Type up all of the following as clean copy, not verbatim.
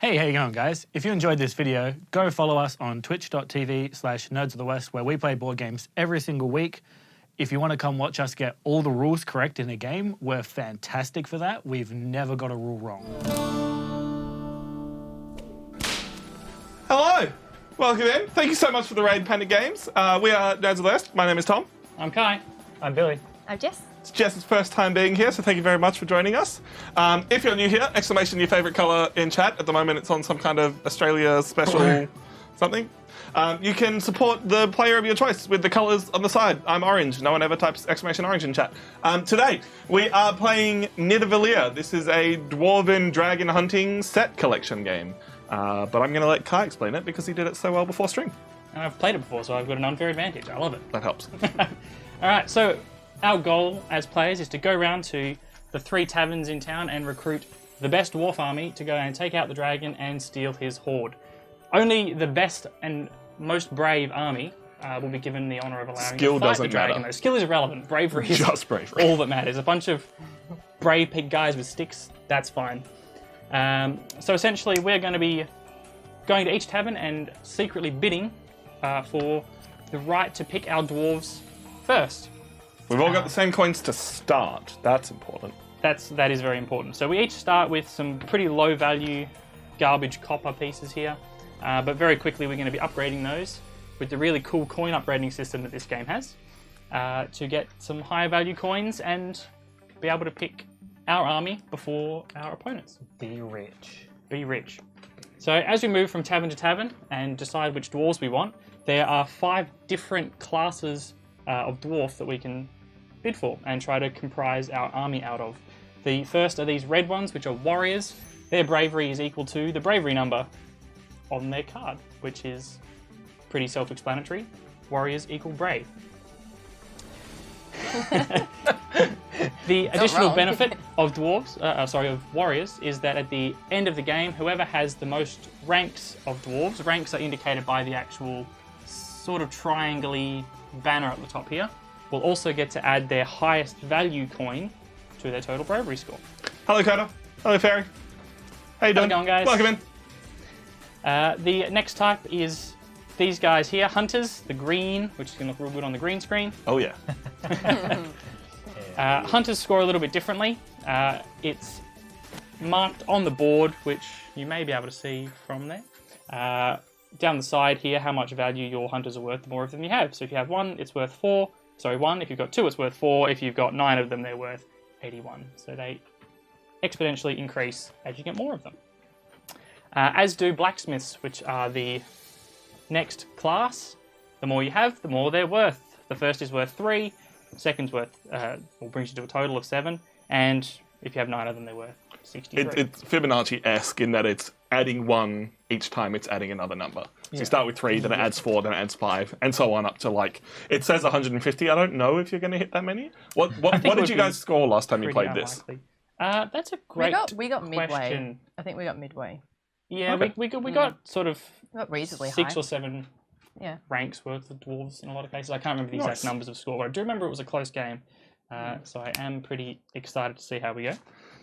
Hey, how you going, guys? If you enjoyed this video, go follow us on twitch.tv/nerdsofthewest, where we play board games every single week. If you want to come watch us get all the rules correct in a game, we're fantastic for that. We've never got a rule wrong. Hello! Welcome in. Thank you so much for the raid, Panda Games. We are Nerds of the West. My name is Tom. I'm Kai. I'm Billy. I'm Jess. It's Jess's first time being here, so thank you very much for joining us. If you're new here, exclamation your favourite colour in chat. At the moment it's on some kind of Australia special something. You can support the player of your choice with the colours on the side. I'm orange. No one ever types exclamation orange in chat. Today, we are playing Nidavellir. This is a dwarven dragon hunting set collection game. But I'm going to let Kai explain it because he did it so well before stream. And I've played it before, so I've got an unfair advantage. I love it. That helps. Alright, so our goal as players is to go around to the 3 taverns in town and recruit the best dwarf army to go and take out the dragon and steal his hoard. Only the best and most brave army will be given the honour of allowing Skill to fight doesn't the dragon. matter. Though. Skill is irrelevant. Bravery is Just bravery. all that matters. A bunch of brave pig guys with sticks, that's fine. So essentially we're going to be going to each tavern and secretly bidding for the right to pick our dwarves first. We've all got the same coins to start. That's important. That is very important. So we each start with some pretty low value garbage copper pieces here, but very quickly we're going to be upgrading those with the really cool coin upgrading system that this game has to get some higher value coins and be able to pick our army before our opponents. Be rich. Be rich. So as we move from tavern to tavern and decide which dwarves we want, there are 5 different classes of dwarf that we can bid for and try to comprise our army out of. The first are these red ones, which are warriors. Their bravery is equal to the bravery number on their card, which is pretty self-explanatory. Warriors equal brave. The additional benefit of of warriors is that at the end of the game, whoever has the most ranks of dwarves, ranks are indicated by the actual sort of triangle-y banner at the top here, will also get to add their highest value coin to their total bravery score. Hello, Coda. Hello, Fairy. How you doing? How's it going, guys? Welcome in. The next type is these guys here, hunters, the green, which is going to look real good on the green screen. Oh, yeah. Hunters score a little bit differently. It's marked on the board, which you may be able to see from there. Down the side here, how much value your hunters are worth, the more of them you have. So if you have 1, it's worth 4. Sorry, 1. If you've got 2, it's worth 4. If you've got 9 of them, they're worth 81. So they exponentially increase as you get more of them. As do blacksmiths, which are the next class. The more you have, the more they're worth. The first is worth 3. The second's worth, brings you to a total of 7. And if you have 9 of them, they're worth 63. It's Fibonacci-esque in that it's adding 1 each time it's adding another number. So you start with 3, then it adds 4, then it adds 5, and so on up to like, it says 150. I don't know if you're going to hit that many. What did you guys score last time you played this? That's a great we got midway. question. I think we got midway. Yeah, Okay. we got sort of We got reasonably 6 high. or 7 ranks worth of dwarves in a lot of cases. I can't remember the exact numbers of score, but I do remember it was a close game. So I am pretty excited to see how we go.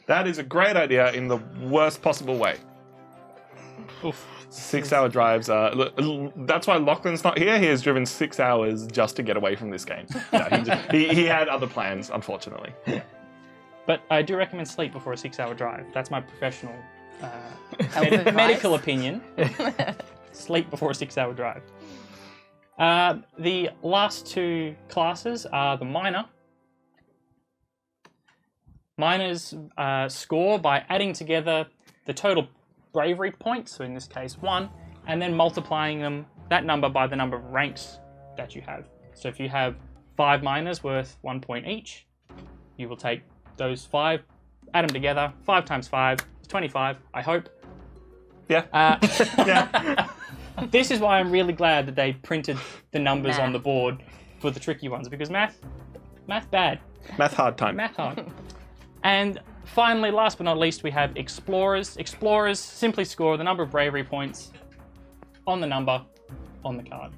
That is a great idea in the worst possible way. Oof. 6-hour drives. That's why Lachlan's not here. He has driven 6 hours just to get away from this game. No, he had other plans, unfortunately. But I do recommend sleep before a 6-hour drive. That's my professional medical opinion. Sleep before a 6-hour drive. The last 2 classes are the miner. Miners score by adding together the total bravery points, so in this case 1, and then multiplying that number by the number of ranks that you have. So if you have 5 miners worth 1 point each, you will take those 5, add them together, 5 times 5 is 25, I hope. Yeah. Yeah. This is why I'm really glad that they printed the numbers on the board for the tricky ones, because math bad. Math hard time. Math hard. And finally, last but not least, we have explorers. Explorers simply score the number of bravery points on the number on the card.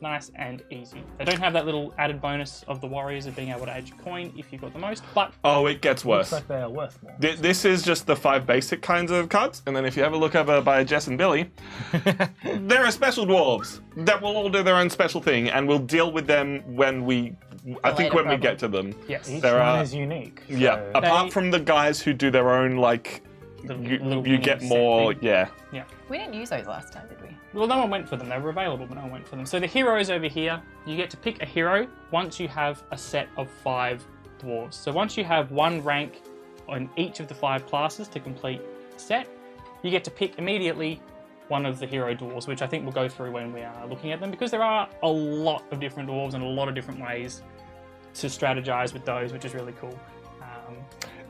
nice and easy. They don't have that little added bonus of the warriors of being able to add your coin if you've got the most, but... Oh, it gets worse. Looks like they are worth more. This is just the 5 basic kinds of cards, and then if you have a look over by Jess and Billy, there are special dwarves that will all do their own special thing, and we'll deal with them when we... I think when we get to them. Yes. Each There one are- is unique. Yeah, so- apart from the guys who do their own, like, little you get set more, thing. yeah. We didn't use those last time, did we? Well, no one went for them. They were available, but no one went for them. So the heroes over here, you get to pick a hero once you have a set of 5 dwarves. So once you have 1 rank on each of the 5 classes to complete the set, you get to pick immediately one of the hero dwarves, which I think we'll go through when we are looking at them, because there are a lot of different dwarves and a lot of different ways to strategize with those, which is really cool.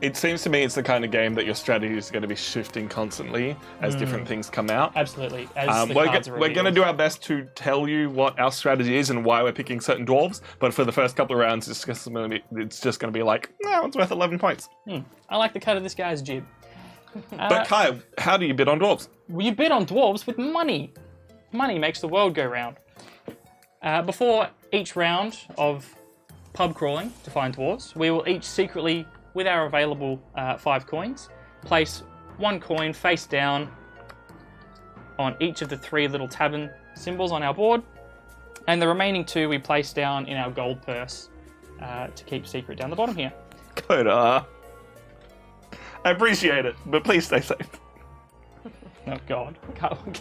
It seems to me it's the kind of game that your strategy is going to be shifting constantly as different things come out. Absolutely. As the We're cards are going to revealed. do our best to tell you what our strategy is and why we're picking certain dwarves, but for the first couple of rounds, it's just going to be like, no, it's worth 11 points. I like the cut of this guy's jib. But Kai, how do you bid on dwarves? You bid on dwarves with money. Money makes the world go round. Before each round of pub crawling to find dwarves, we will each secretly, with our available 5 coins, place 1 coin face down on each of the 3 little tavern symbols on our board, and the remaining 2 we place down in our gold purse to keep secret down the bottom here. Coda. I appreciate it, but please stay safe. Oh God, we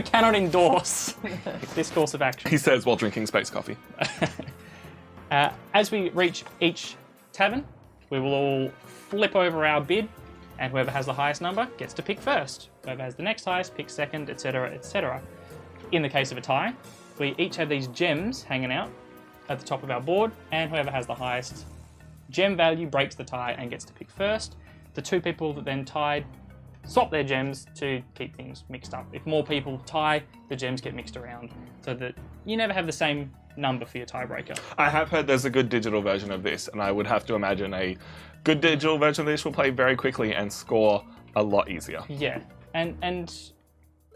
cannot endorse this course of action. He says while drinking space coffee. As we reach each tavern, we will all flip over our bid, and whoever has the highest number gets to pick first. Whoever has the next highest picks second, etc., etc. In the case of a tie, we each have these gems hanging out at the top of our board, and whoever has the highest gem value breaks the tie and gets to pick first. The 2 people that then tied swap their gems to keep things mixed up. If more people tie, the gems get mixed around, so that you never have the same number for your tiebreaker. I have heard there's a good digital version of this, and I would have to imagine a good digital version of this will play very quickly and score a lot easier. Yeah, and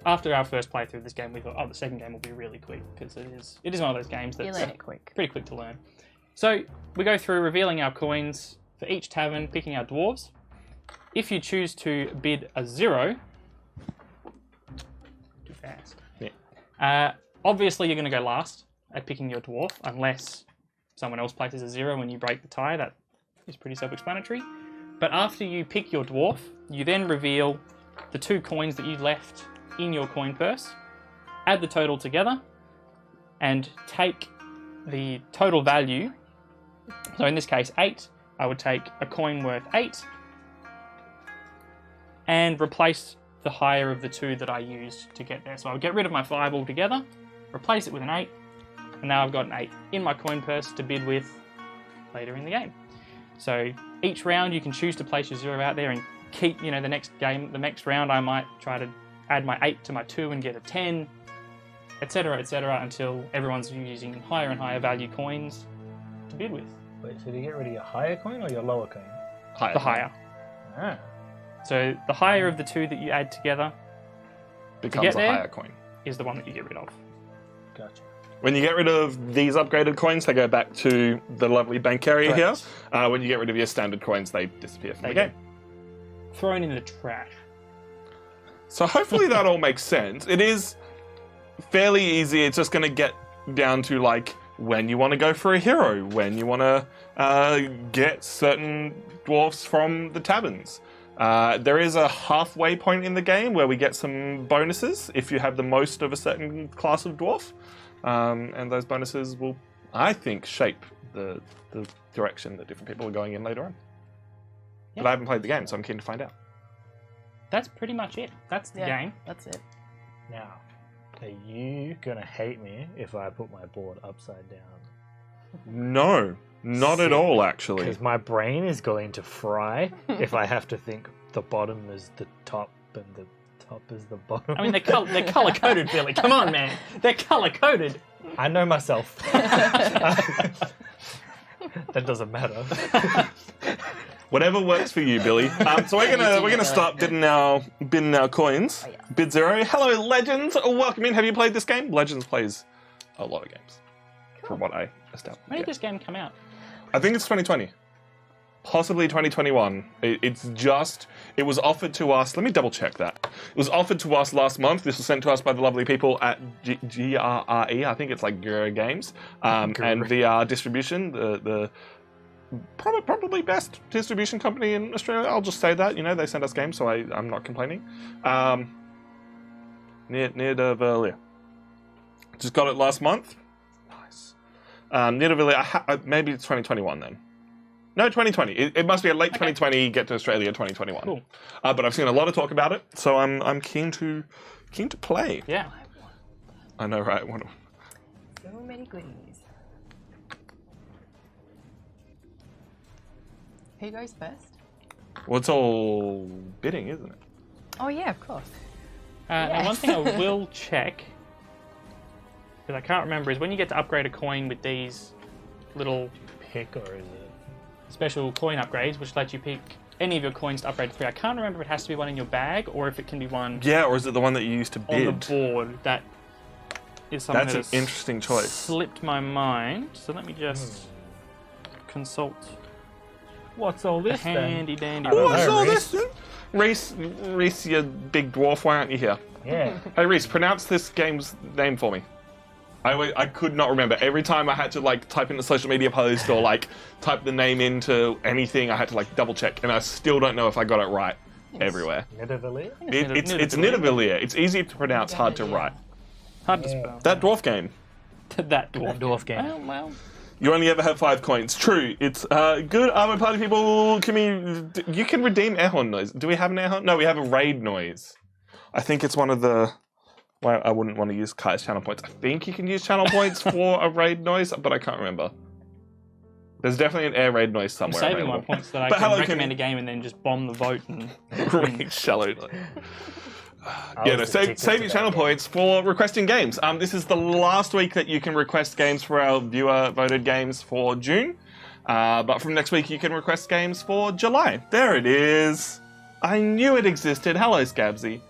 after our first playthrough of this game, we thought, oh, the second game will be really quick, because it is one of those games You that's learn it quick. pretty quick to learn. So we go through revealing our coins for each tavern, picking our dwarves. If you choose to bid a 0, too fast. Yeah. Obviously, you're going to go last at picking your dwarf, unless someone else places a 0 when you break the tie. That is pretty self-explanatory. But after you pick your dwarf, you then reveal the 2 coins that you left in your coin purse, add the total together, and take the total value. So in this case, 8. I would take a coin worth 8 and replace the higher of the 2 that I used to get there. So I'll get rid of my 5 altogether, replace it with an 8, and now I've got an 8 in my coin purse to bid with later in the game. So each round you can choose to place your 0 out there and keep, the next game, the next round I might try to add my 8 to my 2 and get a 10, etc., until everyone's using higher and higher value coins to bid with. Wait, so do you get rid of your higher coin or your lower coin? Higher. The higher. Ah. So the higher of the 2 that you add together Becomes get a there? higher coin. is the one that you get rid of. Gotcha. When you get rid of these upgraded coins, they go back to the lovely bank area Correct. here. When you get rid of your standard coins, they disappear from They the game. Thrown in the trash. So hopefully that all makes sense. It is fairly easy. It's just going to get down to like when you want to go for a hero, when you want to get certain dwarfs from the taverns. There is a halfway point in the game where we get some bonuses if you have the most of a certain class of dwarf. And those bonuses will, I think, shape the direction that different people are going in later on. Yeah. But I haven't played the game, so I'm keen to find out. That's pretty much it. That's the game. That's it. Now, are you gonna hate me if I put my board upside down? No, not at all, actually. Because my brain is going to fry if I have to think the bottom is the top and the top is the bottom. I mean, they're color coded, Billy. Come on, man. They're color coded. I know myself. That doesn't matter. Whatever works for you, Billy. So we're gonna start bidding our coins. Oh, yeah. Bid 0. Hello, Legends. Welcome in. Have you played this game? Legends plays a lot of games, from what I established. When did this game come out? I think it's 2020. Possibly 2021. It was offered to us. Let me double check that. It was offered to us last month. This was sent to us by the lovely people at GRE. I think it's like Gura Games. And VR Distribution, the probably best distribution company in Australia. I'll just say that. They send us games, so I'm not complaining. Nidavellir. Just got it last month. Nice. Nidavellir, maybe it's 2021 then. No, 2020. It must be a late 2020, get to Australia 2021. Cool. But I've seen a lot of talk about it, so I'm keen to play. Yeah. I know, right? So many goodies. Who goes first? Well, it's all bidding, isn't it? Oh yeah, of course. Now, one thing I will check, because I can't remember, is when you get to upgrade a coin with these little Pick or is it? special coin upgrades, which let you pick any of your coins to upgrade free. I can't remember if it has to be one in your bag or if it can be one Yeah, or is it the one that you used to bid? on the board. That is something That's that an has interesting choice. slipped my mind. So let me just consult What's all the this then? handy dandy. What's know, all Reese. this? Reese, you big dwarf, why aren't you here? Yeah. Hey, Reese, pronounce this game's name for me. I could not remember. Every time I had to type in a social media post or type the name into anything, I had to double check, and I still don't know if I got it right everywhere. Nidavellir? It's Nidavellir. It's easy to pronounce, hard to write. Hard to spell. That dwarf game. That dwarf. Dwarf game. Well. You only ever have 5 coins. True. It's good. Armored party people. You can redeem air horn noise. Do we have an air horn? No, we have a raid noise. I think it's one of the. Well, I wouldn't want to use Kai's channel points. I think you can use channel points for a raid noise, but I can't remember. There's definitely an air raid noise I'm somewhere. saving available. my points that I But can hello, recommend a game and then just bomb the vote and Great shallow. Save your channel points for requesting games. This is the last week that you can request games for our viewer voted games for June. But from next week you can request games for July. There it is. I knew it existed. Hello, Scabsy.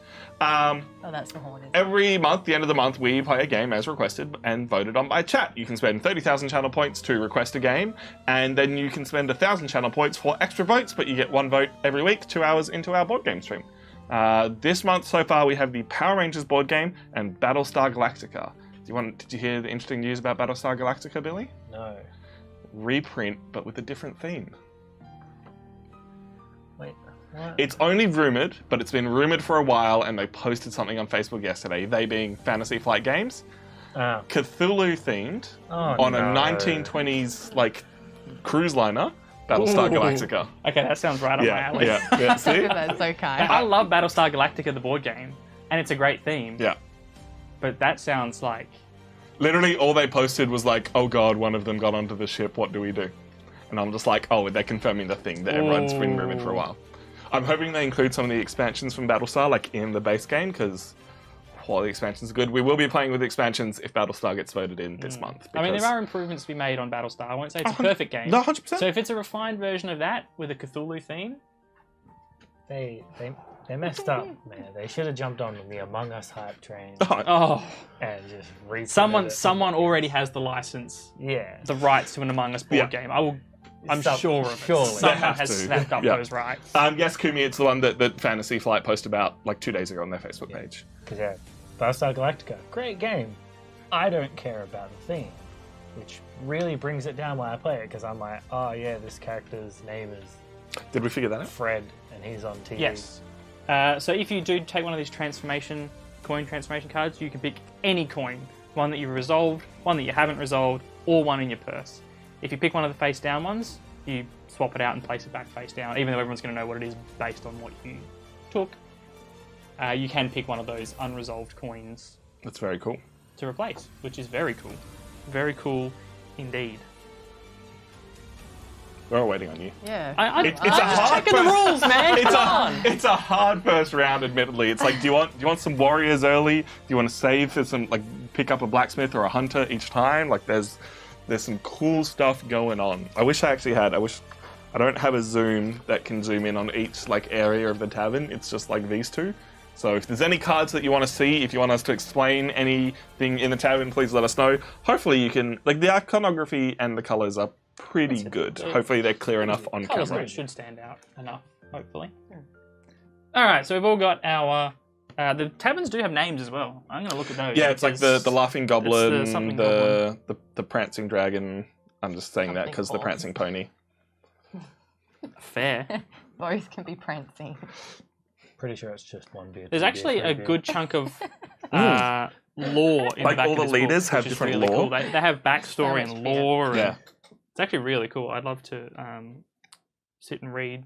Oh, that's the horn. Every month, the end of the month, we play a game as requested and voted on by chat. You can spend 30,000 channel points to request a game, and then you can spend 1,000 channel points for extra votes, but you get 1 vote every week, 2 hours into our board game stream. This month so far, we have the Power Rangers board game and Battlestar Galactica. Did you hear the interesting news about Battlestar Galactica, Billy? No. Reprint, but with a different theme. Wait. What? It's only rumoured, but it's been rumoured for a while, and they posted something on Facebook yesterday, they being Fantasy Flight Games. Oh. Cthulhu themed on a 1920s cruise liner, Battlestar Galactica. Okay, that sounds right up my alley. Yeah. See? That's so kind. I love Battlestar Galactica, the board game, and it's a great theme. Yeah. But that sounds like... Literally, all they posted was oh god, one of them got onto the ship, what do we do? And I'm just they're confirming the thing that everyone's been rumoured for a while. I'm hoping they include some of the expansions from Battlestar, in the base game, because the expansions are good. We will be playing with expansions if Battlestar gets voted in this month. I mean, there are improvements to be made on Battlestar. I won't say it's a perfect game. No, 100%. So if it's a refined version of that with a Cthulhu theme... They messed up, man. They should have jumped on the Among Us hype train Oh, and just someone already has the license, Yeah. the rights to an Among Us board game. I'm sure of it. Surely. Someone They have has to. snapped up Yeah. those rights. Yes, Kumi, it's the one that Fantasy Flight posted about 2 days ago on their Facebook page. Because Battlestar Galactica, great game. I don't care about the theme, which really brings it down when I play it, because I'm like, oh yeah, this character's name is Did we figure that out? Fred, and he's on TV. Yes. So if you do take one of these coin transformation cards, you can pick any coin. One that you've resolved, one that you haven't resolved, or one in your purse. If you pick one of the face down ones, you swap it out and place it back face down, even though everyone's going to know what it is based on what you took. You can pick one of those unresolved coins That's very cool. to replace, which is very cool. Very cool indeed. We're all waiting on you. Yeah. It's a hard checking the rules, man. It's a hard first round, admittedly. It's do you want some warriors early? Do you want to save for some pick up a blacksmith or a hunter each time? There's some cool stuff going on. I wish I actually had. I don't have a zoom that can zoom in on each area of the tavern. It's just these two. So if there's any cards that you want to see, if you want us to explain anything in the tavern, please let us know. Hopefully you can, like the iconography and the colours are pretty good. Hopefully they're clear enough on Colours camera. should stand out enough, hopefully. All right, so we've all got our. The taverns do have names as well. I'm going to look at those. Yeah, it's like the Laughing Goblin, something the Prancing Dragon. I'm just saying that Something because the horse. Prancing Pony. Fair. Both can be prancing. Pretty sure it's just one beer. There's two actually beer, a three good chunk of lore in Like the back all of the this leaders book, have which is different really lore? Cool. They have backstory So and much beer. lore. And Yeah. it's actually really cool. I'd love to sit and read.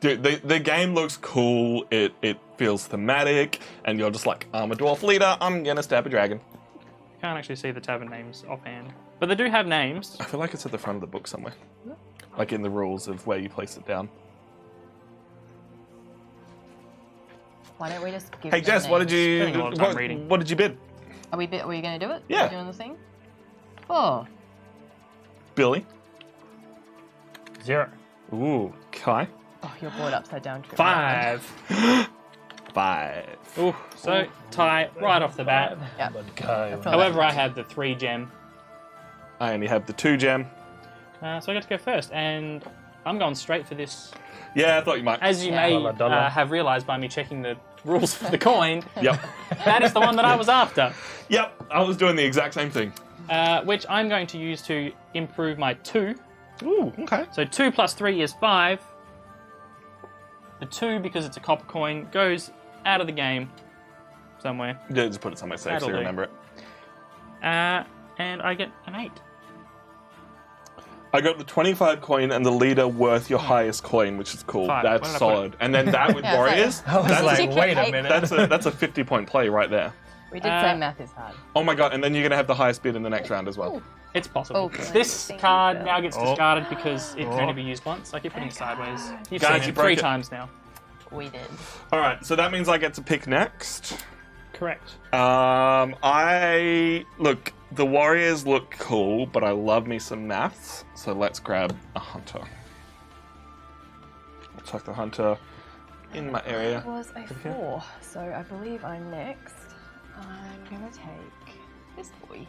Dude, the game looks cool. It feels thematic, and you're just like, I'm a dwarf leader. I'm gonna stab a dragon. Can't actually see the tavern names offhand, but they do have names. I feel like it's at the front of the book somewhere, like in the rules of where you place it down. Why don't we just give Hey them Jess, what did names? you Spending a lot of time reading. what did you bid? Are we going to do it? Yeah. Are we doing the thing? 4. Billy. 0. Ooh, Kai. Oh, you're bored upside down. Trip. 5. 5. Ooh, so tie right off the bat. Yep. But go. feel However, I had the 3 gem, I only have the 2 gem. so I get to go first, and I'm going straight for this. Yeah, I thought you might. As you Yeah. may Dollar. have realised by me checking the rules for the coin, Yep. that is the one that I was after. Yep. I was doing the exact same thing. Which I'm going to use to improve my 2. Ooh, okay. So 2 plus 3 is 5. The 2, because it's a copper coin, goes out of the game somewhere. Yeah, just put it somewhere safe so That'll you do. remember it. And I get an 8. I got the 25 coin and the leader worth your highest coin, which is cool. 5. What That's did I put? solid. And then that with Yeah, Warriors, I was that's, like, Ticket wait a 8. minute. that's a 50-point play right there. We did say math is hard. Oh my god, and then you're going to have the highest bid in the next round as well. It's possible. Okay. This Thank card you. now gets discarded because it can only be used once. I keep putting it sideways. You've Guys, seen you it broke 3 it. times now. We did. Alright, so that means I get to pick next. Correct. Look, the Warriors look cool, but I love me some maths, so let's grab a Hunter. I'll chuck the Hunter in my area. It was a 4, so I believe I'm next. I'm going to take this boy.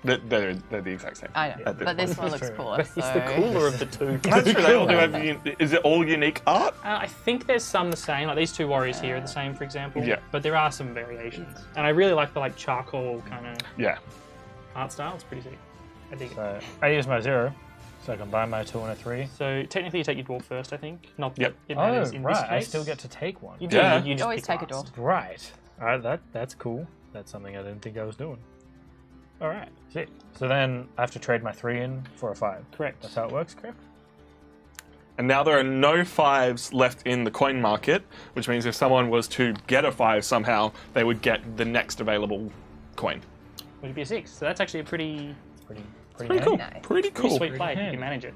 They're the exact same. I know, At this but this point. one looks True. cooler. He's So. the cooler of the 2. That's true, they all do have is it all unique art? I think there's some the same. Like these 2 warriors here are the same, for example. Yeah. But there are some variations. And I really like the charcoal kind of Yeah. art style. It's pretty sick. I dig it. So I use my 0, so I can buy my 2 and a 3. So technically you take your dwarf first, I think. Not that Yep. it Oh, matters in this right. I case. still get to take one. You do. Yeah. You just Always pick take a last. dwarf. Right. All right. That's cool. That's something I didn't think I was doing. All right. Sick. So then I have to trade my 3 in for a 5. Correct. That's how it works, correct? And now there are no 5s left in the coin market, which means if someone was to get a 5 somehow, they would get the next available coin. Would it be a 6? So that's actually a pretty Pretty Pretty cool. handy. Nice. Pretty cool. sweet play if you handy. can manage it.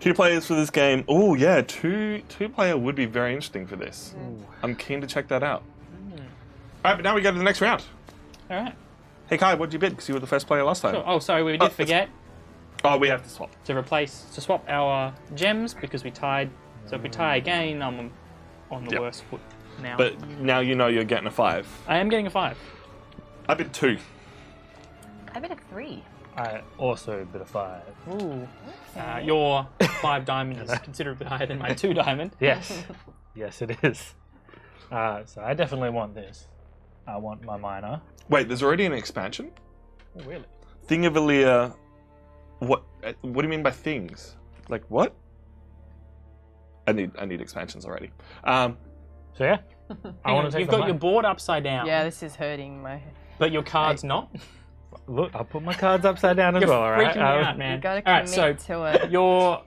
2 players for this game. Oh yeah, two player would be very interesting for this. I'm keen to check that out. All right, but now we go to the next round. All right. Hey Kai, what did you bid? Because you were the first player last time. So, oh, sorry, we Oh, did it's- forget Oh, we have to swap. to swap our gems because we tied. So if we tie again, I'm on the Yep. worst foot now. But now you know you're getting a 5. I am getting a 5. I bid 2. I bet a 3. I also bid a 5. Ooh. Your 5 diamond is considerably higher than my 2 diamond. Yes. Yes, it is. So I definitely want this. I want my miner. Wait, there's already an expansion? Oh, really? Nidavellir. What do you mean by things? Like what? I need expansions already. So yeah. I want to take You've the got mine. your board upside down. Yeah, this is hurting my. But your card's not. Look, I'll put my cards upside down as You're well, alright? freaking me out, man. You gotta All right, commit so to it. your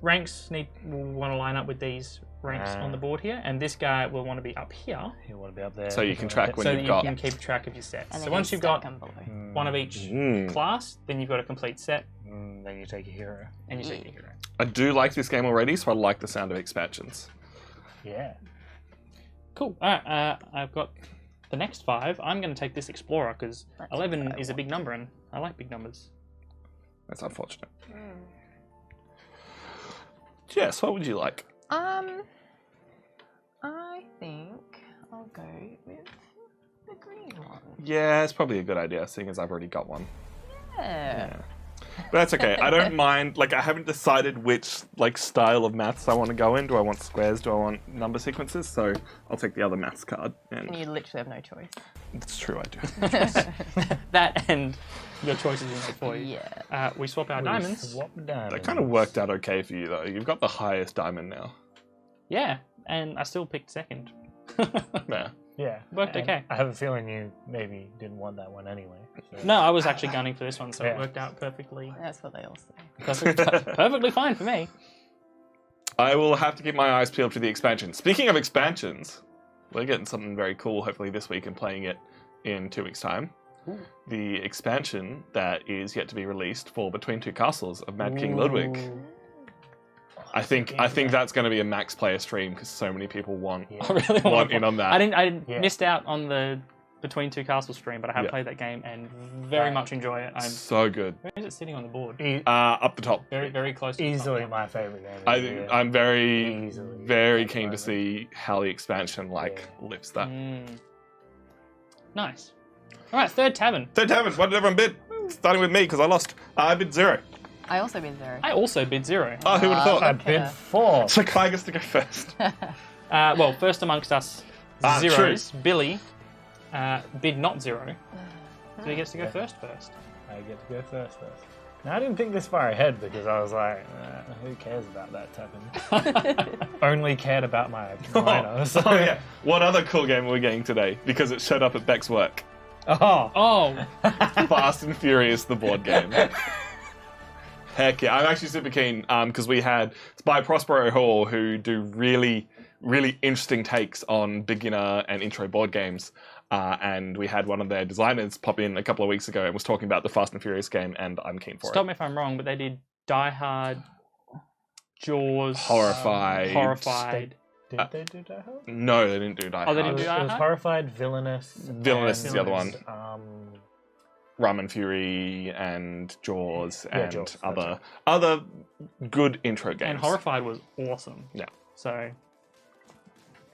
ranks will want to line up with these ranks on the board here, and this guy will want to be up here, You want to be up there. So you can track when so you've that got. you can keep track of your sets. And So then once you you've got stack 'em below. one of each Mm. class, then you've got a complete set, Then you take a hero. and you take your hero. I do like this game already, so I like the sound of expansions. Yeah. Cool. All right, I've got the next 5. I'm going to take this Explorer because That's 11 what I is a big number, and I like big numbers. That's unfortunate. Jess, what would you like? I think go with the green one. Yeah, it's probably a good idea, seeing as I've already got one. Yeah. But that's okay. I don't mind. Like, I haven't decided which style of maths I want to go in. Do I want squares? Do I want number sequences? So I'll take the other maths card. And And you literally have no choice. it's true, I do. That and your choices you make for you. Yeah. We swap our diamonds. Swap diamonds. That kind of worked out okay for you, though. You've got the highest diamond now. Yeah, and I still picked second. Yeah. Yeah. Worked and okay. I have a feeling you maybe didn't want that one anyway. So. No, I was actually gunning for this one, so it Yeah. worked out perfectly. That's what they all say. Perfectly fine for me. I will have to keep my eyes peeled for the expansion. Speaking of expansions, we're getting something very cool hopefully this week and playing it in 2 weeks' time. Ooh. The expansion that is yet to be released for Between Two Castles of Mad King Ludwig. Ooh. I think that's going to be a max player stream because so many people want I really want in on that. I Yeah. missed out on the Between Two Castles stream, but I have Yeah. played that game and very much enjoy it. So good. Where is it sitting on the board? Up the top. Very, very close to the top. Easily my favorite game. of the year. I'm very, Easily. very At the keen to moment. see how the expansion lifts that. Nice. All right, third tavern. Third tavern. What did everyone bid? Starting with me because I lost. I bid 0. I also bid 0. I also bid 0. Oh, who would have thought? I Okay. bid 4. So Kai gets to go first. Well, first amongst us True. zeros, Billy bid not 0, so he gets to go Yeah. first. I get to go first. Now, I didn't think this far ahead because I was like, who cares about that tavern? Only cared about my minor. So. Oh, yeah. What other cool game are we getting today? Because it showed up at Beck's work. Oh. Oh, Fast and Furious, the board game. Heck yeah. I'm actually super keen because it's by Prospero Hall, who do really, really interesting takes on beginner and intro board games. And we had one of their designers pop in a couple of weeks ago and was talking about the Fast and Furious game, and I'm keen for stop it. me if I'm wrong, but they did Die Hard, Jaws, Horrified. Horrified. Did they do Die Hard? No, they didn't do Die Oh, they Hard. didn't do Die It was Hard? Horrified, Villainous. Villainous is the other one. Um, Rum and Fury and Jaws Yeah, and Jaws, other good intro games. And Horrified was awesome. Yeah. So,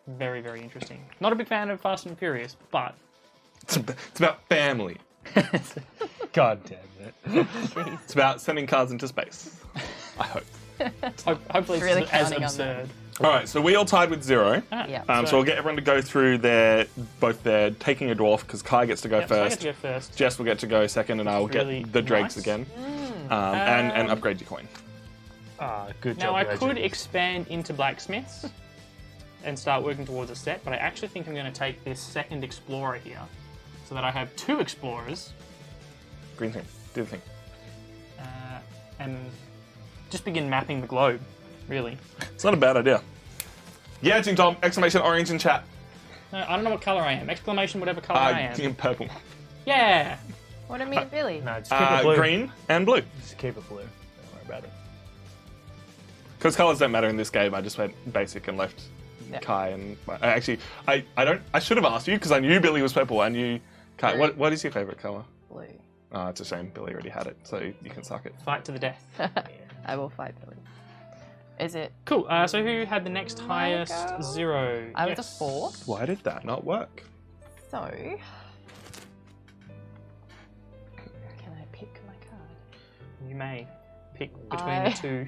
very, very interesting. Not a big fan of Fast and Furious, but It's about family. God damn it. It's about sending cars into space. I hope. hopefully Really it's as counting on absurd. All right, so we all tied with 0. Yeah. So we'll get everyone to go through both their taking a dwarf because Kai gets to go Yep, so I get first. to go first. Jess will get to go second, and I'll really get the dregs nice. again, and upgrade your coin. Good Now job. I Legend. could expand into blacksmiths and start working towards a set, but I actually think I'm going to take this second explorer here, so that I have 2 explorers, Green thing, do the thing. and just begin mapping the globe. Really. It's not a bad idea. Yeah, Team Tom! Exclamation orange in chat. No, I don't know what color I am. Exclamation, whatever color I am. In purple. Yeah. What do you mean, Billy? No, just keep it blue. Green and blue. Just keep it blue. Don't worry about it. Because colours don't matter in this game, I just went basic and left Yeah. Kai and... Actually, I should have asked you because I knew Billy was purple. I knew... Kai, what is your favourite colour? Blue. Oh, it's a shame. Billy already had it, so you can suck it. Fight to the death. I will fight Billy. Is it? Cool. So who had the next highest go. 0? I was Yes. a 4. Why did that not work? So. Can I pick my card? You may pick between I- the 2.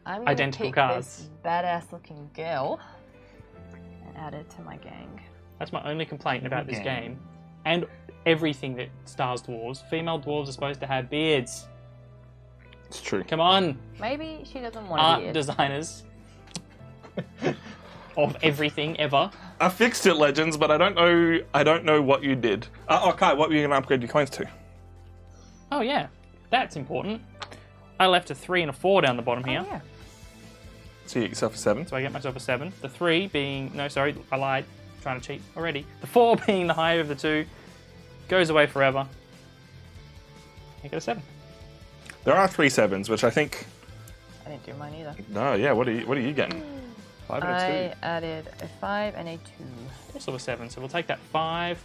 I'm gonna Identical pick cards. this badass looking girl and add it to my gang. That's my only complaint about this Okay. game. And everything that stars dwarves. Female dwarves are supposed to have beards. It's true. Come on, Maybe she doesn't want art to be designers of everything ever. I fixed it, Legends, but I don't know what you did. Kai, what were you going to upgrade your coins to? Oh yeah, that's important. I left a 3 and a 4 down the bottom here. Oh, yeah. So you get yourself a 7. So I get myself a 7. The 3 being, no, sorry, I lied. Trying to cheat already. The 4 being the higher of the 2. Goes away forever. I get a 7. There are 3 7s, which I think... I didn't do mine either. No, yeah, what are you getting? 5 and a I added a 5 and a 2. Also a 7, so we'll take that 5.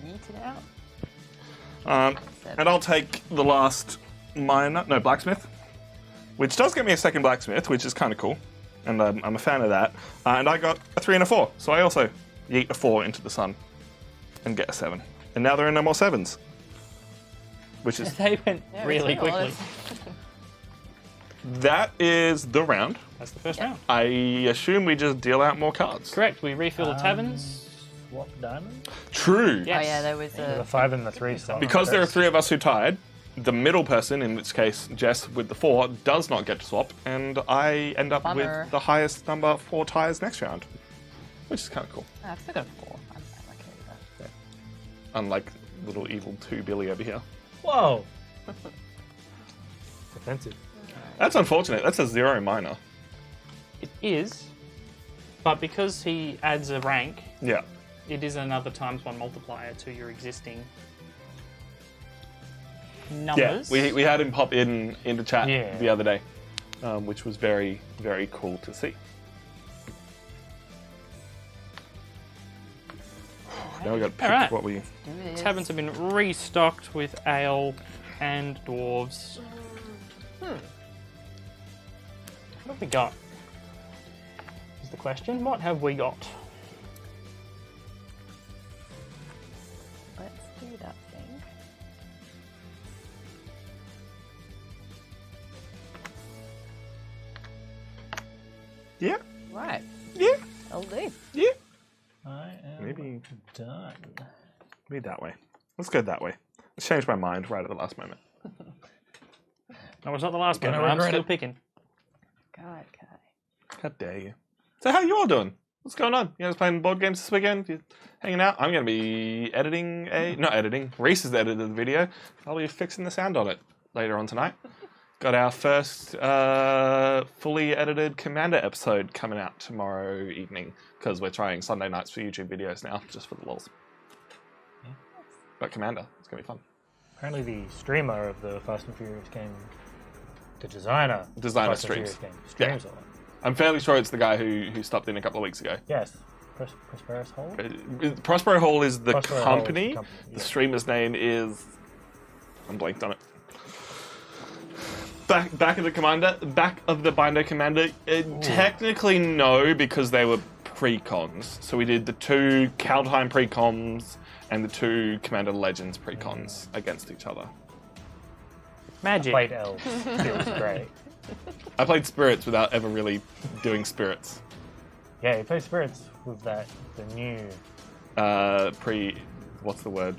Yeet it out. 2. And I'll take the last blacksmith, which does get me a second blacksmith, which is kind of cool, and I'm a fan of that. And I got a 3 and a 4, so I also yeet a 4 into the sun, and get a 7. And now there are no more 7s. Which is... They went Yeah, really it's a lot quickly. of- That is the round. That's the first round. I assume we just deal out more cards. Correct. We refill the taverns. Swap diamond? True. Yes. Oh yeah, there was The a. 5 and the 3 slot. Because there are 3 of us who tied, the middle person, in which case Jess with the 4, does not get to swap, and I end up Bummer. with the highest number 4 ties next round. Which is kind of cool. I've still got a 4. I'm okay with that. Unlike little evil 2 Billy over here. Whoa! Offensive. That's unfortunate. That's a 0 minor. It is, but because he adds a rank, Yeah. it is another ×1 multiplier to your existing Yeah, numbers. we had him pop into chat Yeah. the other day, which was very, very cool to see. Now we got to pick Alright. what we... Do this. Taverns have been restocked with ale and dwarves. What have we got? Is the question. What have we got? Let's do that thing. Yeah, Right. yeah, I'll do. yeah. I am Maybe done. that way. Let's go that way. Let's change my mind right at the last moment. No, it's not the last one. Gonna I'm regret still it. picking. God, Kai. How dare you? So how you all doing? What's going on? You guys playing board games this weekend? You hanging out? I'm going to be editing not editing. Reese has edited the video. I'll be fixing the sound on it later on tonight. Got our first fully edited Commander episode coming out tomorrow evening because we're trying Sunday nights for YouTube videos now, just for the lols. But Commander, it's going to be fun. Apparently the streamer of the Fast and Furious game, the designer, of the Designer Fast and streams. Furious game, Yeah. streams all that. I'm fairly sure it's the guy who stopped in a couple of weeks ago. Yes. Prosperous Hole? Prospero Hall is the Prospero Hall is the company. company, The yeah. streamer's name is... I'm blanked on it. Back of the Binder Commander. Technically no, because they were pre-cons. So we did the 2 Kaldheim pre-cons and the 2 Commander Legends pre-cons against each other. Magic. Played elves. Feels great. I played Spirits without ever really doing Spirits. Yeah, you play spirits with the new. What's the word?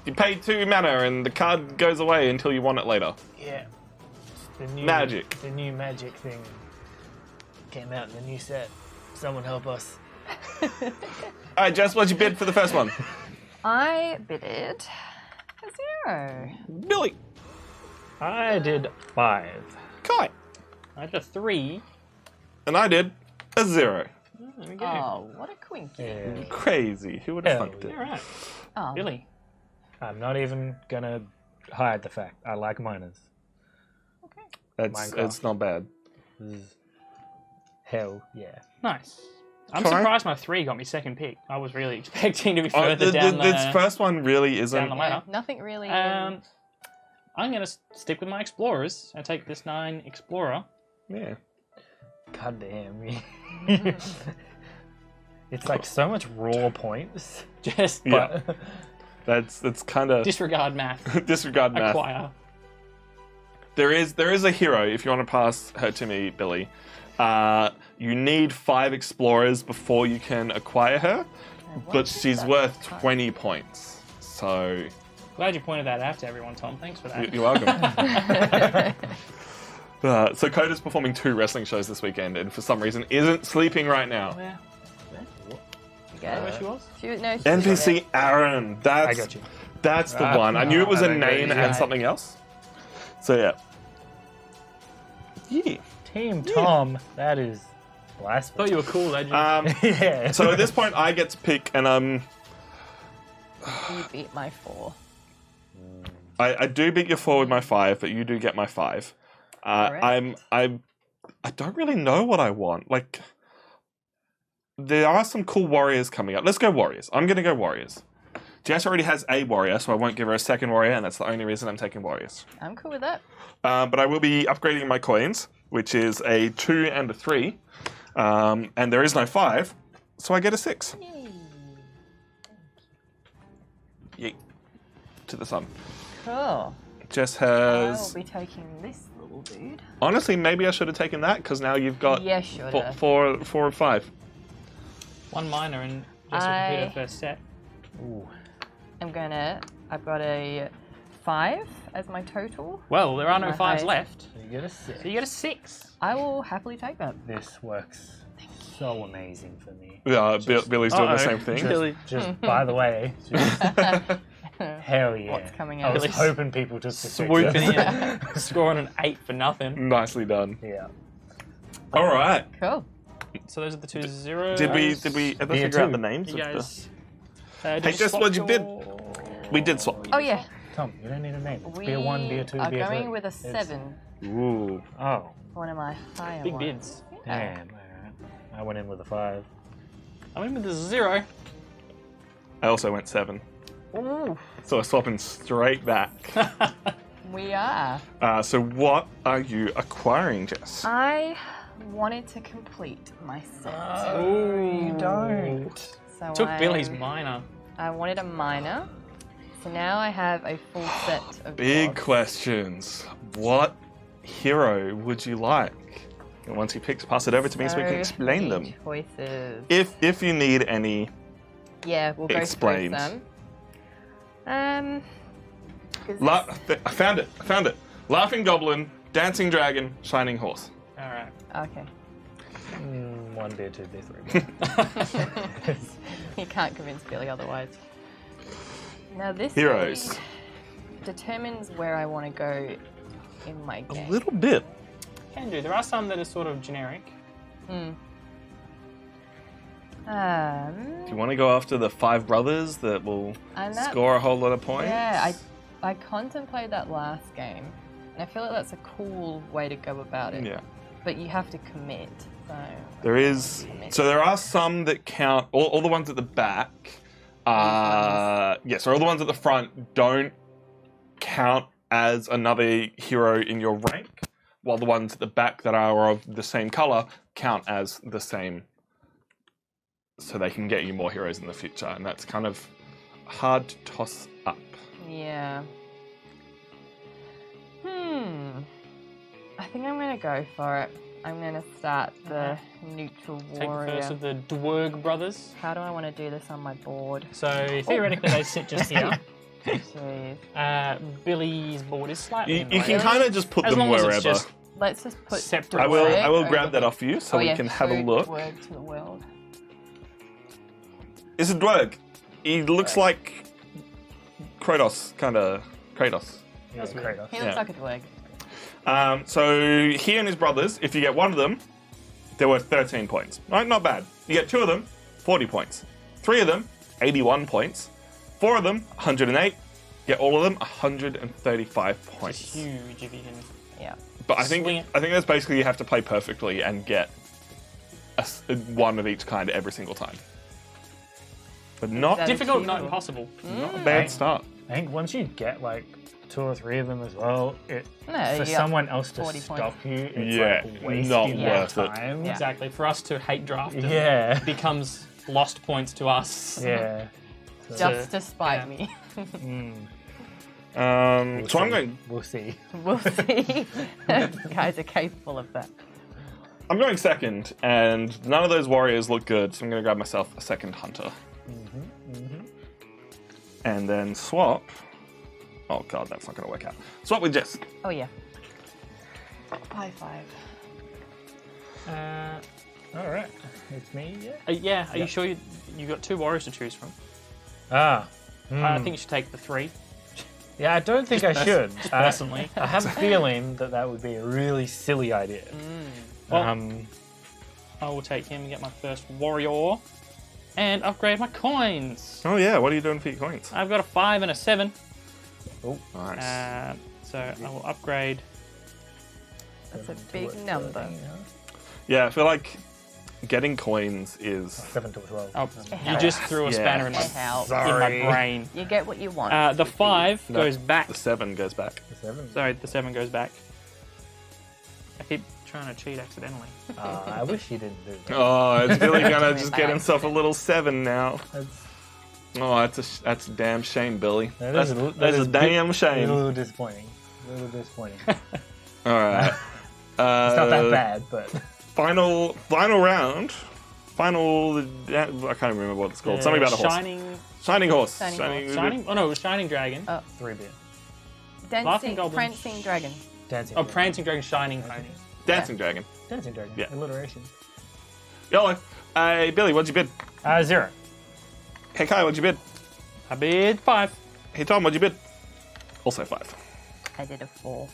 You pay 2 mana and the card goes away until you want it later. Yeah. The new Magic. The new magic thing came out in the new set. Someone help us. Alright, Jess, what'd you bid for the first one? I bidded a 0. Billy. I did 5. Kai. I did a 3. And I did a 0. There we go. Oh, what a quinky. Yeah. Crazy. Who would have Hell funked it? All right. Oh, Billy. I'm not even gonna hide the fact I like miners. okay. Minecraft. It's not bad. Hell yeah. Nice. I'm Kai? surprised my 3 got me second pick. I was really expecting to be Oh, further down this the first one really down isn't. the ladder. Nothing really. I'm going to stick with my explorers and take this 9 explorer. Yeah. God damn me. It's like so much raw points. Just Yeah. That's kind of disregard math. disregard math. Acquire. There is a hero. If you want to pass her to me, Billy, you need 5 explorers before you can acquire her, but she's worth 20 points. So Glad you pointed that out to everyone, Tom. Thanks for that. you're welcome. So Coda's performing 2 wrestling shows this weekend, and for some reason isn't sleeping right now. Where? Okay. Where she was? She was, no, she NPC Aaron. I got you. That's the one. I knew it was I a think name that's and right. something else. So yeah. Yeah. Team Tom, that is blasphemy. Thought you were cool, legend. Yeah. So at this point, I get to pick, and You beat my 4. I do beat your 4 with my 5, but you do get my 5. Alright. I don't really know what I want. Like, there are some cool warriors coming up. Let's go warriors. I'm gonna go warriors. Jess already has a warrior, so I won't give her a second warrior, and that's the only reason I'm taking warriors. I'm cool with that. But I will be upgrading my coins, which is a 2 and a 3, and there is no 5, so I get a 6. Yay. Yeet. To the sun. Cool. Jess I will has... be taking this little dude. Honestly, maybe I should have taken that, because now you've got Yeah, shoulda. four or five. One minor and just to complete her first set. Ooh. I've got a 5 as my total. Well, there are no My 5s highest. left. So you get a 6. So you get a 6. I will happily take that. This works so amazing for me. Yeah, Billy's doing the Uh-oh. same thing. Billy. Just by the way, just, hell yeah. What's coming I out? was Billy's hoping people just Swooping in, scoring an 8 for nothing. Nicely done. Yeah. All right. Cool. So those are the 2 zeros. Did we ever Be a figure out two. the names You of guys. Hey, Did Jess, swap what'd you bid? your- We did swap. Oh yeah. Tom, you don't need a name. It's We be a 1, be a 2, are be a 3. going with a 7. Ooh. Oh, One of my higher Big ones. bids. Yeah. damn. Alright. I went in with a 5. I went with the 0. I also went 7. Ooh, So we're swapping straight back. we are. So what are you acquiring, Jess? I wanted to complete my set. You don't. So Took I, Billy's minor. I wanted a minor. So now I have a full set of Big dogs. questions. What hero would you like? And once he picks, pass it over to me so we can So explain many them. Choices. If you need any. Yeah, we'll go Explained. through some. 'Cause I found it. Laughing Goblin, Dancing Dragon, Shining Horse. Alright. okay. 1, be a 2, be a 3. You can't convince Billy otherwise. Now this Heroes. really determines where I want to go in my A game. little bit. Can do. There are some that are sort of generic. Hmm. Do you want to go after the 5 brothers that will And that- score a whole lot of points? Yeah, I contemplated that last game, and I feel like that's a cool way to go about it. Yeah. But you have to commit. So There is. So there are some that count. All the ones at the back. So all the ones at the front don't count as another hero in your rank, while the ones at the back that are of the same color count as the same. So they can get you more heroes in the future, and that's kind of hard to toss up. yeah. I think I'm gonna go for it. I'm gonna start the neutral Take the warrior. first of the Dwerg brothers. How do I want to do this on my board? So theoretically they sit just here. Jeez. Billy's board is slightly You in the way. can kind of just put As them long as wherever. it's just Let's just put. separate. I will Dwerg grab over that here. off you so Oh, we yeah, can have a show look. Dwerg to the world. It's a Dwerg. He looks like Kratos, kind of Kratos. Yeah, Kratos. He looks like a Dwerg. So he and his brothers, if you get one of them, they're worth 13 points. Right, not bad. You get 2 of them, 40 points. 3 of them, 81 points. 4 of them, 108. Get all of them, 135 It's points. huge if you can. Yeah. But I Swing think it. that's basically you have to play perfectly and get one of each kind every single time. But not, That Difficult, achievable. not impossible. not a bad start. I think once you get like 2 or 3 of them as well, No, for you got someone else to 40 stop points. you, it's Yeah, like wasting not their worth it. time. Yeah. Exactly. For us to hate draft them, Yeah. it becomes lost points to us. Yeah. Just to spite yeah. me. So I'm going. We'll see. We'll see. You guys are capable of that. I'm going second, and none of those warriors look good, so I'm going to grab myself a second hunter. And then swap. Oh god, that's not going to work out. Swap with Jess. Oh yeah. High five. All right. It's me, yeah? Yeah. Are you sure you got 2 warriors to choose from? Ah. I think you should take the 3. Yeah, I don't think I should. Personally, I have a feeling that would be a really silly idea. Well, Um, I will take him and get my first warrior, and upgrade my coins. Oh yeah, what are you doing for your coins? I've got a 5 and a 7. Nice. So I will upgrade. That's a big number. Yeah, I feel like getting coins is. 7 to 12. Oh, you just threw a Yeah. spanner in It helps. my Sorry. brain. You get what you want. The 5 No, goes back. The 7 goes back. 7. Sorry, the 7 goes back. I keep trying to cheat accidentally. I wish you didn't do that. Oh, it's Billy gonna Coming just back. get himself a little 7 now. That's- Oh, that's a damn shame, Billy. That's a damn shame. A little disappointing. All right. It's not that bad, but Final round. I can't remember what it's called. Something about a horse. Shining horse. Shining? Oh no, it was Shining Dragon. 3-bit. Laughing Goblin. Prancing Dragon. Dancing. Oh, Prancing Dragon, Shining Pony. Dancing Dragon. Dancing Dragon. Yeah. Alliteration. Yellow. Hey, Billy, what'd you bid? 0. Hey, Kai, what'd you bid? I bid 5. Hey, Tom, what'd you bid? Also 5. I did a 4.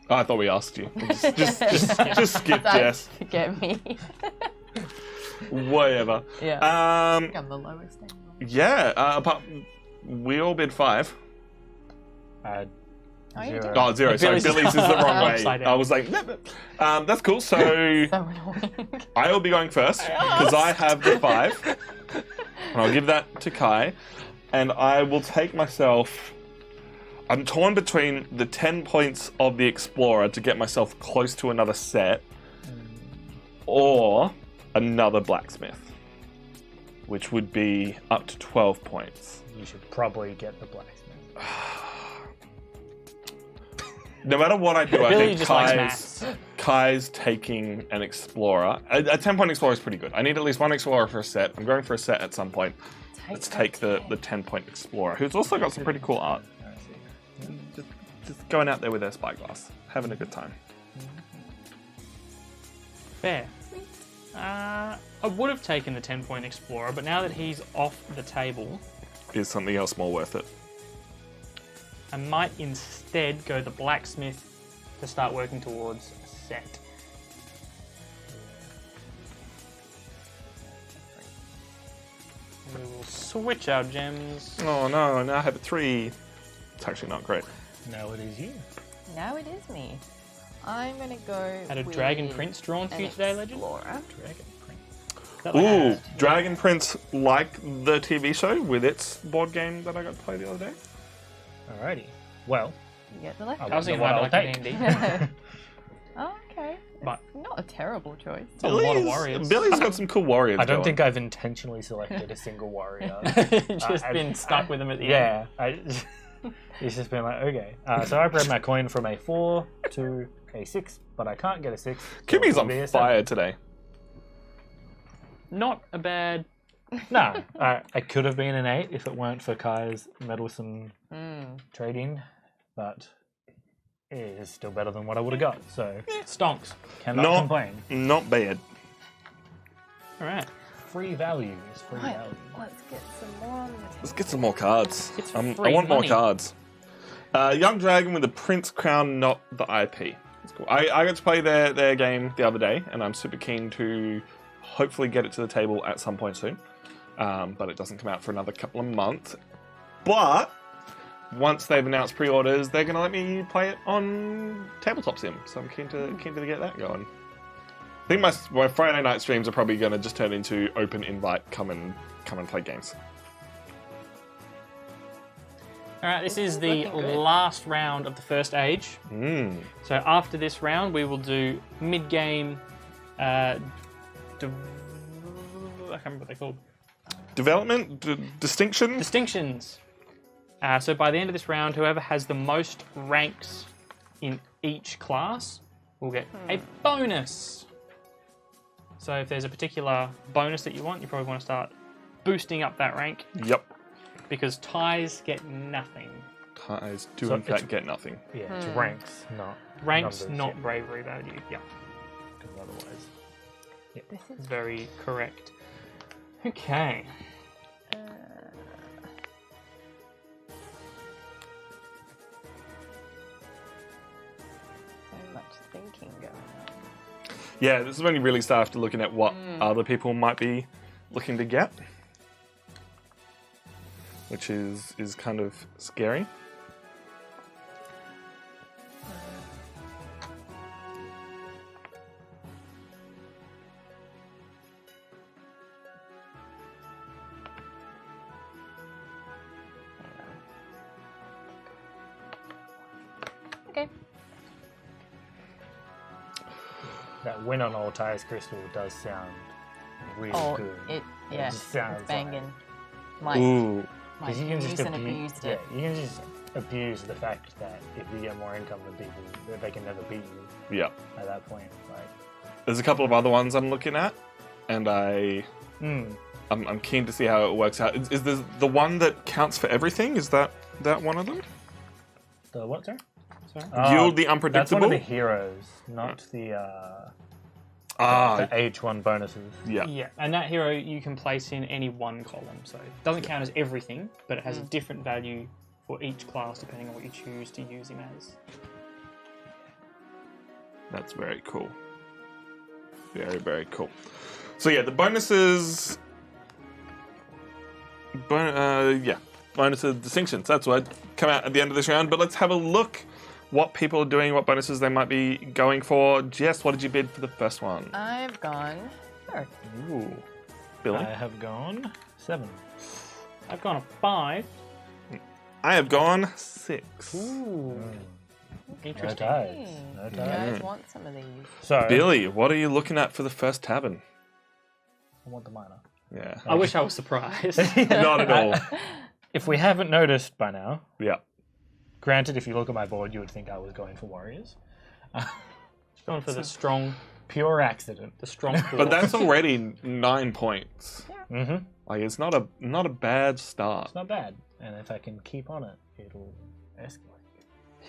Oh, I thought we asked you. Just skip, Jess. Forget me. Whatever. Yeah. I'm the lowest anymore. We all bid 5. Oh, you 0. did? Oh, 0. Sorry, Billy's is the wrong way. Upside down. I was like, that's cool. So So annoying. I will be going first because I have the 5. And I'll give that to Kai. And I will take myself... I'm torn between the 10 points of the Explorer to get myself close to another set or another Blacksmith, which would be up to 12 points. You should probably get the blacksmith. No matter what I do, I Billy think just likes maths. Kai's taking an Explorer. A 10-point Explorer is pretty good. I need at least one Explorer for a set. I'm going for a set at some point. Let's take the 10-point Explorer, who's also got some pretty cool art. Just going out there with their spyglass, having a good time. Fair. I would have taken the 10-point Explorer, but now that he's off the table, Is something else more worth it? I might instead go the Blacksmith to start working towards a set. We will switch our gems. Oh no, now I have a 3. It's actually not great. Now it is you. Now it is me. I'm gonna go. Had a with Dragon Prince drawn for an you today, Legend? Explorer. Dragon Prince. Is that like Ooh, a- Dragon Prince, like the TV show with its board game that I got to play the other day. Alrighty. Well, You get the left. I was thinking what about I'll like take. D&D. Oh, okay. But- It's not a terrible choice. It's a lot of warriors. Billy's got some cool warriors. I don't going. think I've intentionally selected a single warrior. Just been stuck with them at the end. Yeah, it's just been like, okay. So I've read my coin from a 4 to a 6, but I can't get a 6. so Kimmy's it'll on be a fire 7. today. Not a bad. No, I could have been an 8 if it weren't for Kai's meddlesome trading, but it is still better than what I would have got, so Stonks. cannot complain. Not bad. All right. Free values, free Right, values. let's get some more on the table. Let's get some more cards. Get I some free want more money. cards. Young Dragon with the Prince Crown, not the IP. That's cool. I got to play their game the other day, and I'm super keen to hopefully get it to the table at some point soon. But it doesn't come out for another couple of months. But once they've announced pre-orders, they're going to let me play it on Tabletop Sim. So I'm keen to get that going. I think my Friday night streams are probably going to just turn into open invite, come and play games. All right, this is the looking good. last round of the first age. So after this round, we will do mid-game. I can't remember what they're called. Development? Distinction? Distinctions. So by the end of this round, whoever has the most ranks in each class will get a bonus. So if there's a particular bonus that you want, you probably want to start boosting up that rank Yep. because ties get nothing. Ties do So in fact it's- get nothing. Yeah, it's ranks, not Ranks, numbers, not yeah, bravery value. Yeah, 'cause otherwise. This is very correct. Okay. so much thinking going on. Yeah, this is when you really start after looking at what other people might be looking to get. Which is kind of scary. Okay. That win on all ties crystal does sound really Oh, good. it It yeah, just sounds it's banging. might Ooh. Because you can just use and abused it. Yeah, you can just abuse the fact that if you get more income than people, that they can never beat you Yeah. at that point. Like, There's a couple of other ones I'm looking at, and I'm keen to see how it works out. Is there the one that counts for everything? Is that one of them? the what, sorry? Yield the That's unpredictable. one of the heroes, not the Ah, H1 bonuses. yeah. Yeah, and that hero you can place in any one column, so it doesn't count as everything, but it has a different value for each class depending on what you choose to use him as. That's very cool. Very, very cool. So yeah, the bonuses. Bonuses, distinctions. That's what come out at the end of this round. But let's have a look what people are doing, what bonuses they might be going for. Jess, what did you bid for the first one? I've gone. Oh, Ooh. Billy? I have gone 7. I've gone a 5. I have gone 6. Ooh. No Interesting. ties. No you ties. guys want some of these? So, Billy, what are you looking at for the first tavern? I want the minor. Yeah. I wish I was surprised. Not at all. If we haven't noticed by now, Yeah. granted, if you look at my board, you would think I was going for warriors. Going for the strong Pure accident. But that's already 9 points. Mm-hmm. Like, it's not a bad start. It's not bad. And if I can keep on it, it'll escalate.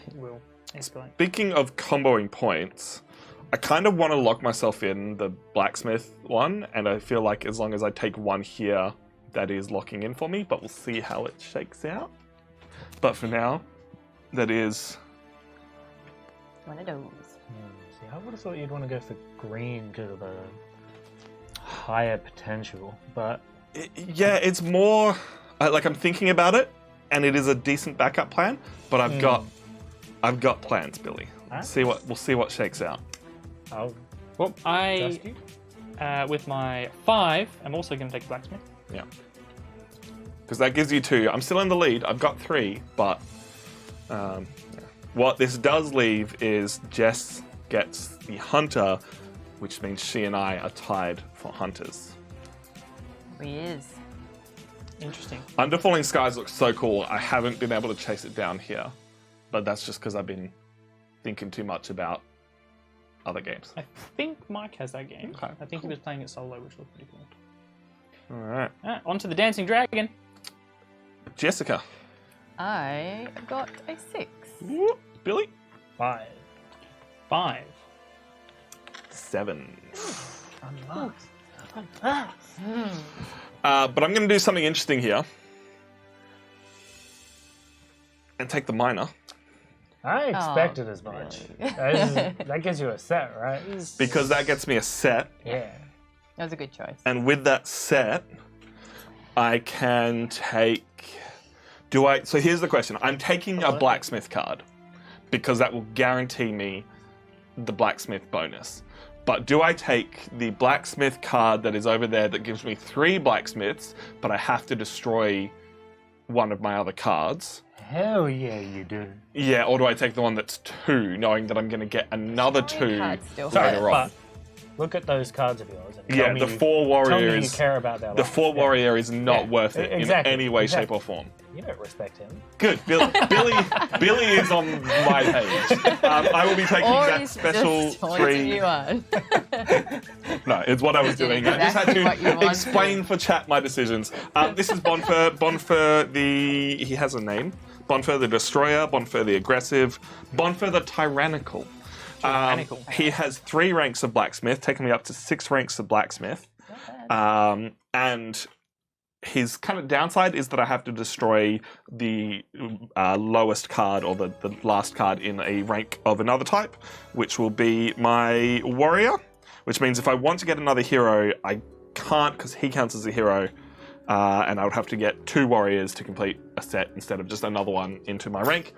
It will escalate. Speaking of comboing points, I kind of want to lock myself in the blacksmith one, and I feel like as long as I take one here, that is locking in for me, but we'll see how it shakes out. But for now, that is... One of those. See, I would have thought you'd want to go for green because of the higher potential, but Yeah, it's more... I'm thinking about it, and it is a decent backup plan, but I've got plans, Billy. Alright. We'll see what shakes out. I'll Well, trust you. with my 5, I'm also going to take a blacksmith. Yeah. Because that gives you 2. I'm still in the lead. I've got 3, but what this does leave is Jess gets the hunter, which means she and I are tied for hunters. He is. Interesting. Under Falling Skies looks so cool. I haven't been able to chase it down here, but that's just because I've been thinking too much about other games. I think Mike has that game. Okay, I think he was playing it solo, which looked pretty cool. All right. On to the Dancing Dragon. Jessica. I got a 6. Billy. 5. 5. 7. Unlocked. But I'm going to do something interesting here. And take the minor. I expected as much. That gives you a set, right? Because that gets me a set. Yeah. That was a good choice. And with that set, I can take... So here's the question. I'm taking a blacksmith card because that will guarantee me the blacksmith bonus. But do I take the blacksmith card that is over there that gives me 3 blacksmiths, but I have to destroy one of my other cards? Hell yeah, you do. Yeah, or do I take the one that's 2, knowing that I'm going to get another 2 cards still later on? But look at those cards of yours. And Yeah, tell me the 4 Tell me you warriors. care about their The life. 4 Yeah. warrior is not worth it exactly, in any way, exactly. shape, or form. You don't respect him. Good, Billy is on my page. I will be taking Or that he's special just taunting 3. you on. No, it's what I was You did doing. I just had exactly what you to wanted. explain for chat my decisions. This is Bonfer he has a name. Bonfer the Destroyer, Bonfer the Aggressive, Bonfer the Tyrannical. Tyrannical. He has 3 ranks of blacksmith, taking me up to 6 ranks of blacksmith. And his kind of downside is that I have to destroy the lowest card or the last card in a rank of another type, which will be my warrior, which means if I want to get another hero, I can't because he counts as a hero, and I would have to get 2 warriors to complete a set instead of just another one into my rank.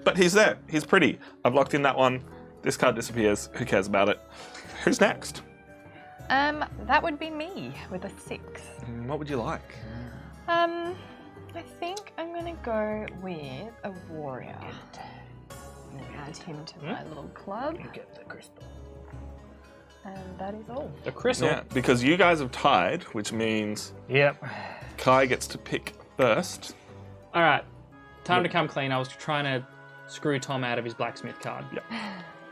But he's there. He's pretty. I've locked in that one. This card disappears. Who cares about it? Who's next? That would be me with a 6. What would you like? I think I'm gonna go with a warrior. I'm gonna add him to my little club, You get the crystal. and that is all. The crystal. Yeah, because you guys have tied, which means Yep. Kai gets to pick first. All right, time to come clean. I was trying to screw Tom out of his blacksmith card. Yep.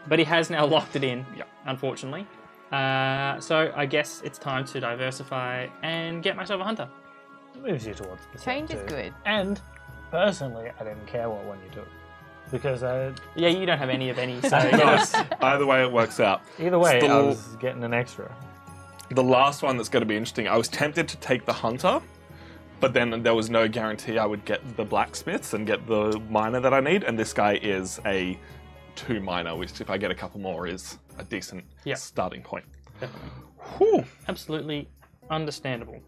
But he has now locked it in, Yep. unfortunately. So I guess it's time to diversify and get myself a hunter. Moves you towards the Change set is too. good. And personally, I didn't care what one you took because Yeah, you don't have any of any, so Nice. Either way, it works out. either way, I Still- was getting an extra. The last one that's going to be interesting. I was tempted to take the hunter, but then there was no guarantee I would get the blacksmiths and get the miner that I need. And this guy is a 2 miner, which if I get a couple more is a decent Yep. starting point. definitely. Whew. Absolutely understandable.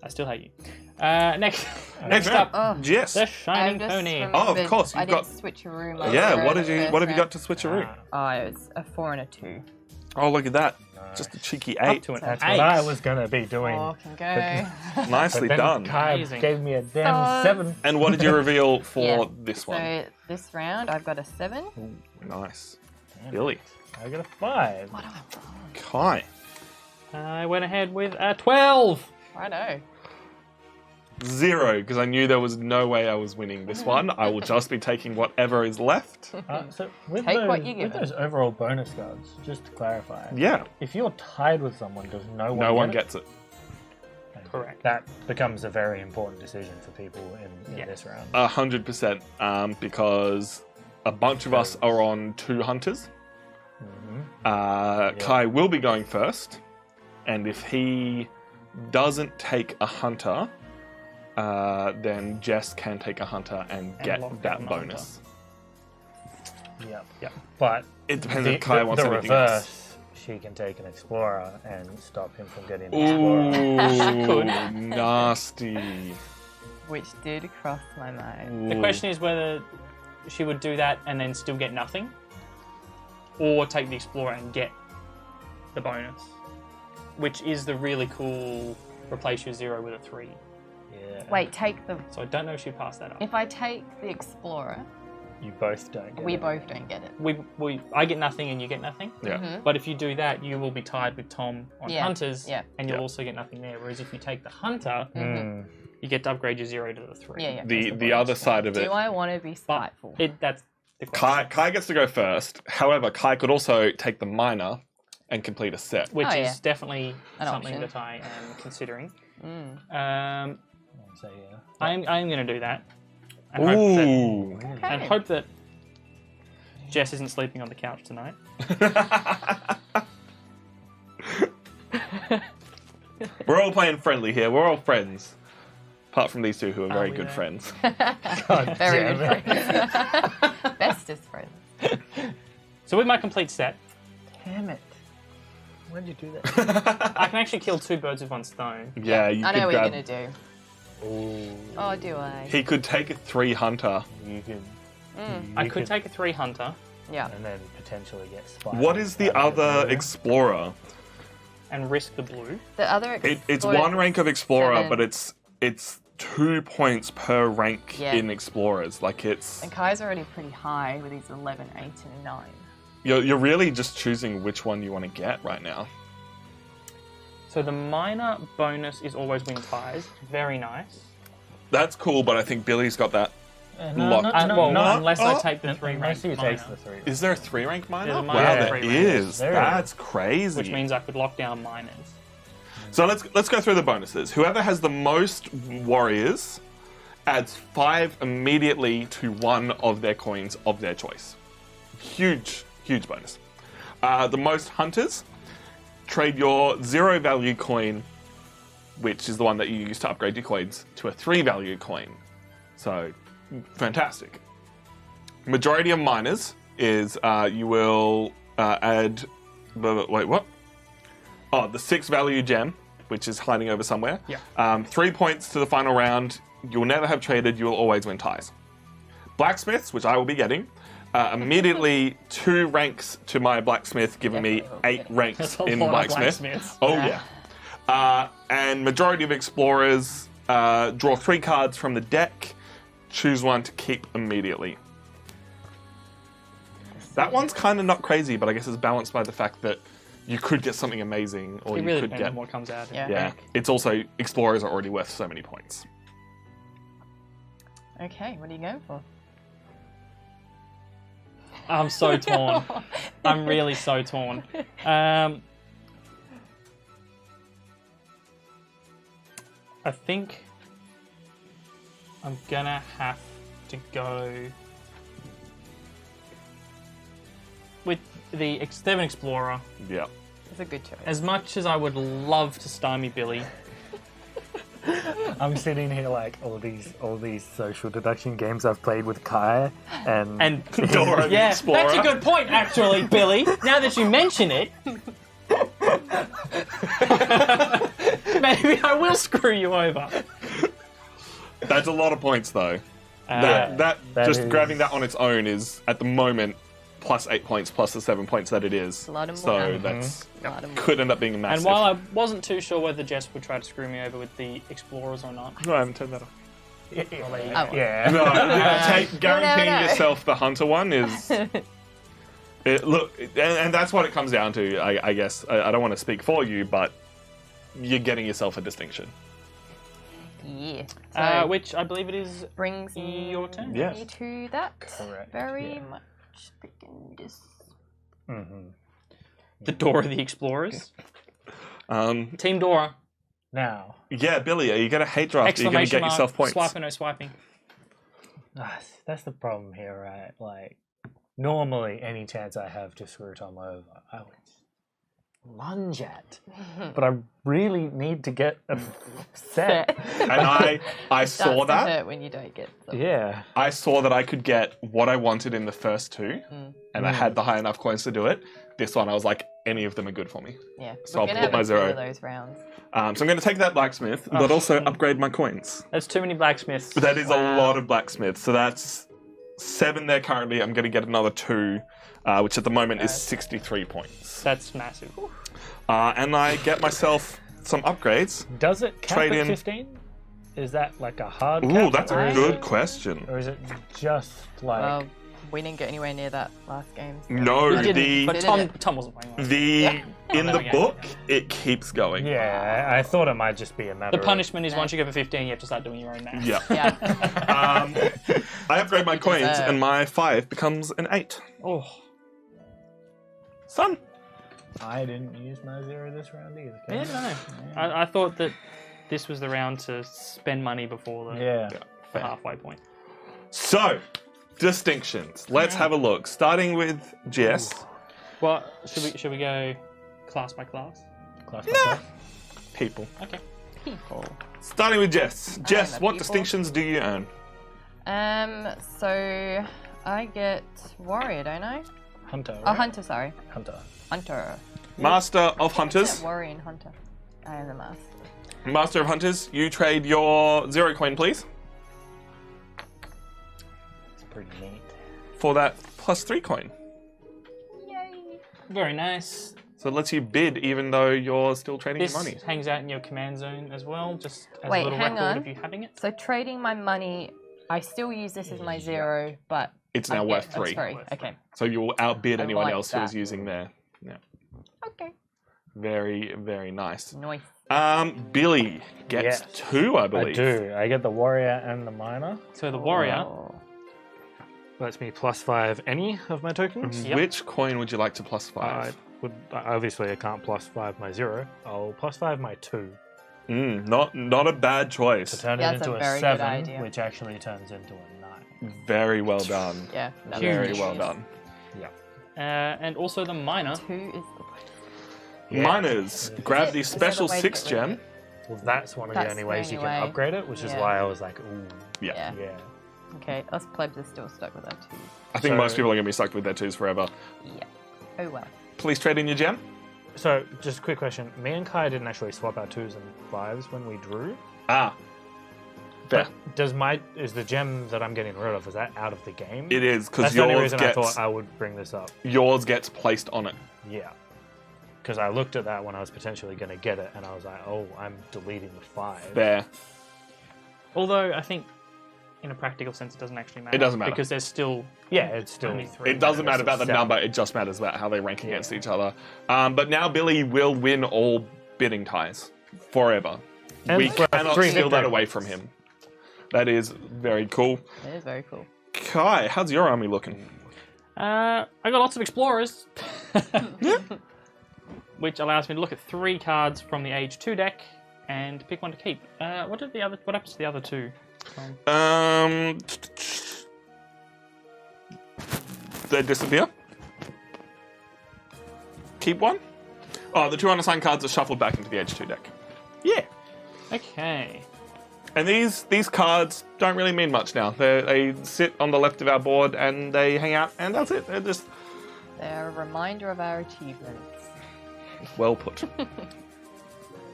I still hate you. Next Next up, Oh, Yes. the Shining just Pony. Oh, of remembered course, I you've did got- switcheroo. Yeah. my What first have you got round. to switcheroo? Oh, it was a 4 and a 2. Oh, look at that. Nice. Just a cheeky Up 8. to an That's 8. what I was gonna be doing. 4 can go. Nicely but then done. Kai Amazing. gave me a damn So- 7. And what did you reveal for Yeah. this one? So this round I've got a 7. Nice. Billy. I got a 5. What do I roll? Kai. I went ahead with a 12. Righto. 0, because I knew there was no way I was winning this one. I will just be taking whatever is left. So with Take those, what you with give those overall bonus cards, just to clarify, Yeah. if you're tied with someone, does no one No one get gets it. it? Correct. That becomes a very important decision for people in Yeah. this round. 100%. Because a bunch of us are on 2 hunters. Kai will be going first. And if he doesn't take a hunter, then Jess can take a hunter and get lock that down bonus. Yep. But It depends if Kai wants the anything reverse, else. she can take an explorer and stop him from getting an explorer. Ooh, nasty. Which did cross my mind. The question is whether she would do that and then still get nothing, or take the Explorer and get the bonus, which is the really cool replace your 0 with a 3. Yeah. Wait, take the. So I don't know if she passed that up. If I take the Explorer, You both don't get we it. both don't get it. I get nothing and you get nothing. Yeah. But if you do that, you will be tied with Tom on Yeah, Hunters, yeah. and you'll Yeah. also get nothing there. Whereas if you take the Hunter, Mm. you get to upgrade your 0 to the 3. Yeah, yeah. The other side of it, Do I want to be spiteful? That's the question. Kai gets to go first. However, Kai could also take the miner and complete a set. Which Oh, is yeah. definitely An something option. that I am considering. Mm. So yeah. I'm going to do that. And Okay. hope that Jess isn't sleeping on the couch tonight. We're all playing friendly here. We're all friends. Apart from these two who are very we good though? friends. Very damn good friends. Bestest friends. So with my complete set, Damn it. Why'd you do that? I can actually kill 2 birds with 1 stone. Yeah, you I could know what you're grab. going to do. Ooh, Oh, do I? He could take a 3 hunter. you could. I you could take a 3 hunter Yeah. and then potentially get spiked. What is the other explorer? and risk the blue. The other It's Explorer- 1 rank of explorer, 7. but it's 2 points per rank Yeah. in explorers. Like it's And Kai's already pretty high with his 11, 8, and 9. you're really just choosing which one you want to get right now. So the minor bonus is always win ties. Very nice. That's cool, but I think Billy's got that. No, Lock. Unless I oh. take the 3 rank Unless he takes the 3. Is there a 3 rank miner? There's a Wow, miner there 3 rank. is. There That's crazy. which means I could lock down miners. So let's go through the bonuses. Whoever has the most warriors adds 5 immediately to one of their coins of their choice. Huge bonus. The most hunters trade your 0 value coin, which is the one that you use to upgrade your coins, to a 3 value coin. So fantastic. Majority of miners is you will add. Wait, what? Oh, the 6 value gem, which is hiding over somewhere. Yeah. 3 points to the final round. You'll never have traded. You will always win ties. Blacksmiths, which I will be getting, immediately 2 ranks to my blacksmith, giving me 8 ranks That's a in lot of blacksmith. blacksmiths. Oh yeah. And majority of explorers draw 3 cards from the deck, choose one to keep immediately. That one's kind of not crazy, but I guess it's balanced by the fact that you could get something amazing, or It you really could depends get. on what comes out. Yeah. Yeah. It's also explorers are already worth so many points. Okay, what are you going for? I'm so torn. I'm really so torn. I think I'm gonna have to go with the Seven Explorer. Yeah. It's a good choice. As much as I would love to stymie Billy, I'm sitting here like all these social deduction games I've played with Kai, and Dora the yeah, Explorer. that's a good point, actually, Billy. Now that you mention it, maybe I will screw you over. That's a lot of points, though. Uh, that just is- grabbing that on its own is at the moment plus 8 points plus the 7 points that it is. A lot of So more. that's A lot of more. could end up being massive. And while I wasn't too sure whether Jess would try to screw me over with the Explorers or not, no, I haven't turned that off. yeah. No, guaranteeing no. yourself the hunter one is. Look, and that's what it comes down to. I guess I don't want to speak for you, but you're getting yourself a distinction. Yeah. So which I believe it is. brings me your turn? Yes. to that. Correct, Very yeah. much thinking this. The Dora the Explorers. Team Dora. Now, Yeah, Billy, are you going to hate draft? Are you going to get yourself points? Swiping or swiping. that's the problem here, right? Like, normally, any chance I have to screw Tom over, I would lunge at. But I really need to get a set. And I saw That's the that. hurt when you don't get them. Yeah. I saw that I could get what I wanted in the first two, and I had the high enough coins to do it. This one, I was like, any of them are good for me. Yeah. So We're I'll gonna put have my a few zero. of those rounds. So I'm going to take that blacksmith, but also upgrade my coins. That's too many blacksmiths. That is a lot of blacksmiths. So that's 7 there currently. I'm going to get another 2, which at the moment is 63 points. That's massive. And I get myself some upgrades. Does it cap Trade at in. 15? Is that like a hard cap? Ooh, that's or a is good it- question. Or is it just like... Well, we didn't get anywhere near that last game. So. No, We didn't, but Didn't Tom wasn't playing last. the in the Okay. book it keeps going. Yeah, I thought it might just be a matter The of... punishment is once you go for 15, you have to start doing your own math. Yeah. Yeah. I upgrade my coins, deserve. and my 5 becomes an 8. Oh, Son. I didn't use my 0 this round either. yeah, no. I thought that this was the round to spend money before the, Yeah. the halfway point. So, distinctions. Let's have a look. Starting with Jess. Well, should we go class by class? Class by class. People. Okay. People. Starting with Jess. Jess, the what people. distinctions do you earn? So I get warrior, don't I? Hunter, Oh, right? hunter. Sorry, Hunter. hunter. Master of Hunters. Warrior and hunter. I am the master. Master of Hunters, you trade your 0 coin, please, It's pretty neat. for that plus 3 coin. Yay! Very nice. So it lets you bid even though you're still trading This your money. hangs out in your command zone as well, just as Wait, a little hang record on. of you having it. So trading my money, I still use this as my 0, but It's I now get worth a 3. 3. Okay. So you will outbid I anyone like else who is that. using there. Yeah. Okay. Very, very nice. Nice. Billy gets Yes. 2, I believe. I do. I get the warrior and the miner. So the warrior. Oh. Lets me plus 5 any of my tokens. Yep. Which coin would you like to plus 5? I would obviously I can't plus 5 my 0. I'll plus 5 my 2 Not a bad to choice. turn Yeah, it that's a into a very good 7, idea. which actually turns into a 9. Very well done. Yeah. that Very was well genius. done. And also the miner. 2 is the way. Yeah. Miners, grab the Is it special the way to 6 get rid of gem. it? Well, that's one of That's the only the ways you only can way. upgrade it, which is Yeah. why I was like, ooh, Yeah. Yeah. yeah. Okay, us plebs are still stuck with that 2. I think So- most people are going to be stuck with their 2s forever. Yeah. Oh well. Please trade in your gem. So, just a quick question. Me and Kai didn't actually swap our 2s and 5s when we drew. Ah. Fair. But is the gem that I'm getting rid of, is that out of the game? It is, because That's the only yours reason I gets, thought I would bring this up. yours gets placed on it. Yeah. Because I looked at that when I was potentially going to get it, and I was like, oh, I'm deleting the 5. Fair. Although I think in a practical sense, it doesn't actually matter. It doesn't matter. because there's still Yeah, it's still. only 3. It doesn't matter about the Seven. number, it just matters about how they rank against each other. But now Billy will win all bidding ties forever. And We for cannot 3 steal that victories. away from him. That is very cool. It is very cool. Kai, how's your army looking? I got lots of explorers, which allows me to look at 3 cards from the Age 2 deck and pick one to keep. What happens to the other 2? They disappear. Keep one. Oh, the 2 unassigned cards are shuffled back into the Age 2 deck. Yeah. Okay. And these cards don't really mean much now. They sit on the left of our board and they hang out, and that's it. They're just They're a reminder of our achievements. well put.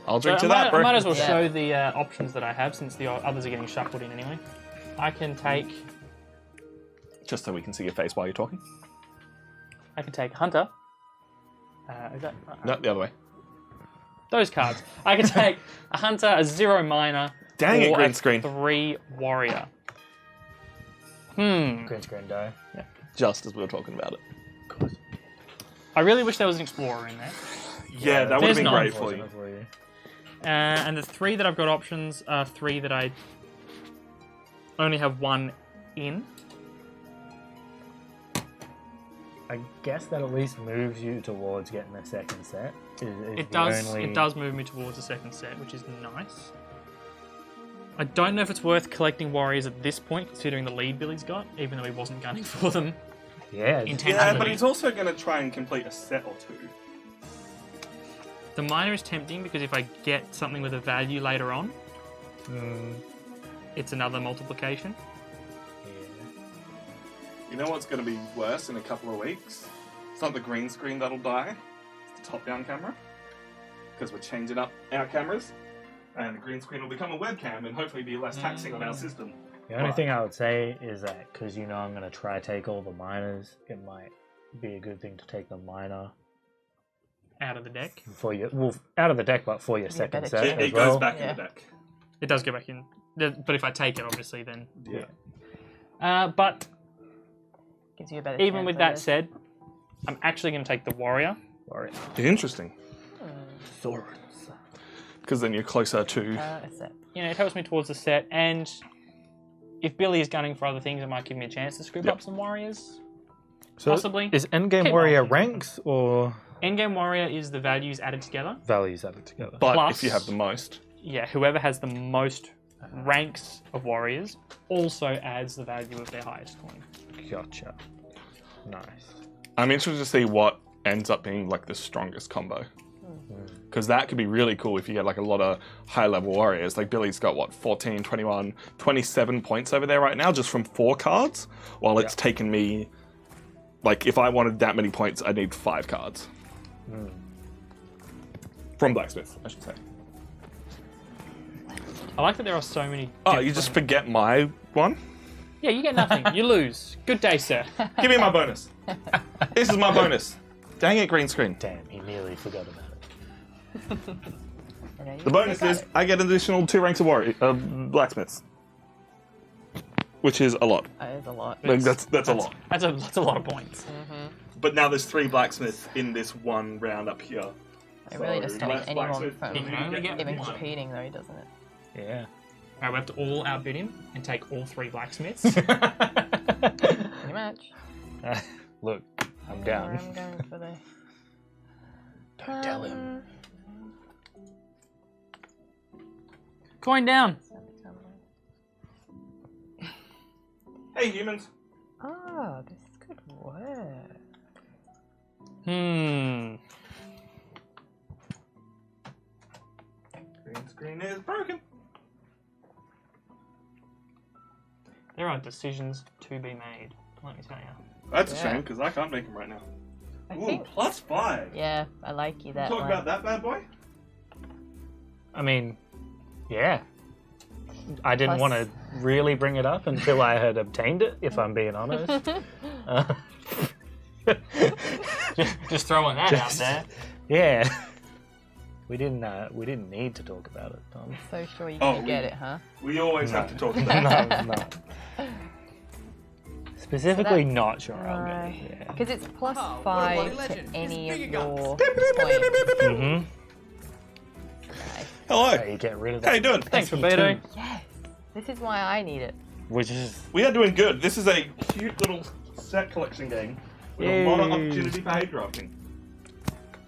I'll So drink to I that, might, bro. I might as well Yeah. show the options that I have since the others are getting shuffled in anyway. I can take Just so we can see your face while you're talking. Hunter. Is that No, the other way. those cards? I can take a Hunter, a 0 Miner, Dang it, or green a screen. 3 Warrior. Green screen die. Just as we were talking about it. Of course. I really wish there was an Explorer in there. Yeah, that would have There's been none. great for you. Unfortunate for you. And the 3 that I've got options are 3 that I only have 1 in. I guess that at least moves you towards getting a second set. Is It the does. only- It does move me towards the second set, which is nice. I don't know if it's worth collecting warriors at this point, considering the lead Billy's got, even though he wasn't gunning for them. Yeah. it's- Intentionally. Yeah, but he's also going to try and complete a set or 2. The miner is tempting because if I get something with a value later on, it's another multiplication. You know what's going to be worse in a couple of weeks? It's not the green screen that'll die. It's the top-down camera. Because we're changing up our cameras. And the green screen will become a webcam and hopefully be less taxing on our system. The only thing I would say is that because you know I'm going to try take all the miners, it might be a good thing to take the miner Out of the deck. for your out of the deck, but for your second better set check. as It well. goes back Yeah. in the deck. It does go back in. But if I take it, obviously, then... Yeah. But Gives you a better even chance, with I that guess. said, I'm actually going to take the warrior. Interesting. Swords. Because then you're closer to... A set. You know, it helps me towards the set, and if Billy is gunning for other things, it might give me a chance to scoop Yep. up some warriors. So Possibly. is Endgame Keep Warrior options. ranks or Endgame warrior is the values added together. values added together? But Plus- if you have the most... Yeah, whoever has the most ranks of warriors also adds the value of their highest coin. Gotcha. Nice. I'm interested to see what ends up being like the strongest combo. Because that could be really cool if you get like a lot of high-level warriors. Like Billy's got, what, 14, 21, 27 points over there right now just from 4 cards, while it's taken me... Like, if I wanted that many points, I'd need 5 cards. From Blacksmith, I should say. I like that there are so many. Oh, you different- just forget my one? Yeah, you get nothing. You lose. Good day, sir. Give me my bonus. This is my bonus. Dang it, green screen. Damn, he nearly forgot about it. The bonus is I get an additional 2 ranks of blacksmiths. Which is a lot. That is a lot. Like, that's a lot. That's a lot of points. But now there's 3 blacksmiths in this one round up here. It really does stop less anyone blacksmith, from You can only get even one. competing, though, doesn't it? Yeah. Alright, we have to all outbid him and take all 3 blacksmiths. Pretty much. Look, I'm down. I'm going for the. Don't tell him. Coin down. Hey, humans. Oh, this could work. Hmm. Green screen is broken. There are decisions to be made. Let me tell you. That's a Yeah. shame because I can't make them right now. I Ooh, think. +5. Yeah, I like you that Talk one. about that bad boy. I mean, yeah. I didn't Plus- want to really bring it up until I had obtained it, if I'm being honest. Just throwing that Just- out there. Yeah. We didn't need to talk about it, Tom. So sure you Oh, can we- get it, huh? We always have to talk No, about that. no. Specifically, that's- not sure. I'll get it. Yeah. Because it's plus Oh, what a 5 bloody to legend. any He's of bigger your guns. points. Mm-hmm. Hello. So you get rid of that. How you doing? Thanks, SE2, Roberto. Yes. This is why I need it. Which is We are doing good. This is a cute little set collection game with a lot of Yay. opportunity for hate drafting.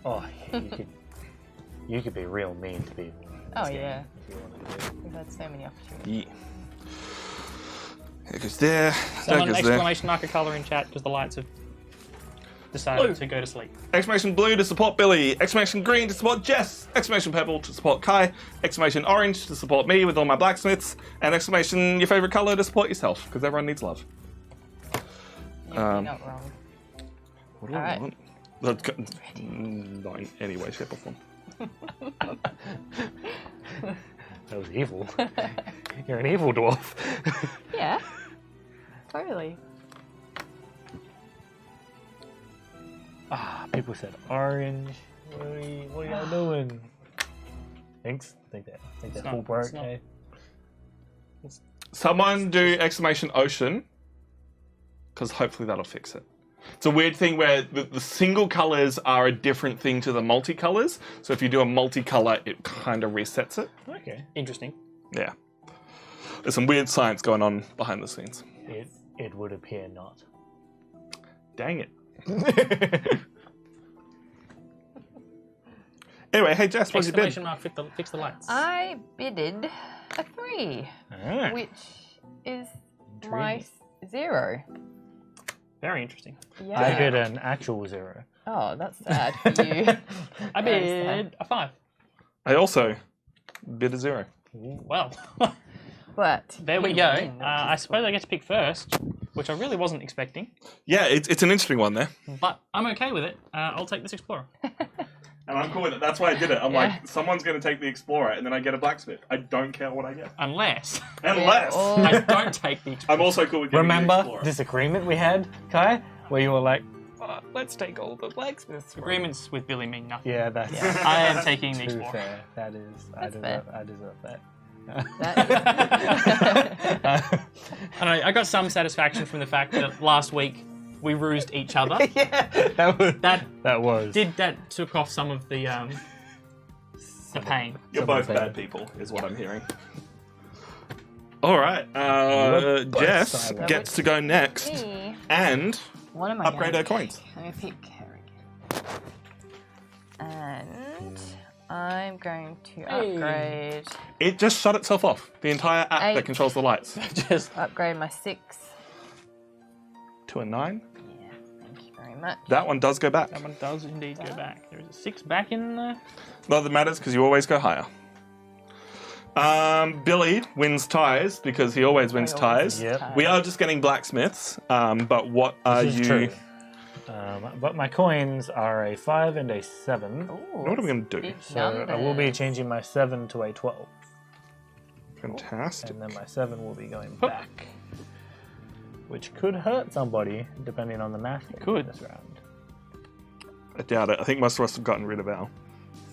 oh, yeah, you could be real mean to people. in Oh, this game yeah. if you wanted to. We've had so many opportunities. Yeah. It goes there. Someone That goes there. exclamation mark a colour in chat because the lights have decided to go to sleep. Exclamation blue to support Billy. Exclamation green to support Jess. Exclamation purple to support Kai. Exclamation orange to support me with all my blacksmiths. And exclamation your favorite color to support yourself because everyone needs love. You're not wrong. What do I Alright. want? That's go- Not in any way, shape, or form. That was evil. You're an evil dwarf. Yeah. Totally. People said orange. What are y'all doing? Thanks. Think that not- will work. it's not. Eh? Someone do exclamation ocean because hopefully that'll fix it. It's a weird thing where the single colors are a different thing to the multicolors. So if you do a multicolor, it kind of resets it. Okay. Interesting. Yeah. There's some weird science going on behind the scenes. It would appear not. Dang it. Anyway, hey Jess, what'd you bid? Exclamation mark, fix the lights. I bidded a 3, Ah, which is my 0. Very interesting. Yeah. I bid an actual 0. Oh, that's sad for you. I Very bid a 5. I also bid a 0. Well, But there we you go. win, which I is suppose I get to pick first, which I really wasn't expecting, Yeah, it's an interesting one there. but I'm okay with it. I'll take this Explorer. And I'm cool with it. That's why I did it. I'm Yeah. like, someone's going to take the Explorer, and then I get a blacksmith. I don't care what I get. Unless Unless. or- I don't take the Explorer. I'm also cool with getting the Remember Explorer. this agreement we had, Kai, where you were like, "Oh, "Let's take all the blacksmiths." Agreements with Billy mean nothing. Yeah, that's. I am taking the too Explorer. fair. That is. That's fair. I deserve that. I know, I got some satisfaction from the fact that last week we rused each other. Yeah, that That was. took off some of the pain. You're Someone both said bad it. people, is what I'm hearing. All right, You're both Jess silent. gets to go next Me. and What am I upgrade gonna her coins. pick? Let me pick her again. And I'm going to upgrade It just shut itself off. The entire app that 8. controls the lights. Just upgrade my 6. To a 9. Yeah, thank you very much. That one does go back. that one does indeed go back. There is a 6 back in there. Not that matters because you always go higher. Billy wins ties because he always wins ties. Yep. We are just getting blacksmiths. But what are This is you? true. But my coins are a 5 and a 7. Ooh, What are we going to do? big So I will be numbers. changing my 7 to a 12. Fantastic. And then my 7 will be going back. Which could hurt somebody, depending on the math. Could. This round. I doubt it. I think most of us have gotten rid of our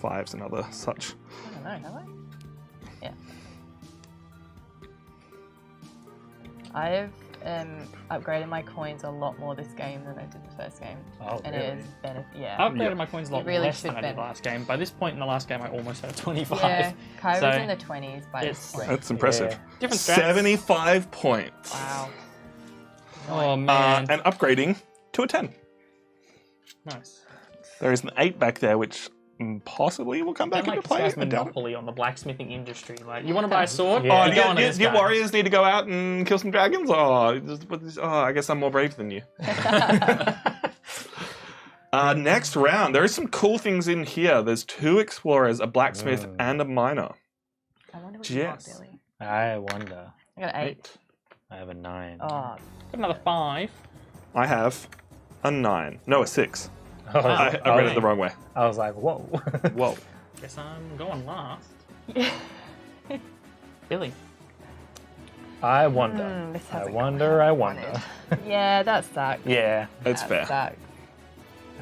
5s and other such. I don't know, have I? Yeah. I've upgraded my coins a lot more this game than I did the first game. Oh, And really? it is yeah. I upgraded my coins a lot You really less than should I did benefit. last game. By this point in the last game, I almost had 25. Yeah, Kai So, was in the 20s by this it's- point. That's impressive. Yeah. Different strats. 75 points. Wow. Oh, man. And upgrading to a 10. Nice. There is an 8 back there, which possibly will come back That into like play. this I doubt it. monopoly on the blacksmithing industry. Like, you want to buy a sword? Yeah. Oh, You do go you, on do you- this do your guy. warriors need to go out and kill some dragons? I guess I'm more brave than you. Next round, there is some cool things in here. There's 2 explorers, a blacksmith, and a miner. I wonder what you want, Yes. Billy. I wonder. I got 8. I have a 9. Oh, Got another 5. I have a 9. No, a 6. Oh, I read it the wrong way. I was like, whoa. Whoa. Guess I'm going last. Billy. I wonder. this I hasn't wonder, I wonder. yeah, that sucked. Yeah, That's That fair. sucked.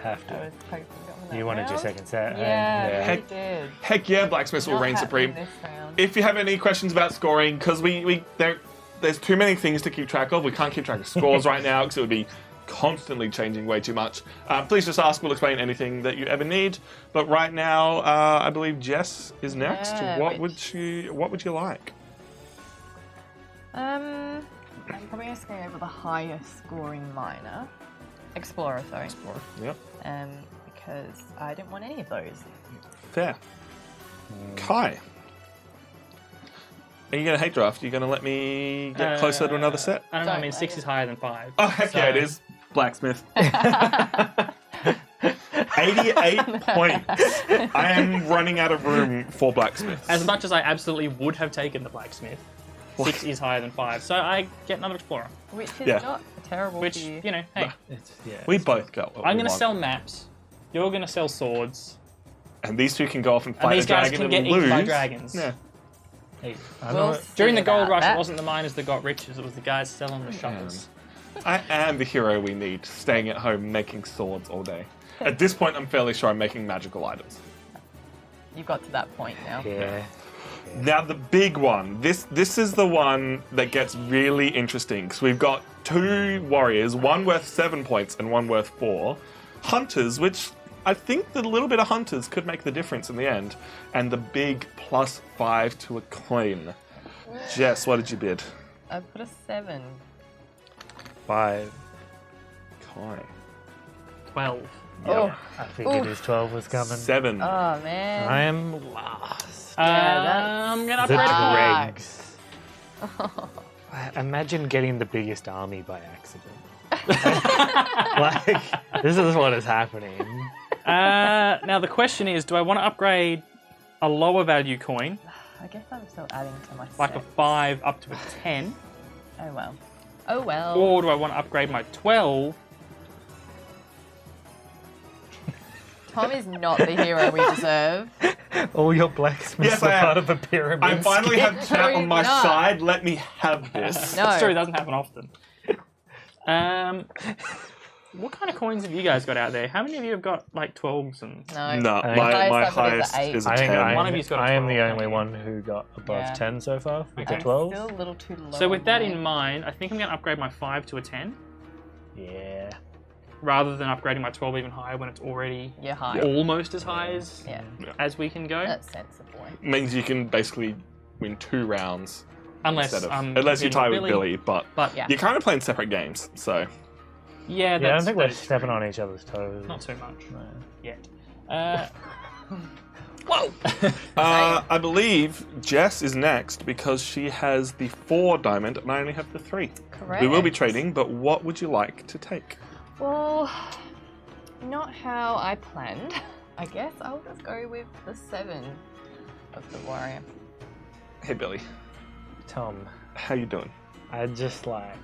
have I to. was hoping that You wanted your round. second set. Yeah, and, I Heck- really did. Heck yeah, blacksmiths will Not reign happening supreme. this round. If you have any questions about scoring, because they there's too many things to keep track of. We can't keep track of scores right now because it would be constantly changing way too much. Please just ask. We'll explain anything that you ever need. But right now, I believe Jess is next. Yeah, What would you like? I'm probably going to go over the highest scoring miner. Explorer, sorry. Explorer. Yep. Because I didn't want any of those. Fair. Kai. Are you going to hate draft? Are you going to let me get closer to another set? I don't know. I mean, Don't, 6 is higher than 5. Oh, heck yeah, it is. Blacksmith. 88 points. I am running out of room for blacksmith. As much as I absolutely would have taken the blacksmith, 6 is higher than 5, so I get another explorer. Which is Yeah. not terrible Which, for you. you know, hey, We both go. I'm going to sell maps. You're going to sell swords. And these two can go off and And fight these a guys dragon can and get eaten by lose. dragons. Yeah. Hey, We'll During see the gold about rush, that. it wasn't the miners that got rich, it was the guys selling the shoppers. I am the hero we need, staying at home making swords all day. At this point, I'm fairly sure I'm making magical items. You've got to that point now. Yeah. Now the big one. This is the one that gets really interesting because we've got 2 warriors, one worth 7 points and one worth 4. Hunters, which I think the little bit of hunters could make the difference in the end, and the big +5 to a coin. Jess, what did you bid? I put a 7. 5. Kai. 12. Oh, I figured his 12 was coming. 7. oh man. I am last. I'm going to The upgrade a coin. dregs. Imagine getting the biggest army by accident. Like, this is what is happening. Now the question is, do I want to upgrade a lower value coin, I guess I'm still adding to my like a set. 5 up to a 10, Oh well. Oh well. or do I want to upgrade my 12? Tom is not the hero we deserve. All your blacksmiths Yes, are I am. part of a pyramid. I finally have chat No, on my you're not. side. Let me have this. No. It's true, it doesn't happen often. What kind of coins have you guys got out there? How many of you have got like 12s and... No. No, I my highest I've got is highest a 8. is a I think 10. One of you's got a I am the 12, only haven't one who got above Yeah. 10 so far with Okay. the 12. Still a little too low. So with that on in mine. mind, I think I'm going to upgrade my 5 to a 10, Yeah. rather than upgrading my 12 even higher when it's already You're high. almost as high Yeah. as we can go. That's sensible. Means you can basically win 2 rounds Unless instead of, I'm unless you tie competing with Billy. But But Yeah. you're kind of playing separate games, so yeah, I that's, don't think we're that's stepping on each other's toes. not so much No. yet. I believe Jess is next because she has the 4 diamond and I only have the 3. Correct. We will be trading, but what would you like to take? Well, not how I planned. I guess I'll just go with the 7 of the warrior. Hey Billy, Tom, how you doing? I just like...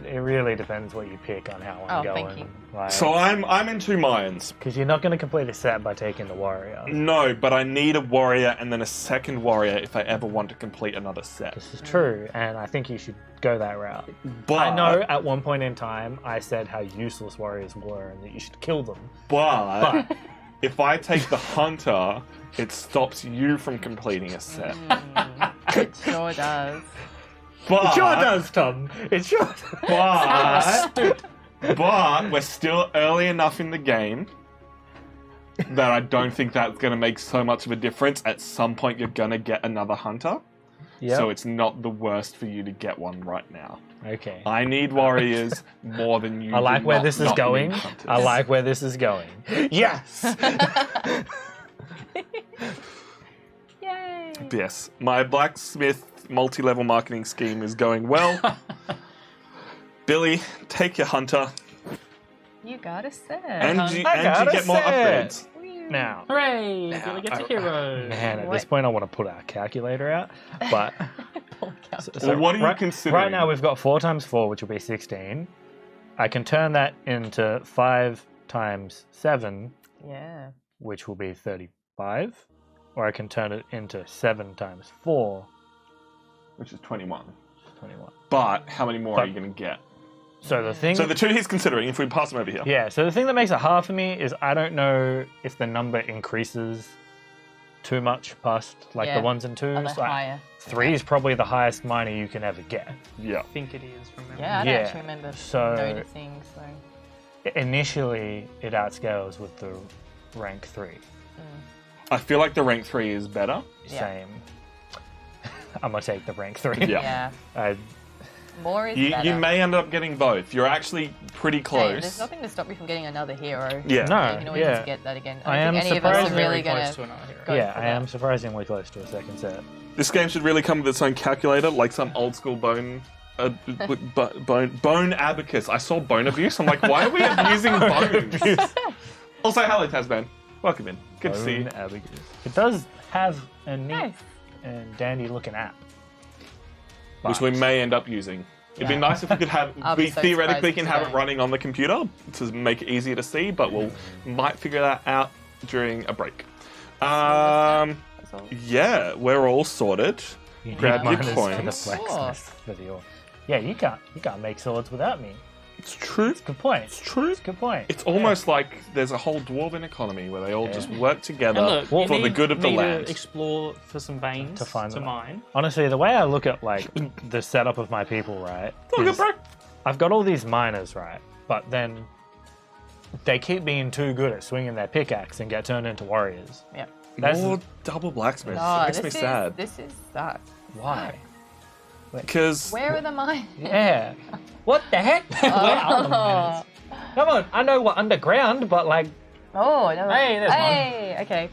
It really depends what you pick on how I'm Oh, going. thank you. Like, So I'm in 2 minds. because you're not going to complete a set by taking the warrior. No, but I need a warrior and then a second warrior if I ever want to complete another set. This is true, and I think you should go that route. But I know at one point in time I said how useless warriors were and that you should kill them. but if I take the hunter, it stops you from completing a set. It sure does. But It sure does, Tom. It sure does. But we're still early enough in the game that I don't think that's going to make so much of a difference. At some point, you're going to get another hunter. Yep. So it's not the worst for you to get one right now. Okay. I need warriors more than you. I like do where not this is not going. need hunters. I like where this is going. Yes! Yay! Yes, my blacksmith multi-level marketing scheme is going well. Billy, take your hunter, You got a set. and you got a get more set. upgrades. Now, Hooray! Billy gets a hero. man, at What? this point I want to put our calculator out, but... Well, what are you right, considering? Right now we've got 4 times 4, which will be 16. I can turn that into 5 times 7, Yeah. which will be 35. Or I can turn it into 7 times 4, Which is 21. 21. But how many more But- are you going to get? So the thing... So the 2 he's considering, if we pass them over here. Yeah, so the thing that makes it hard for me is I don't know if the number increases too much past like Yeah. the 1s and 2s. Are they Like, higher? 3 is probably the highest minor you can ever get. Yeah. I think it is from memory. Yeah, I don't Yeah, actually remember so- noticing. So Initially, it outscales with the rank 3. I feel like the rank 3 is better. Yeah. Same. I'm gonna take the rank 3. Yeah. yeah, more is You better. may end up getting both. You're actually pretty Hey, close. there's nothing to stop you from getting another hero. Yeah. No, You can always yeah. just get that again. I I don't am think any of us are surprised really Very close gonna to another hero. go Yeah, for I that. am surprisingly close to a second set. This game should really come with its own calculator, like some old school bone abacus. I saw bone abuse. I'm like, why are we abusing bones? Also, hello, Tasman. Welcome in. Good to see you. Bone abacus. It does have a neat Nice. and dandy looking app. Which But- we may end up using. It'd be Yeah. nice if we could have. I'll be We so theoretically surprised can if have you it don't. running on the computer to make it easier to see, but we'll might figure that out during a break. That's all. Yeah, we're all sorted. You need Grab your miners coins. For the blacksmith for the ore. Yeah, you can't make swords without me. It's true. Good point. It's true. Good point. It's almost like there's a whole dwarven economy where they all just work together And look, for you the need good of the me land. to explore for some veins To find them. mine. Honestly, the way I look at like the setup of my people, right? Look at is bro. I've got all these miners, right? But then they keep being too good at swinging their pickaxe and get turned into warriors. Yeah. That's More double blacksmiths. No, it makes me this is sad. this is that. why. Because Where are the mines? Yeah. What the heck? Where are the miners? Come on, I know we're underground, but like, Oh, no. Hey, there's one. Hey, okay.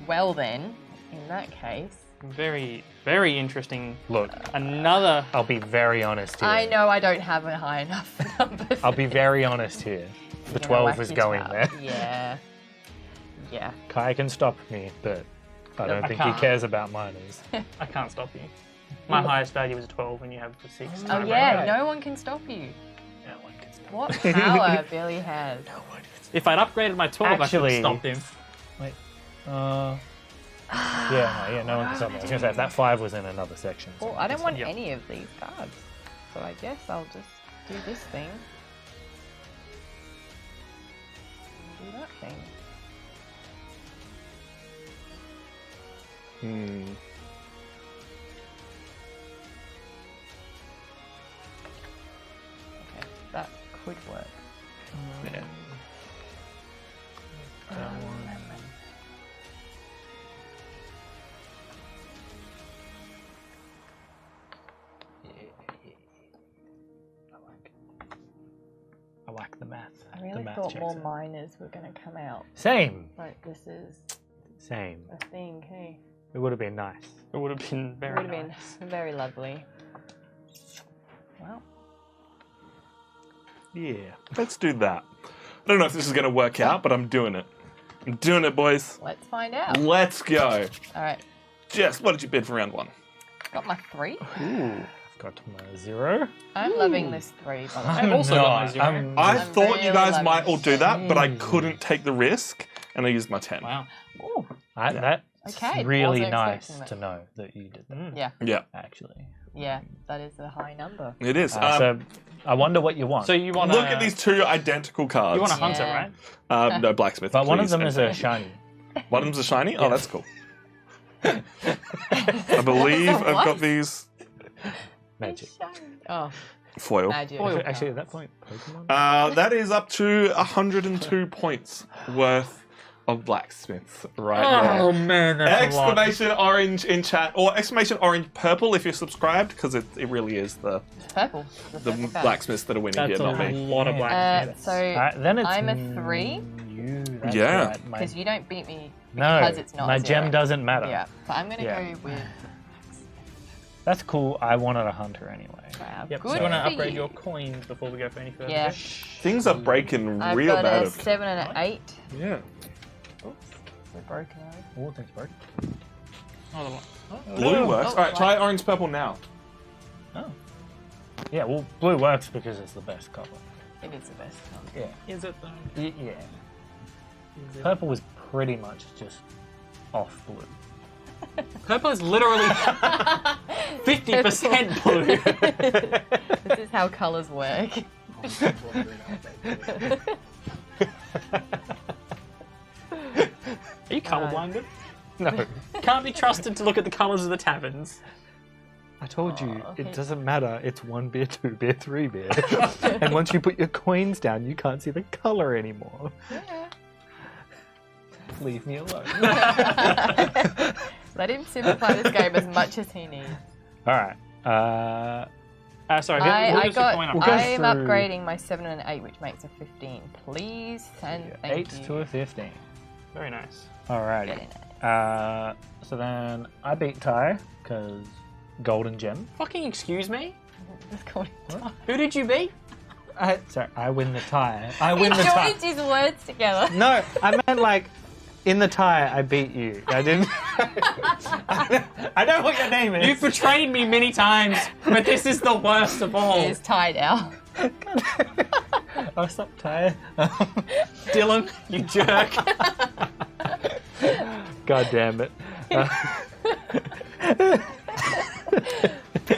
Well then, in that case, Very, very interesting. look, Another. I'll be very honest here. I know I don't have a high enough number. I'll be very honest here. The You're gonna 12 whack is your going tail. there. Yeah. Yeah. Kai can stop me, but I don't I think he can't. cares about miners. I can't stop you. My highest value is 12, and you have the 6. Oh yeah, no one can stop you. No one can stop. What power Billy has. If I'd upgraded my 12, Actually- I could have stopped him. Wait. Yeah, no one can stop me. I was going to say, if that 5 was in another section. Well, I don't want Yeah. any of these cards. So I guess I'll just do this thing. And do that thing. Okay, that could work. yeah. I like the math. I The really math thought checks more out. miners were going to come out. Same. Like, this is Same. a thing, hey? It would have been nice. It would have been very Would have nice. been very lovely. Well, Yeah. Let's do that. I don't know if this is going to work out, but I'm doing it. I'm doing it, boys. let's find out. Let's go. Alright, Jess, what did you bid for round 1? got my 3. Ooh. Got my 0. I'm loving this 3, by the way. I've also got my 0. I I'm thought you really guys loving might all do that, but I it. couldn't take the risk, and I used my 10. Wow. Ooh, That's Okay, really wasn't nice expecting that. to know that you did that, yeah, Yeah, actually. yeah, that is a high number. it is. So I wonder what you want. So you want Look at these 2 identical cards. You want a hunter, Yeah. right? No, blacksmith. but one of please. them is a shiny. One of them's a shiny? Oh, Yeah. that's cool. I believe It's a I've got what? these Magic. Oh, foil. magic. Actually, at that point, Pokemon. That is up to 102 points worth of blacksmiths right Oh there. man, that's a lot. Exclamation orange in chat, or exclamation orange purple if you're subscribed, because it really is the It's purple. the purple card. blacksmiths that are winning That's here, a not me. lot of black. So, Then it's I'm a 3. You. That's Yeah. right, my- because you don't beat me no, because it's not my a zero. gem doesn't matter. Yeah, but I'm gonna Yeah. go with. That's cool. I wanted a hunter anyway. Wow, Yep. good So you want to for upgrade you. your coins before we go for any further? Yeah. Things are breaking I've real got bad. a 7 and an 8. Yeah. Oops, we're broken. All things broken. Oh, the one. Blue works. Oh, Alright, try black. orange purple now. Oh. Yeah, well, blue works because it's the best color. It is the best one. Yeah. Is it though? Yeah. Is it? Purple was pretty much just off blue. Purple is literally 50% blue. This is how colours work. Are you colorblind? No. Can't be trusted to look at the colours of the taverns. I told you, okay. it doesn't matter. It's 1 beer, 2 beer, 3 beer. And once you put your coins down, you can't see the color anymore. Yeah. Leave me alone. Let him simplify this game as much as he needs. All right. Sorry, I who's the coin up? am through- upgrading my 7 and an 8, which makes a 15. Please and thank 8 you. to a 15. Very nice. Alrighty. Very nice. So then I beat Ty because golden gem. Fucking excuse me? Just call it. Who did you beat? Sorry, I win the tie. I He win the tie. joined his words together. No, I meant like in the tie. I beat you. I didn't. I know what your name is. You've betrayed me many times, but this is the worst of all. He is tied out. Oh, stop, Ty. Dylan, you jerk. God damn it.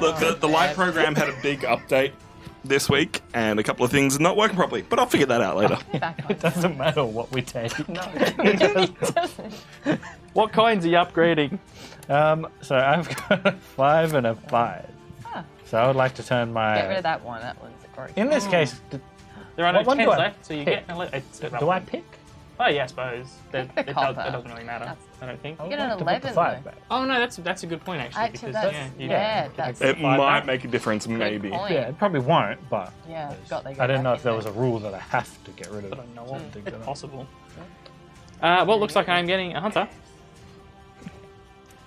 Look, the live program had a big update this week, and a couple of things not working properly, but I'll figure that out later. Back on. It doesn't matter what we take. It doesn't. What coins are you upgrading? So I've got a 5 and a 5. Ah. So I would like to turn my. Get rid of that one. That one's gross. In this case, There are no What one do 10s I left, so you pick? get... It's do I irrelevant. pick? Oh, yeah, I suppose. Pick the It copper. doesn't really matter, That's- I don't think. I would get an like to put the 11 5 though. back. Oh, no, that's a good point, actually. Actually, because, that's, you yeah, can that's make It the five might back. make a difference, maybe. point. Yeah, it probably won't, but Yeah, got they I didn't know if there was a rule that I have to get rid of. I don't know what something. it's possible. Well, it looks like I'm getting a hunter.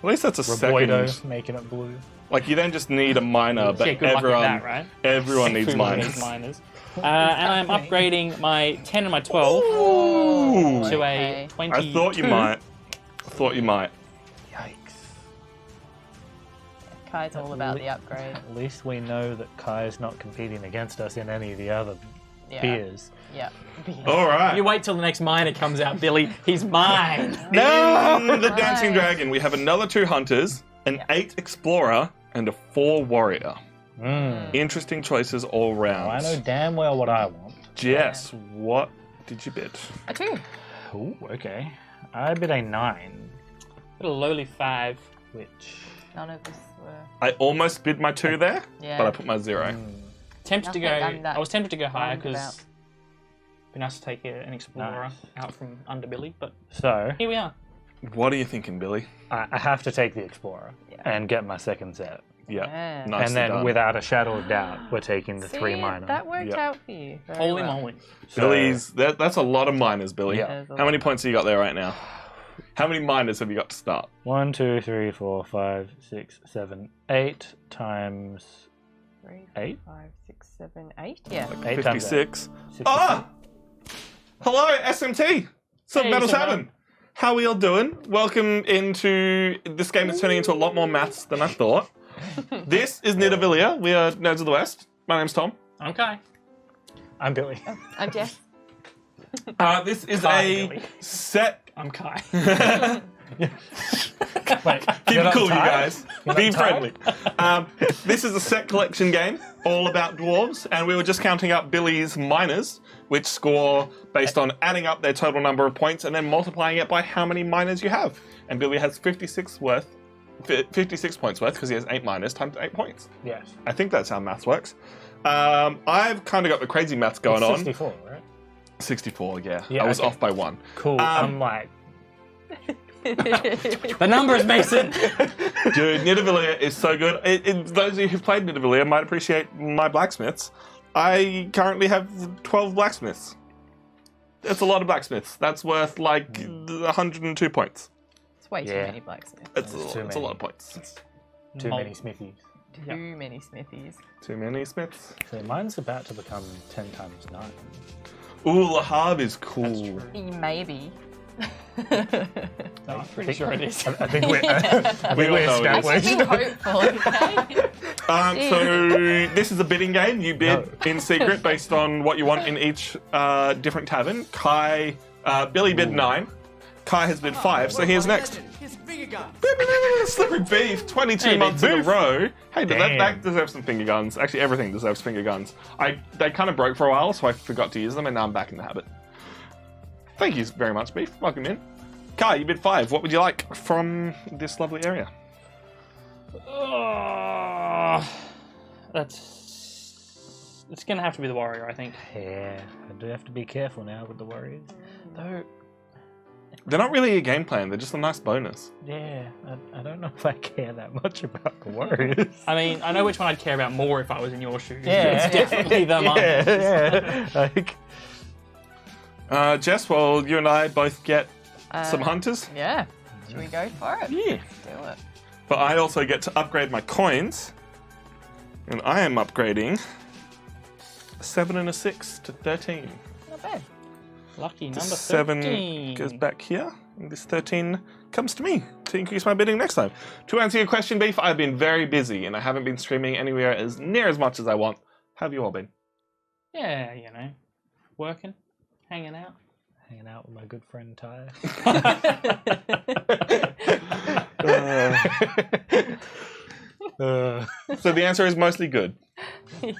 At least that's a Roboido second. making it blue. Like, you then just need a miner, but Yeah, good luck with everyone, that, right? everyone needs Everyone miners. needs miners. And I'm upgrading my 10 and my 12 Ooh. to Okay. a 22. I thought you might. I thought you might. Yikes. Kai's all about the upgrade. At least we know that Kai's not competing against us in any of the other Yeah. beers. Yeah. All right. You wait till the next miner comes out, Billy. He's mine. In the Nice. Dancing Dragon, we have another 2 hunters, an Yeah. 8 explorer, and a 4 warrior. Mm. Interesting choices all round. I know damn well what I want. Jess, what did you bid? A 2. Ooh, okay. I bid a 9, Got a lowly 5. which... None of us were. I almost bid my 2 there, Yeah. but I put my 0. Tempted to go. Nothing I'm that I was tempted to go higher bummed because about. it'd be nice to take an explorer Nice. out from under Billy, but So, here we are. What are you thinking, Billy? I have to take the Explorer Yeah. and get my second set. Yeah, Yeah. nicely and then, done. without a shadow of doubt, we're taking the See, 3 minor. that worked Yep. out for you. Very Holy well. moly. So- Billy's, that's a lot of miners, Billy. Yeah. There's a How many lot. points have you got there right now? How many miners have you got to start? 1, 2, 3, 4, 5, 6, 7, 8 times 3, 8? 5, 6, 7, 8. Yeah. 8 times 56. 8. Ah! Hello, SMT! Silver Hey, Metal Silver. 7. How are we all doing? Welcome into... This game is turning into a lot more maths than I thought. This is Nidavellir. We are Nerds of the West. My name's Tom. Okay. I'm Billy. I'm Jess. This is Hi, a Billy. set... I'm Kai. Wait, Keep you're it not cool, you tired? guys. You're Be not tired? friendly. This is a set collection game, all about dwarves, and we were just counting up Billy's miners, which score based on adding up their total number of points and then multiplying it by how many miners you have. And Billy has 56 points worth because he has 8 miners times 8 points. Yes. I think that's how maths works. I've kind of got the crazy maths going It's on. 64, right? 64, yeah. Yeah, I was okay. off by 1. Cool. I'm like, The numbers, Mason. Dude, Nidavellir is so good. Those of you who've played Nidavellir might appreciate my blacksmiths. I currently have 12 blacksmiths. That's a lot of blacksmiths. That's worth like 102 points. It's way too Yeah. many blacksmiths. It's That's a too lot many. of points. too Mul- many smithies. Too many smithies. Too many smiths. So mine's about to become 10 times 9. Ooh, Le Havre is cool. Maybe. I'm pretty sure it is. I think we're, I think We all we're know it is. established. Being hopeful, okay? So this is a bidding game. You bid No. in secret based on what you want in each different tavern. Billy bid 9. Kai has bid 5, so here's next. Slippery Beef, 22 Hey, months big in a beef. row. Hey, that Damn. deserves some finger guns. Actually, everything deserves finger guns. They kind of broke for a while, so I forgot to use them, and now I'm back in the habit. Thank you very much, Beef. Welcome in. Kai, you bid 5. What would you like from this lovely area? It's going to have to be the warrior, I think. Yeah, I do have to be careful now with the warriors. Though, They're not really a game plan. They're just a nice bonus. yeah, I don't know if I care that much about the warriors. I mean, I know which one I'd care about more if I was in your shoes. Yeah. It's definitely the monkeys. yeah. Like, Jess, well, you and I both get some hunters. Yeah. Should we go for it? Yeah. Do it. But I also get to upgrade my coins. And I am upgrading a 7 and a 6 to 13. Not bad. Lucky The number 7 13. goes back here. And this 13 comes to me to increase my bidding next time. To answer your question, Beef, I've been very busy and I haven't been streaming anywhere as near as much as I want. How have you all been? Yeah, you know, working, hanging out. hanging out with my good friend Ty. So the answer is mostly good. Should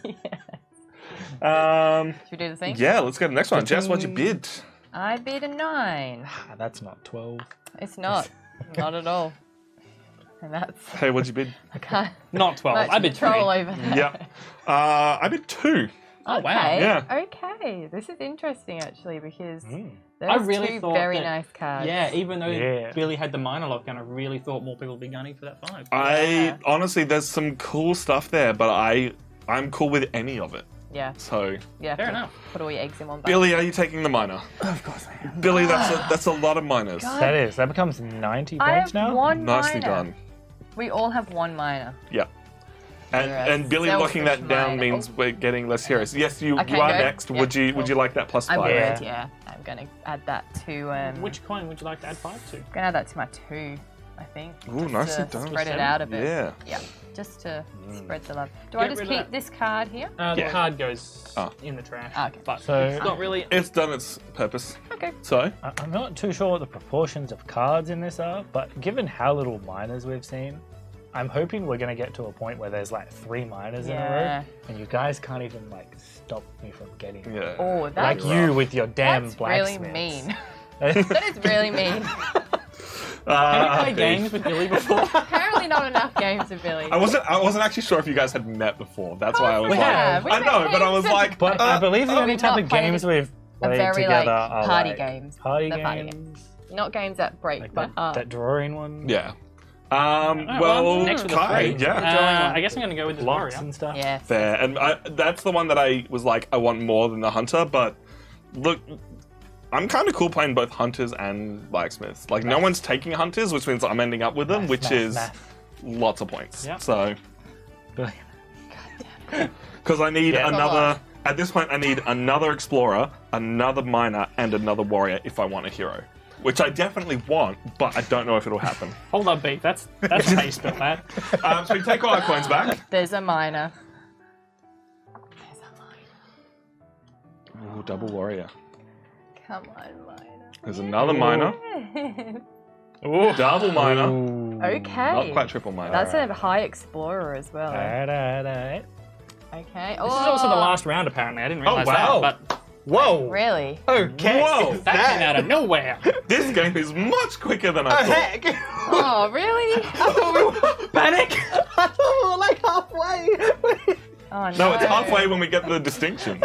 we do the thing? Yeah, let's go to the next one. Jess, what'd you bid? I bid a 9. That's not 12. It's not. Not at all. And that's... Hey, what'd you bid? I can't... Not 12. much I bid 3. control over that. Yeah. I bid 2. Oh, wow. Okay, Yeah. okay. This is interesting, actually, because I there's really two thought very that- nice cards. Yeah, even though Yeah. Billy had the minor lockdown, I really thought more people would be gunning for that 5. I honestly, there's some cool stuff there, but I'm cool with any of it. Yeah, So, yeah. Fair enough. Put all your eggs in one basket. Billy, are you taking the minor? Of course I am. Billy, that's a lot of minors. God. That becomes 90 I points have now? one Nicely minor. done. We all have one minor. Yeah. And Whereas Billy locking that selfish down minor- means we're getting less heroes. Yes, you Okay, are go. next. Yeah, Would you cool. like that plus I 5? would, Yeah. yeah. I'm gonna add that to Which coin would you like to add 5 to? gonna add that to my 2, I think. Ooh, just nicely to done. Spread it out a bit. Yeah. Yeah. Just to spread the love. Do I Get just rid of keep this card here? The Yeah. card goes Oh. in the trash. Okay. But So- it's not really... It's done its purpose. Okay. So, I'm not too sure what the proportions of cards in this are, but given how little minors we've seen, I'm hoping we're going to get to a point where there's like 3 minors in a Yeah. row, and you guys can't even like stop me from getting them. yeah. Oh, Like that's, you with your damn that's really blacksmiths. mean. That is really mean. Have you played Beef. games with Billy before? Apparently not enough games with Billy. I wasn't actually sure if you guys had met before. That's why I was We like, have. We I know, met but I was heaps. like, But I believe the only we've type not of games played we've a played very together like are party like games. party The games, party games. Not games that break, like but that drawing one, yeah. Well, Well, next with the Kai, 3. yeah. I guess I'm going to go with the blocks warrior. and stuff. yeah. Fair. And that's the one that I was like, I want more than the hunter, but look, I'm kind of cool playing both hunters and blacksmiths. Like, no one's taking hunters, which means I'm ending up with them, which is lots of points. Yeah. So, Brilliant. because I need Yeah. another, at this point, I need another explorer, another miner, and another warrior if I want a hero. Which I definitely want, but I don't know if it'll happen. Hold up, Beef. That's how you spell that. So we take all our coins back. There's a minor. There's a minor. Ooh, double warrior. Come on, minor. There's another miner. Ooh. Double miner. Ooh. Okay. Not quite triple miner. That's a high explorer as well. Alright. Okay. This is also the last round, apparently. I didn't realize wow. that, but Whoa. Really? Okay. Whoa! that came out of nowhere. This game is much quicker than I thought. Oh, really? Panic! I thought we were like halfway. Oh, No, it's halfway when we get the distinctions.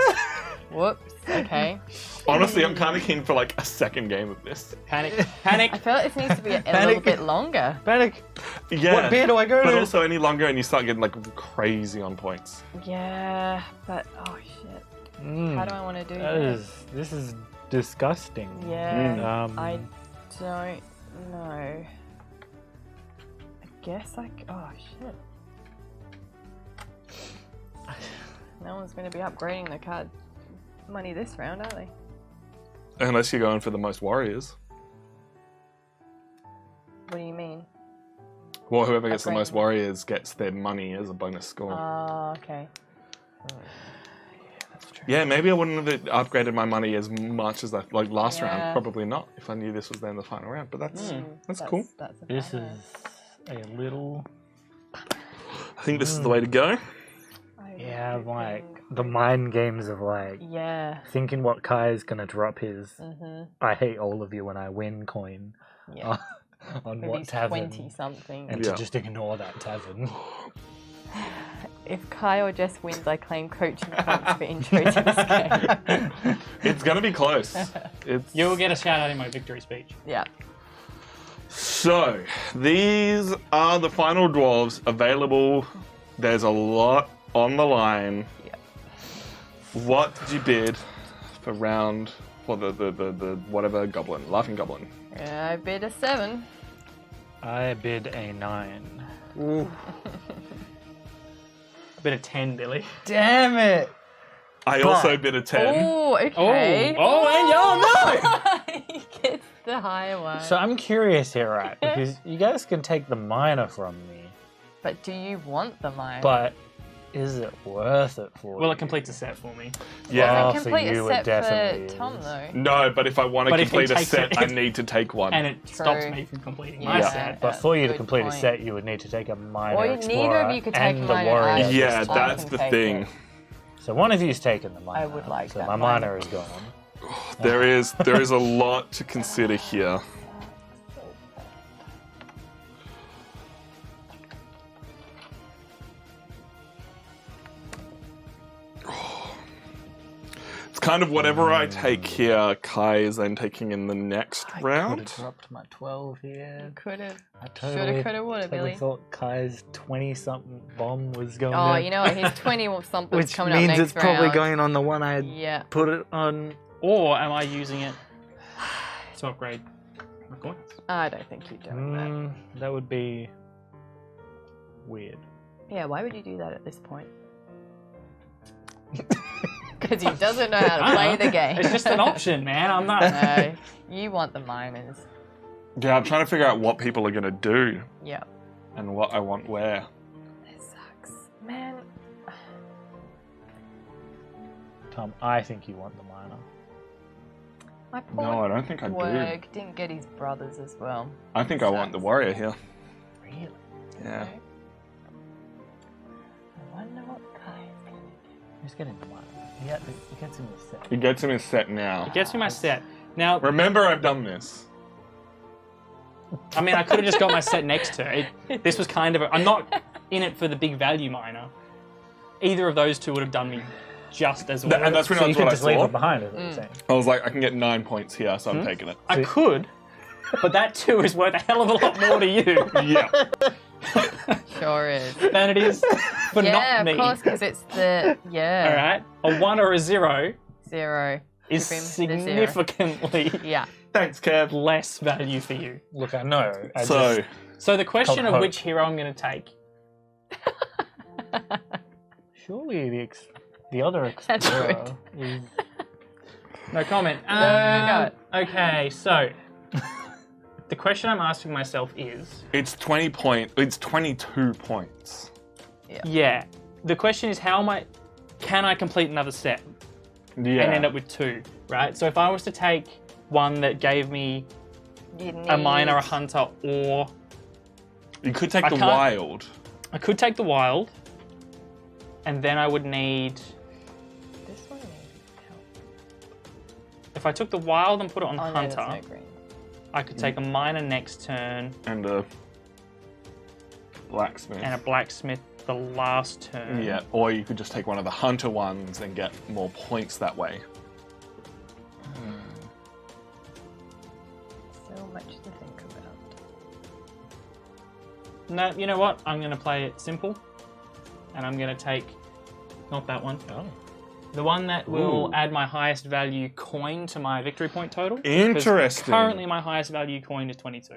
Whoops. Okay. Honestly, I'm kind of keen for like a second game of this. Panic! Panic! I feel like this needs to be a little bit longer. Panic. Yeah. What beer do I go But to? also any longer and you start getting like crazy on points. Yeah, but oh shit. How do I want to do this? This is disgusting. Yeah, Um, I don't know. I guess oh shit. No one's going to be upgrading the card money this round, are they? Unless you're going for the most warriors. What do you mean? Well, whoever gets the most Upgrading. warriors gets their money as a bonus score. Oh, okay. Yeah, maybe I wouldn't have upgraded my money as much as that, like last Yeah. round. Probably not, if I knew this was then the final round. But that's cool. That's a This bonus. is a little. I think this is the way to go. I Yeah, don't like think- the mind games of like Yeah. thinking what Kai is gonna drop his. Mhm. I hate all of you when I win coin. Yeah. on Maybe what he's tavern. 20 something. And Yeah. to just ignore that tavern. If Kai or Jess wins, I claim coaching points for intro to this game. It's gonna be close. It's... You'll get a shout out in my victory speech. Yeah. So, these are the final dwarves available. There's a lot on the line. Yeah. What did you bid for the whatever goblin, laughing goblin? I bid a 7. I bid a 9. A bit of 10, Billy. Damn it! I also bid a 10. Oh, okay. And He gets the higher one. So I'm curious here, right? Because you guys can take the minor from me, But do you want the mine? but is it worth it for Well, you? it completes a set for me. Yeah. Oh, Doesn't for complete you, a it set definitely for Tom is. though. No, but if I want to But if he complete a takes set, it- I need to take one. And it stops True. me from completing Yeah. my Yeah. set. But for you to Good complete point. a set, you would need to take a minor Or neither explorer of you could take and a the minor warrior. either. Yeah, I that's can the take thing. it. So one of you's taken the minor. I would like so that my minor. minor is gone. There is a lot to consider here. It's kind of whatever I take here, Kai is then taking in the next I round. could have dropped my 12 here. Could have. I Shoulda, coulda, woulda, totally Billy. thought Kai's 20-something bomb was going Oh, in. you know what? He's 20 or something Which coming up means next it's probably round. going on the one I had Yeah. put it on. Or am I using it to upgrade my coins? I don't think you're doing that. That would be weird. Yeah, why would you do that at this point? Because he doesn't know how to play the game. It's just an option, man. I'm not. No, you want the miners. Yeah, I'm trying to figure out what people are going to do Yeah. and what I want where. This sucks. Man. Tom, I think you want the minor. My poor No, I don't think I do. Dwerg didn't get his brothers as well. I think I want the warrior here. Really? Yeah. Okay. I wonder what Kai is going to do. Who's getting the minor? He gets him the set. He gets him his set now. It gets me my set. Now, Remember, I've done this. I mean, I could have just got my set next to it. This was kind of I'm not in it for the big value minor. Either of those two would have done me just as well. And that's pretty So you much can what I just leave it thought. behind, is what you're saying. I was like, I can get 9 points here, so I'm taking it. I could, but that too is worth a hell of a lot more to you Yeah. Sure is. than it is for Yeah, not of me. course, because it's the. Yeah. All right, a 1 or a 0 0. is Give him the 0. significantly Yeah. Thanks, Kev. less value for you. Look, I know. So, So the question Can't of hope. which hero I'm going to take. surely the other explorer is... No comment. No. Okay, so the question I'm asking myself is, it's 20 points. It's 22 points. yeah, the question is can I complete another set Yeah. and end up with 2, right? So if I was to take one that gave me You need... a miner, a hunter, or You could take I the can't- wild. I could take the wild, and then I would need, This one needs help. if I took the wild and put it on Oh, no, there's hunter, no green. I could take a miner next turn And a blacksmith. and a blacksmith the last turn. Yeah, or you could just take one of the hunter ones and get more points that way. So much to think about. No, you know what? I'm going to play it simple, and I'm going to take not that one. Oh. The one that will Ooh. add my highest value coin to my victory point total. because Interesting. Currently, my highest value coin is 22.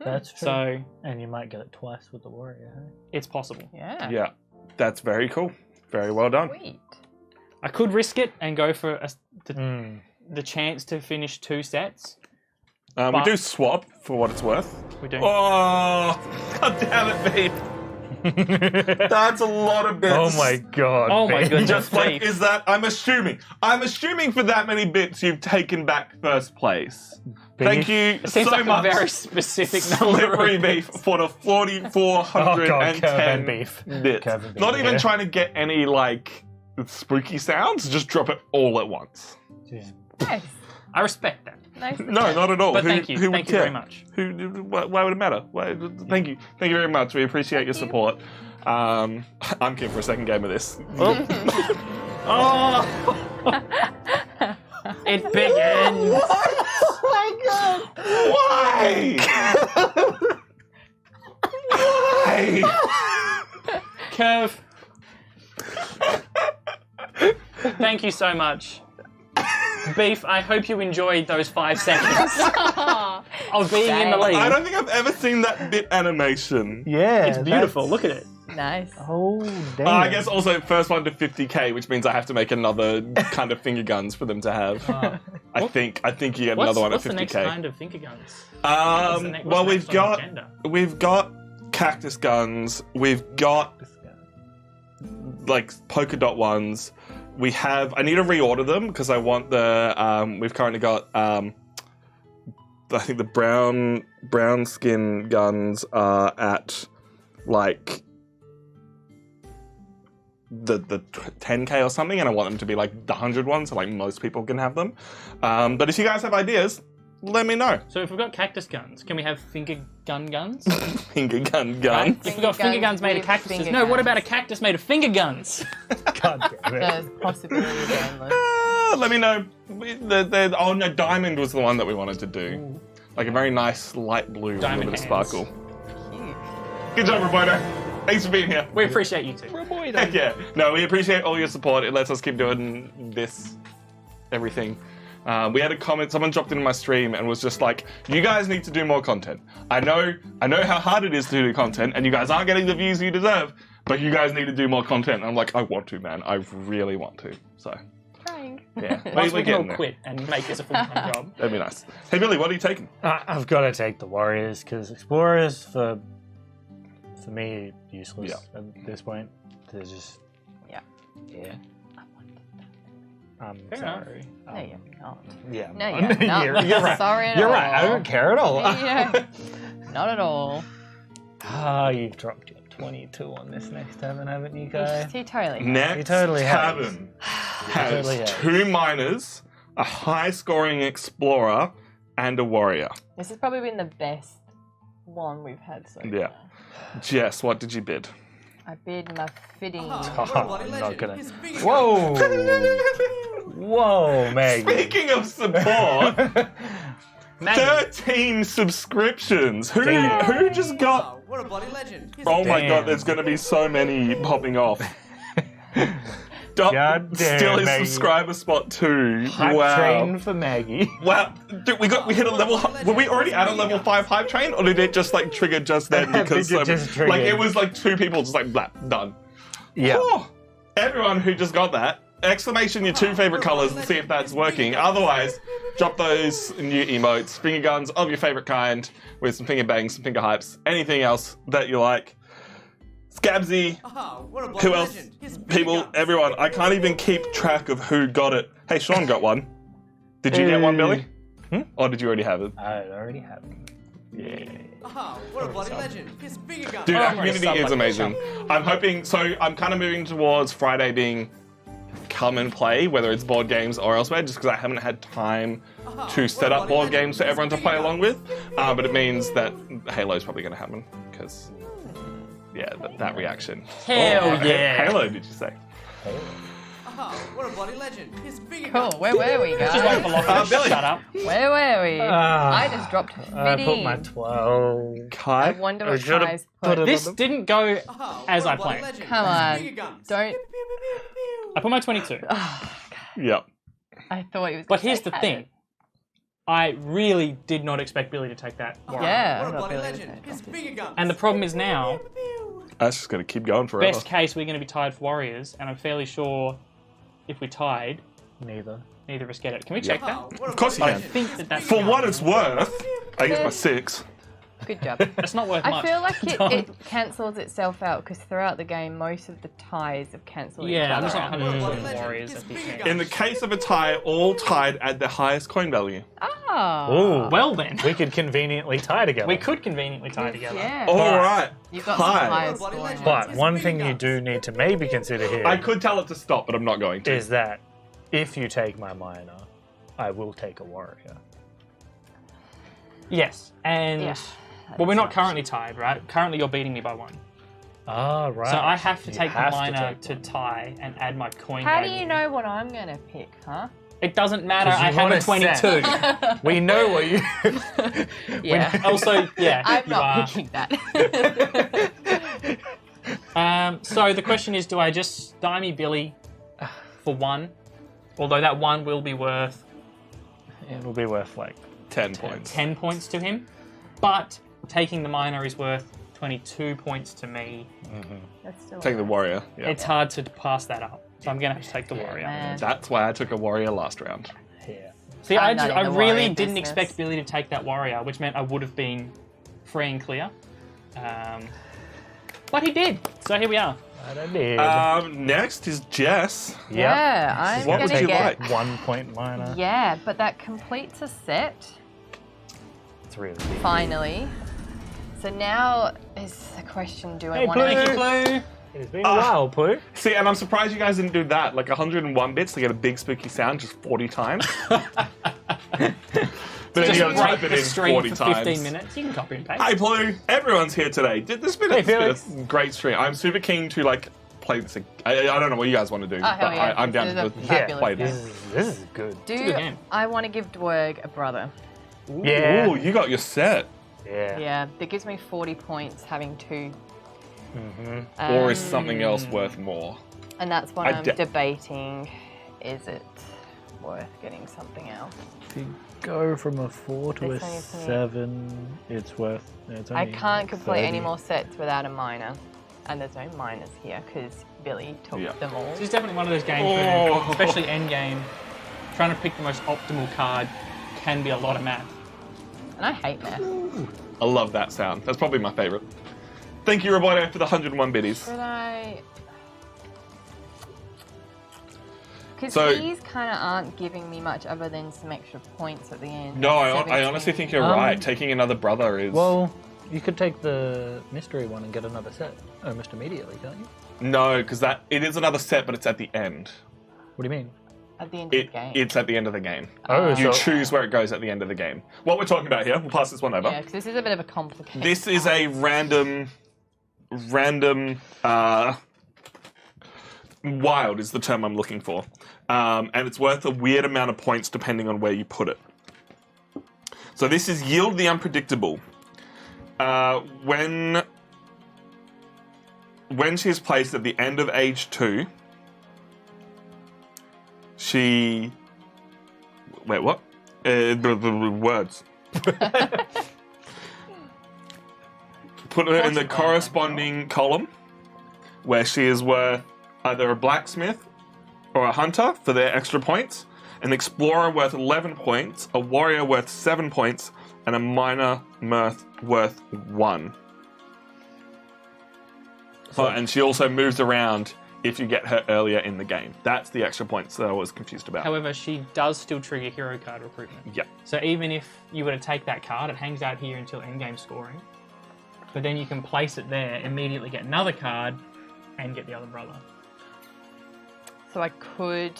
That's true. So And you might get it twice with the warrior, huh? it's possible. Yeah. Yeah, that's very cool. Very well done. Sweet. I could risk it and go for the chance to finish 2 sets. We But- do swap for what it's worth. We do. Oh, god damn it, Beef. That's a lot of bits. Oh my god. Oh my babe. goodness. Just like, Beef. is that, I'm assuming for that many bits you've taken back first place. Thank Beef? you It seems so like much. a very specific number. Slippery of Beef for the 4,410 Oh god, curve and beef. bits. Curve and beef. Not even Yeah. trying to get any, like, spooky sounds. Just drop it all at once. Just Nice. I respect that. Nice. No, not at all. But Who- thank you. Who would Thank you care? very much. Why would it matter? Thank you. Thank you very much. We appreciate your support. I'm keen for a second game of this. Oh! It begins. Why? Why? Curve. Thank you so much. Beef, I hope you enjoyed those 5 seconds of being in the lead. I don't think I've ever seen that bit animation. Yeah, It's beautiful. Look at it. Nice. Oh, damn. I guess also first one to 50k, which means I have to make another kind of finger guns for them to have. I think you get another one at What's 50k. the next kind of finger guns? Well, what's the we've next on the got agenda? cactus guns. We've got like polka dot ones. We have. I need to reorder them because I want the. We've currently got. I think the brown skin guns are at like the 10k or something, and I want them to be like the 100 ones, so like most people can have them. But if you guys have ideas, let me know. So if we've got cactus guns, can we have finger guns? Finger gun Right? guns. If we've got finger guns made of with cactuses, finger no, what guns. about a cactus made of finger guns? God damn it. There's possibilities endless. Let me know. Oh no, diamond was the one that we wanted to do. Like a very nice light blue with a Diamond little bit of hands. sparkle. Cute. Good job, Roboto. Thanks for being here. We appreciate you too. Heck yeah. No, we appreciate all your support. It lets us keep doing this, everything. We had a comment, someone dropped into my stream and was just like, you guys need to do more content. I know how hard it is to do content and you guys aren't getting the views you deserve, but you guys need to do more content. And I'm like, I want to, man. I really want to. So, Trying. yeah. Once we can all getting there. quit and make this a full-time job. That'd be nice. Hey, Billy, what are you taking? I've got to take the Warriors because Explorers, for me, useless at this point. They're just. Yeah. Yeah. I'm Fair sorry. No, you're not. Yeah. No, you're not. You're right. Sorry at You're all. right. I don't care at all. Yeah. Not at all. You've dropped your 22 on this next tavern, haven't you, guys? He totally. Next totally has. tavern has totally has. 2 miners, a high-scoring explorer, and a warrior. This has probably been the best one we've had so far. Yeah. Jess, what did you bid? I bid my fitting. Oh, I'm not gonna. Whoa! Whoa, Meg. Speaking of support, Maggie, 13 subscriptions. Who Damn. just got? What a bloody legend. Oh my Damn. god, there's going to be so many popping off. Stop God damn, still is Maggie. subscriber spot 2. Hype Wow. train for Maggie. Wow, dude, we hit a level. Were we already at a level 5 hype train, or did it just like trigger just then I because think it just triggered. like it was like 2 people just like blap done. Yeah. Oh, everyone who just got that, exclamation your 2 favorite colors and see if that's working. Otherwise, drop those new emotes, finger guns of your favorite kind with some finger bangs, some finger hypes, anything else that you like. Scabsy, What a bloody who else? legend. His People, guns. everyone. I can't even keep track of who got it. Hey, Sean got one. Did you get one, Billy? Or did you already have it? I already have it. Yeah. What a bloody legend. His finger guns. Dude, Oh, our I'm gonna community sub is like amazing. I'm hoping, so I'm kind of moving towards Friday being come and play, whether it's board games or elsewhere, just because I haven't had time to set up board games for everyone to play along with. But it means that Halo's probably going to happen, because, yeah, that reaction. Hell yeah. Halo, did you say? What a bloody legend. His finger Cool. guns. Where were we, Just wait guys? for Lachlan to Billy. shut up. Where were we? I just dropped I fitting. put my 12. I Kai? wonder I what should've Kai's put put. it- This didn't go as I planned. Come on. Don't. I put my 22. Yep. I thought he was. But gonna here's say the had thing. it. I really did not expect Billy to take that warrior. Yeah. What I a thought bloody Billy was legend. gonna His finger guns. And the problem is now, That's just going to keep going forever. best case, we're going to be tied for warriors, and I'm fairly sure if we tied, Neither. neither of us get it. Can we check that? Of course you I can. think that's For what it's worth, I use my 6. Good job. That's not worth I much. feel like Don't. it cancels itself out because throughout the game, most of the ties have cancelled each Yeah, I'm other just out. not 100% warriors at the end. In the case of a tie, all tied at the highest coin value. Ah. Ooh. Well then, We could conveniently tie together. we could conveniently tie together. Yeah. All right. You've got some Hi. higher scoring. But one thing you do need to maybe consider here I could tell it to stop, but I'm not going to. is that if you take my minor, I will take a warrior. Yes, and Yeah. well, we're not currently tied, right? Currently, you're beating me by 1. Ah, right. So I have to You take the have minor take to one. tie and add my coin. How do value. you know what I'm going to pick, huh? It doesn't matter. 'Cause I you have a want a set. 22. We know what you. Yeah. Also, yeah, I'm you not are. picking that. So the question is, do I just stymie Billy for 1? Although that 1 will be worth It'll be worth like 10 points. 10 points to him, but taking the minor is worth 22 points to me. That's still Take the warrior. Yeah. It's hard to pass that up, so I'm going to have to take the warrior. man. That's why I took a warrior last round. yeah. See, I'm not I in the really warrior didn't business. expect Billy to take that warrior, which meant I would have been free and clear. But he did, so here we are. I did. Next is Jess. Yeah, I'm What going would to you get... like? 1 point minor. Yeah, but that completes a set, It's really big. finally. So now is the question, do I Hey, want Blue. Thank to... you, Clue. It's been a while, Pooh. See, and I'm surprised you guys didn't do that. Like 101 bits to get a big spooky sound just 40 times. But then Just you gotta type break it the in stream 40 for times. 15 minutes. You can copy and paste. Hi, Blue. Everyone's here today. This has been, Hey, it's been Felix. a great stream. I'm super keen to like play this. I don't know what you guys want to do, Oh, hell but yeah. I'm down This to is a Yeah, fabulous play game. this. This is good. a good Do game. I want to give Dwerg a brother? Yeah. Ooh, you got your set. Yeah. Yeah, that gives me 40 points having 2. Or is something else worth more? And that's what I I'm de- debating. Is it worth getting something else? If you go from a 4 to a It's only for me. 7, it's worth. It's I only can't complete any 30. more sets without a minor. And there's no minors here because Billy took Yeah. them all. This is definitely one of those games Oh. where, especially endgame, trying to pick the most optimal card can be a lot of math. And I hate math. I love that sound. That's probably my favorite. Thank you, Roboto, for the 101 biddies. Should I... Because So- these kind of aren't giving me much other than some extra points at the end. No, I 17. honestly think you're right. Taking another brother is... Well, you could take the mystery one and get another set almost immediately, can't you? No, because it is another set, but it's at the end. What do you mean? At the end of the game. It's at the end of the game. Oh, You so choose where it goes at the end of the game. What we're talking about here, we'll pass this one over. Yeah, because this is a bit of a complicated... This is a random, wild is the term I'm looking for. And it's worth a weird amount of points depending on where you put it. So this is Yield the Unpredictable. When she is placed at the end of age 2, she... Wait, what? The words. Put her in the corresponding column where she is worth either a blacksmith or a hunter for their extra points, an explorer worth 11 points, a warrior worth 7 points, and a minor mirth worth 1. And she also moves around if you get her earlier in the game. That's the extra points that I was confused about. However, she does still trigger hero card recruitment. Yeah. So even if you were to take that card, it hangs out here until endgame scoring. But then you can place it there, immediately get another card, and get the other brother. So I could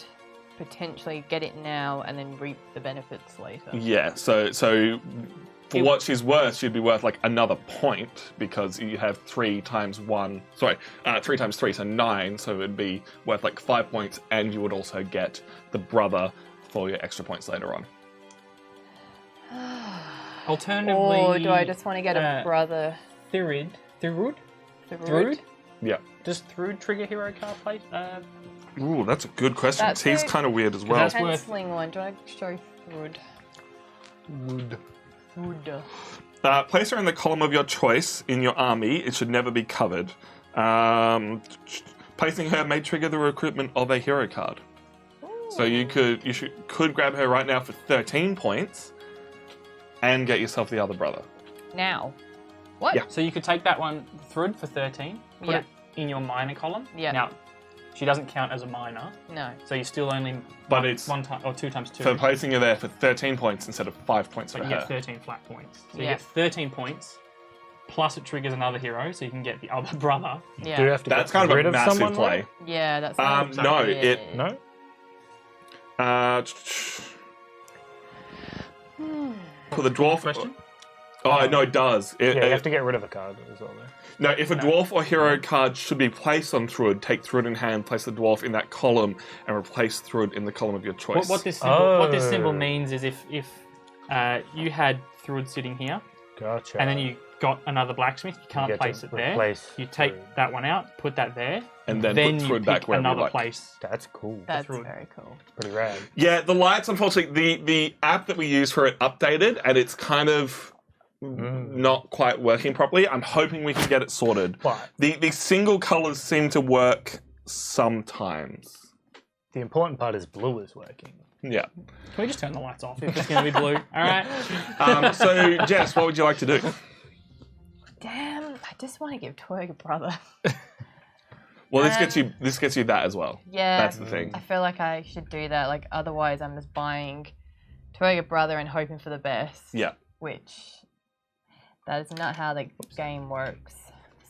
potentially get it now and then reap the benefits later. Yeah, so for what she's worth, she'd be worth like another point because you have 3 times 1. Sorry, 3 times 3, so 9. So it'd be worth like 5 points, and you would also get the brother for your extra points later on. Alternatively, Or do I just want to get a brother? Thrud? Thrud? Yeah. Does Thrud trigger hero card place? Ooh, that's a good question. That's He's a- kind of weird as well. that's worth- Penciling one. Do I show Thrud? Thrud. Place her in the column of your choice in your army. It should never be covered. Placing her may trigger the recruitment of a hero card. So you could grab her right now for 13 points and get yourself the other brother. Now. What? Yeah. So you could take that one, Thrud, for 13, put Yeah. it in your minor column. Yeah. Now, she doesn't count as a minor, No. so you still only But it's 1 time or 2 times 2. for placing her there for 13 points instead of 5 points But for you her. get 13 flat points. So you Yeah. get 13 points, plus it triggers another hero, so you can get the other brother. Yeah. do you have to That's get kind of rid a of massive someone? play. Yeah, that's No, yeah. it- No? with a dwarf. Question? Oh no, it does. Yeah, you have to get rid of a card as well. Though. No, if a dwarf or hero card should be placed on Thruid, take Thruid in hand, place the dwarf in that column, and replace Thruid in the column of your choice. What this symbol means is if you had Thruid sitting here, Gotcha. and then you got another blacksmith, you can't get place to it there. replace You take Thruid. that one out, put that there, And then put you Thruid back pick wherever you another like. place. That's cool. That's Thruid. very cool. Pretty rad. Yeah, the lights, unfortunately, the app that we use for it updated, and it's kind of not quite working properly. I'm hoping we can get it sorted. But The single colors seem to work sometimes. the important part is blue is working. Yeah. Can we just turn the lights off if it's going to be blue? All right. So, Jess, what would you like to do? Damn, I just want to give Twerg a brother. Well, this gets you that as well. Yeah. That's the thing. I feel like I should do that. Like, otherwise, I'm just buying Twerg a brother and hoping for the best. Yeah. Which, that is not how the game works.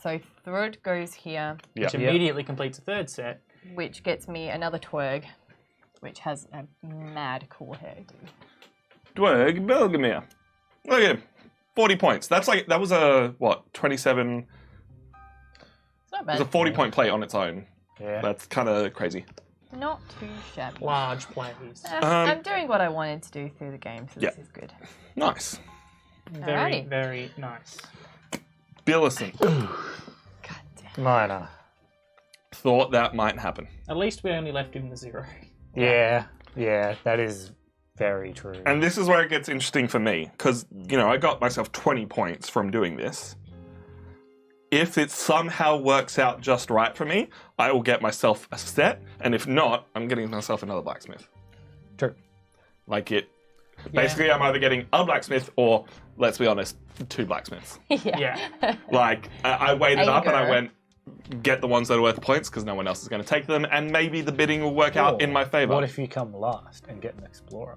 So, Thrud goes here, Yeah. Which immediately completes a third set. which gets me another Twerg, which has a mad cool hairdo. Dwerg Belgamere. Look at him. 40 points. That was a, 27... It's not It was bad. a 40-point play on its own. Yeah. That's kind of crazy. Not too shabby. Large plays. I'm doing what I wanted to do through the game, so this is good. Nice. Very, Alrighty. very nice. Billison. God damn. Minor. Thought that might happen. At least we only left him the 0. Yeah, that is very true. And this is where it gets interesting for me, because, I got myself 20 points from doing this. If it somehow works out just right for me, I will get myself a set, and if not, I'm getting myself another blacksmith. True. Basically, I'm either getting a blacksmith or, let's be honest, 2 blacksmiths. Yeah. I weighed it up and I Anger. went, get the ones that are worth points, because no one else is going to take them, and maybe the bidding will work out in my favor. What if you come last and get an explorer?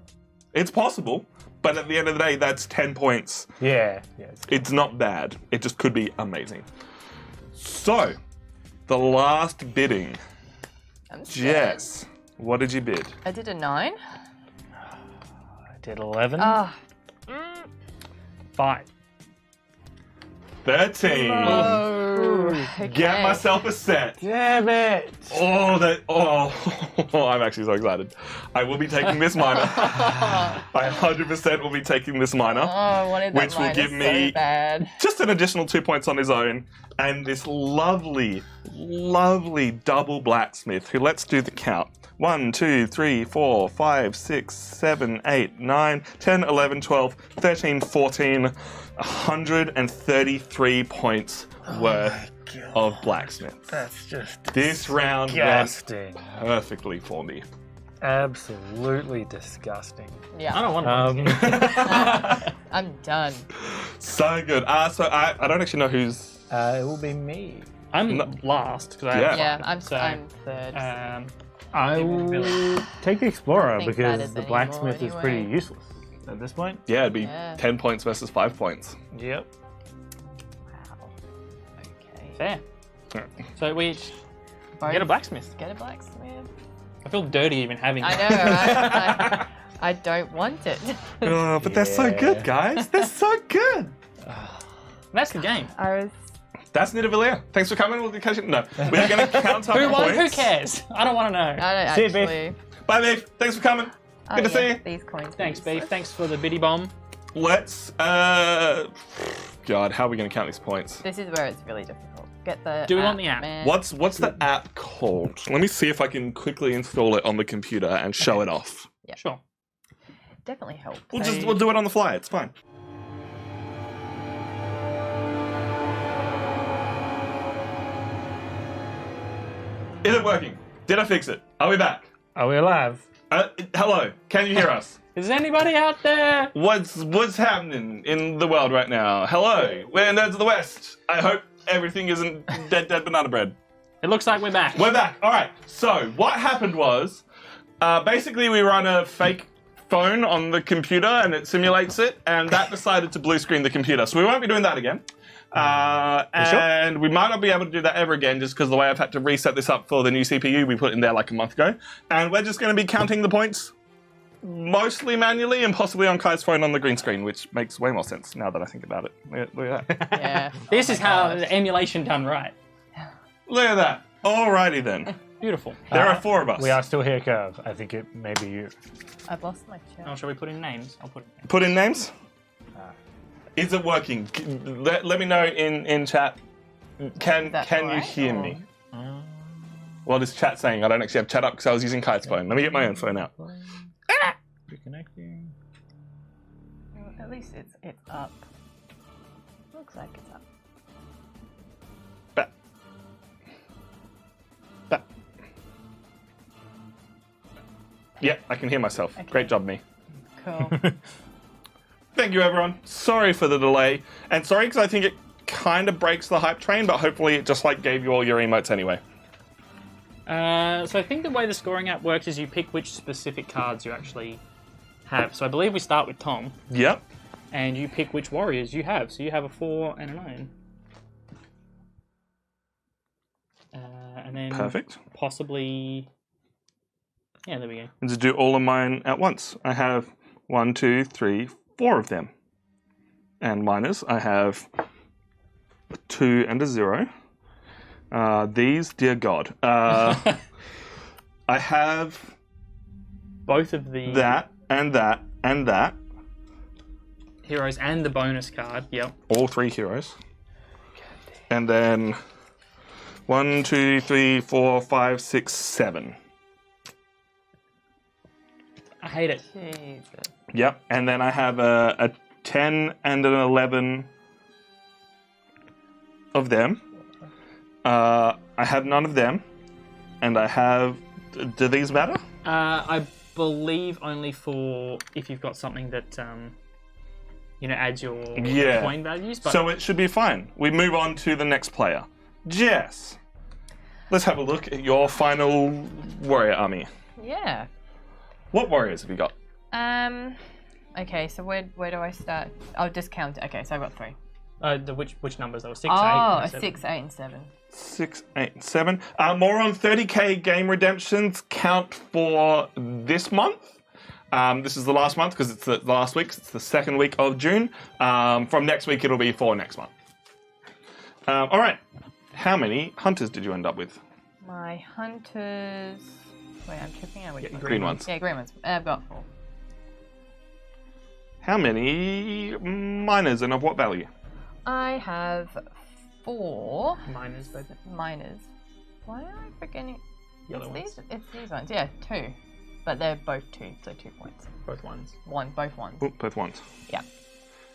It's possible, but at the end of the day, that's 10 points. Yeah. It's not bad. It just could be amazing. So, the last bidding. I'm scared. Jess, what did you bid? I did a 9. I did 11. Ah, 5. 13. okay. Get myself a set. Damn it! I'm actually so excited. I will be taking this minor. I 100% will be taking this minor. Oh, I wanted that Which will minus give me- so bad. Just an additional 2 points on his own. And this lovely, lovely double blacksmith who, let's do the count. 1, 2, 3, 4, 5, 6, 7, 8, 9, 10, 11, 12, 13, 14, 133 points worth of blacksmith. That's just This round went disgusting. perfectly for me. Absolutely disgusting. Yeah, I don't want to. I'm done. So good. So I don't actually know who's... It will be me. I'm No. last because I Yeah. have Yeah, 5. I'm So, third. I Even will take the explorer think that because is the anymore blacksmith is pretty anyway. useless at this point. Yeah, it'd be Yeah. 10 points versus 5 points. Yep. Wow. Okay. fair. So we each Both get a blacksmith. Get a blacksmith. I feel dirty even having I that. know, right? I don't want it. Oh, but they're so good, guys. They're so good. That's the game. I was. That's Nidavellir. Thanks for coming. We'll catch you. No, we're going to count up Who won? Who points. cares? I don't want to know. I don't See you, Beef. actually. Bye, Beef. Thanks for coming. Oh, Good to see you. These coins. Thanks, please. Beef. Thanks for the biddy bomb. Let's, God, how are we going to count these points? This is where it's really difficult. Get the. Do we want the app? Man. What's the app called? Let me see if I can quickly install it on the computer and show it off. Yeah. Sure. Definitely help. We'll do it on the fly. It's fine. Is it working? Did I fix it? Are we back? Are we alive? Hello. Can you hear us? Is anybody out there? What's happening in the world right now? Hello. We're Nerds of the West. I hope everything isn't dead banana bread. It looks like we're back. We're back. All right. So what happened was, basically we run a fake phone on the computer and it simulates it, and that decided to blue screen the computer. So we won't be doing that again. And we might not be able to do that ever again just because the way I've had to reset this up for the new CPU we put in there like a month ago. And we're just going to be counting the points mostly manually and possibly on Kai's phone on the green screen, which makes way more sense now that I think about it. Look at that. Yeah. This is how the emulation done right. Look at that. Alrighty then. Beautiful. There are 4 of us. We are still here, Curve. I think it may be you. I've lost my chair. Oh, shall we put in names? I'll put in names. Put in names? Is it working? Let me know in chat. Can that you right, hear or- me? What is chat saying? I don't actually have chat up because I was using Kite's phone. Let me get my own phone out. Reconnecting. Well, at least it's up. Looks like it's up. Ba- ba- Yeah, I can hear myself. Okay. Great job, me. Cool. Thank you, everyone. Sorry for the delay. And sorry because I think it kind of breaks the hype train, but hopefully it just like gave you all your emotes anyway. So I think the way the scoring app works is you pick which specific cards you actually have. So I believe we start with Tom, Yep. and you pick which warriors you have. So you have a 4 and a 9. And then Perfect. possibly... Yeah, there we go. And to do all of mine at once. I have 1, 2, 3, 4 of them. And minus, I have a 2 and a 0. These, dear God. I have Both of the that and that and that. heroes and the bonus card. Yep. All 3 heroes. And then 1, 2, 3, 4, 5, 6, 7. I hate it. Jesus. Yep. And then I have a 10 and an 11 of them. I have none of them. And I have... Do these matter? I believe only for if you've got something that adds your Yeah. coin values. But So it should be fine. We move on to the next player. Jess. Let's have a look at your final warrior army. Yeah. What warriors have you got? Okay, so where do I start? I'll just count it. Okay, so I've got 3. which numbers? There were 6, 8, Oh, and a 7. 6, 8, and 7. 6, 8, and 7. More on 30k game redemptions count for this month. This is the last month because it's the last week. It's the second week of June. From next week, it'll be for next month. All right. How many hunters did you end up with? My hunters. Wait, I'm tripping out. Which one? Green ones. Yeah, green ones. I've got 4. How many miners and of what value? I have 4 Miners, baby. miners. Why am I forgetting? Yellow ones. It's these ones. Yeah, 2. But they're both 2, so 2 points. Both ones. Both ones. Oop, both ones. Yeah.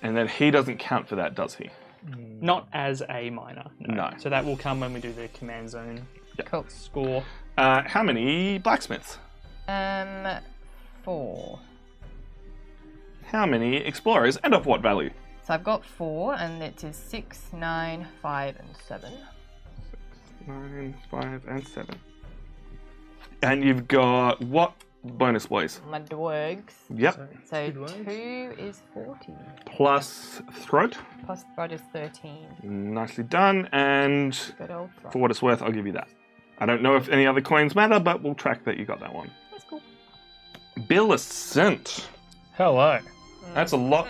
And then he doesn't count for that, does he? Not as a miner. No. So that will come when we do the command zone Cool. score. How many blacksmiths? 4. How many explorers and of what value? So I've got 4, and it is 6, 9, 5, and 7. 9, 5, and 7. And you've got what bonus, boys? My dwargs. Yep. So 2 is 40. Plus throat. Plus throat is 13. Nicely done. And Good old throat. for what it's worth, I'll give you that. I don't know if any other coins matter, but we'll track that you got that one. That's cool. Millicent. Hello. That's a lot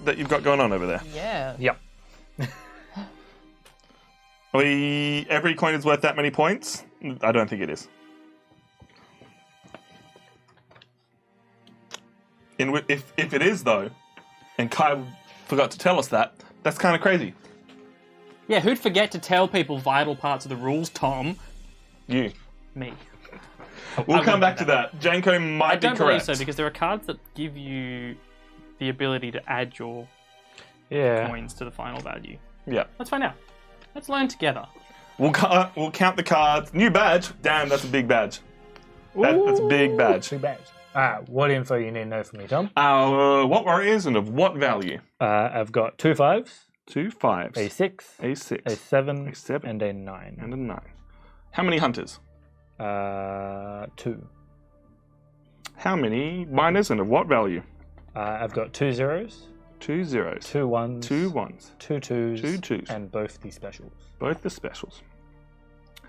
that you've got going on over there. Yeah. Yep. Every coin is worth that many points? I don't think it is. If it is, though, and Kai forgot to tell us that, that's kind of crazy. Yeah, who'd forget to tell people vital parts of the rules, Tom? You. Me. We'll I come wouldn't back do to that. Janko might I be don't believe correct. so, because there are cards that give you the ability to add your Yeah. coins to the final value. Yeah. Let's find out. Let's learn together. We'll count the cards. New badge. Damn, that's a big badge. That's a big badge. Too bad. What info you need to know from me, Tom? What warriors and of what value? I've got 2 5s, 2 5s, a 6, a 6, a 7, a 7, and a 9. and a 9. How many hunters? 2. How many miners and of what value? I've got 2 zeros, 2 zeros, 2 1s, 2 1s, 2 2s, 2 2s, and both the specials. both the specials.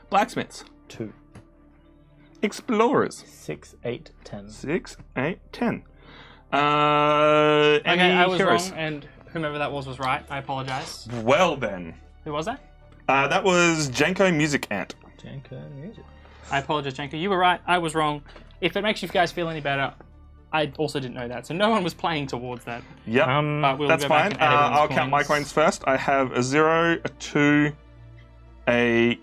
Blacksmiths, 2. explorers, 6, 8, 10. 6, 8, 10. Any Okay, I was heroes? wrong, and whomever that was right. I apologise. Well then. Who was that? That was Jenko Music Ant. Janko music. I apologise, Janko. You were right. I was wrong. If it makes you guys feel any better, I also didn't know that, so no one was playing towards that. Yep. But we'll That's go back fine. and add everyone's I'll count my coins first. I have a 0, a 2, a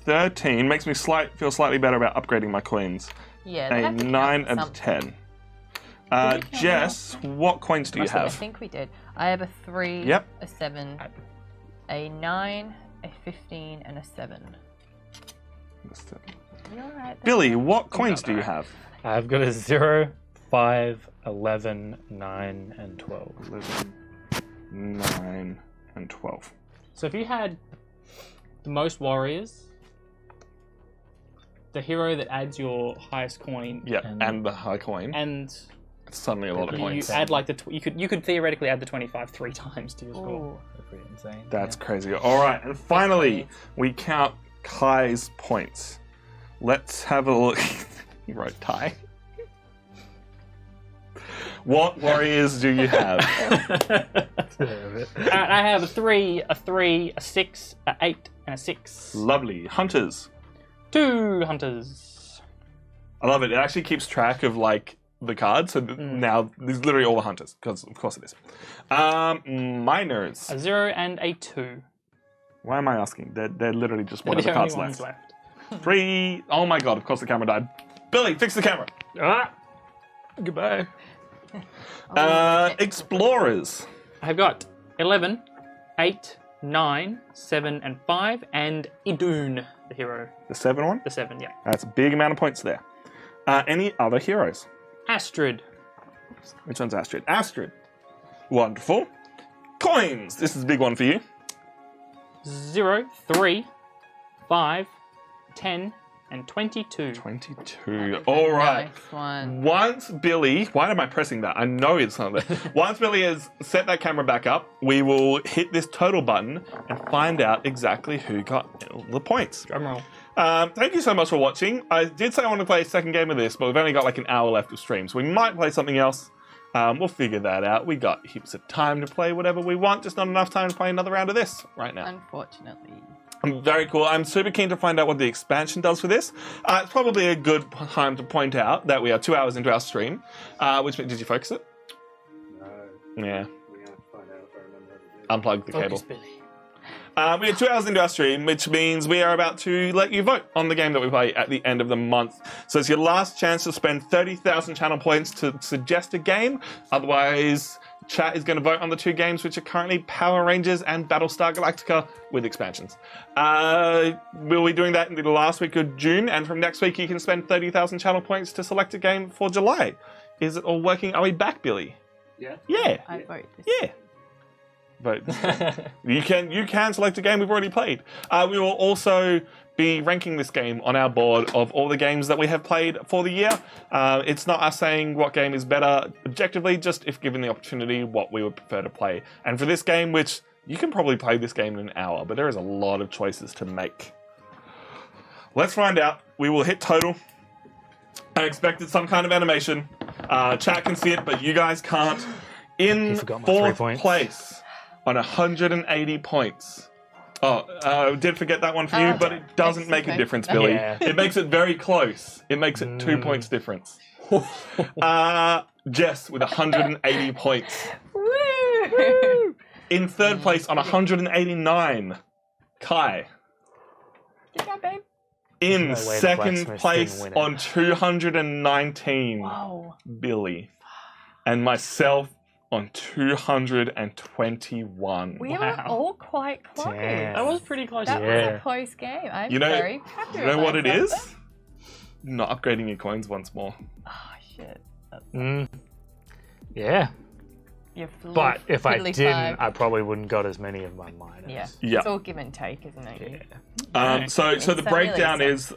13. Makes me feel slightly better about upgrading my coins. Yeah, they A have to count 9 for and a something. 10. Did we count Jess, what coins do you I have? think we did. I have a 3, Yep. a 7, a 9, a 15, and a 7. You're all right. Billy, what coins do you have? I've got a 0, 5, 11, 9, and 12. 11, 9, and 12. So if you had the most warriors, the hero that adds your highest coin, Yeah, and the high coin. and It's suddenly a lot of you points. add like you could theoretically add the 25 3 times to your score. Ooh. That's pretty insane. That's crazy. All right, and finally, we count Kai's points. Let's have a look. He wrote Kai. What warriors do you have? I have a 3, a 3, a 6, a 8, and a 6. Lovely. Hunters. 2 hunters. I love it. It actually keeps track of like the cards. So now there's literally all the hunters, because of course it is. Miners. A 0 and a 2. Why am I asking? They're literally just They're one of the the only cards ones left. left. 3. Oh my god! Of course the camera died. Billy, fix the camera. Ah! Goodbye. Explorers. I've got 11, 8, 9, 7, and 5, and Idun, the hero. The 7 one. The 7, yeah. That's a big amount of points there. Any other heroes? Astrid. Which one's Astrid? Astrid. Wonderful. Coins. This is a big one for you. 0, 3, 5, 10, and 22. 22. All right. Nice one. Once Billy, why am I pressing that? I know it's not there. Once Billy has set that camera back up, we will hit this total button and find out exactly who got all the points. Drumroll. Thank you so much for watching. I did say I want to play a second game of this, but we've only got like an hour left of stream, so we might play something else. We'll figure that out. We got heaps of time to play whatever we want, just not enough time to play another round of this right now. Unfortunately. Very cool. I'm super keen to find out what the expansion does for this. It's probably a good time to point out that we are 2 hours into our stream. Which did you focus it? No. Yeah. We have to find out if I remember. Unplug the cable. Focus, Billy. We are 2 hours into our stream, which means we are about to let you vote on the game that we play at the end of the month. So it's your last chance to spend 30,000 channel points to suggest a game. Otherwise, chat is going to vote on the 2 games, which are currently Power Rangers and Battlestar Galactica with expansions. We'll be doing that in the last week of June, and from next week you can spend 30,000 channel points to select a game for July. Is it all working? Are we back, Billy? Yeah. Yeah. I vote this. Yeah. Vote. You can select a game we've already played. We will also be ranking this game on our board of all the games that we have played for the year. It's not us saying what game is better objectively, just if given the opportunity, what we would prefer to play. And for this game, which you can probably play this game in an hour, but there is a lot of choices to make. Let's find out. We will hit total. I expected some kind of animation. Chat can see it, but you guys can't. In forgot my 3 4th points. place on 180 points. Oh, did forget that one for you, but it doesn't make a difference, Billy. Yeah. It makes it very close. It makes it 2 points difference. Jess with 180 points. Woo! In 3rd place on 189, Kai. Good job, babe. In No way the 2nd blacksmith place didn't win it. on 219, Whoa. Billy. And myself on 221. We were Wow. all quite close. Damn. That was pretty close. That was Yeah. a close game. I'm You know- very happy You know with what it myself. is? Not upgrading your coins once more. Oh, shit. Yeah. You're But if I fiddly didn't, five. I probably wouldn't got as many of my minors. Yeah. Yeah. It's all give and take, isn't it? Yeah. So the It's breakdown really is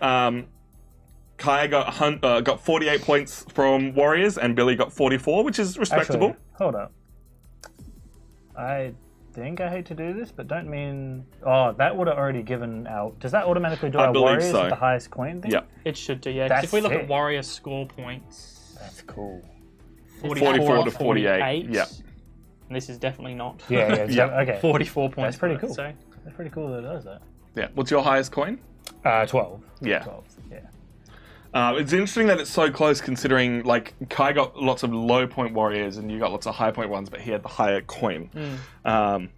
Kai got 48 points from Warriors and Billy got 44, which is respectable. Actually, hold up. I think I hate to do this, but don't mean... Oh, that would have already given out... Does that automatically do I our believe Warriors so. at the highest coin thing? Yeah. It should do, yeah. 'Cause That's if we look sick. at warrior score points, That's cool. 44 to 48. Yeah. And this is definitely not. Yeah. Yeah. Okay. 44 points. That's pretty worth, cool. So That's pretty cool that it does that. Yeah. What's your highest coin? 12. Yeah. 12. Yeah. It's interesting that it's so close considering, like, Kai got lots of low point warriors and you got lots of high point ones, but he had the higher coin.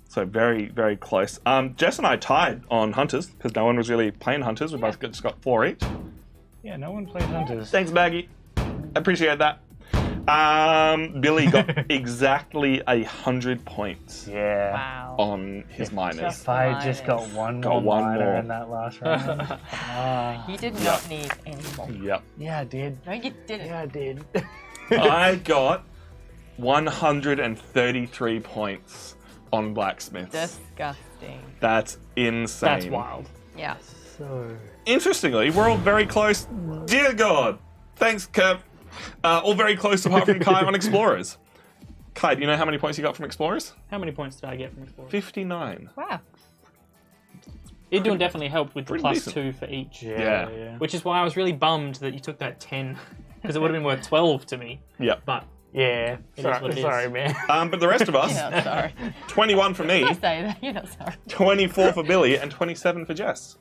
So very, very close. Jess and I tied on Hunters because no one was really playing Hunters. We both just got 4 each. Yeah, no one played Hunters. Thanks, Baggy. Appreciate that. Billy got exactly 100 points Yeah. Wow. on his minors. If I just got one more one minor more. in that last round. You did not need any more. Yep. Yeah, I did. No, you didn't. Yeah, I did. I got 133 points on blacksmiths. Disgusting. That's insane. that's wild. Yeah. So... Interestingly, we're all very close. Dear God. Thanks, Kev. All very close apart from Kai on Explorers. Kai, do you know how many points you got from Explorers? How many points did I get from Explorer? 59. Wow. Idun definitely helped with the Pretty plus decent. 2 for each. Yeah. Which is why I was really bummed that you took that 10. Because it would have been worth 12 to me. Yep. But Yeah. It is what it is. Sorry, man. But the rest of us, You're not sorry. 21 for me, I say that. You're not sorry. 24 for Billy, and 27 for Jess.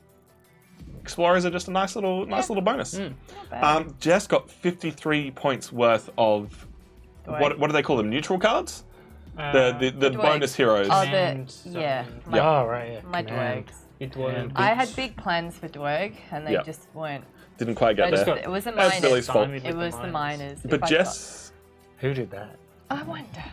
Explorers are just a nice little bonus. Not bad. Jess got 53 points worth of what do they call them? Neutral cards? The Dwarves. bonus heroes. Oh, and yeah. some- My, Oh, right, yeah. my Command. dwergs. It wasn't. I had big plans for dwerg, and they Yeah. just weren't. Didn't quite get Those- there. It was the That's miners. Billy's fault. Stymied It with was the miners. But If I Jess Who did that? got- I wonder.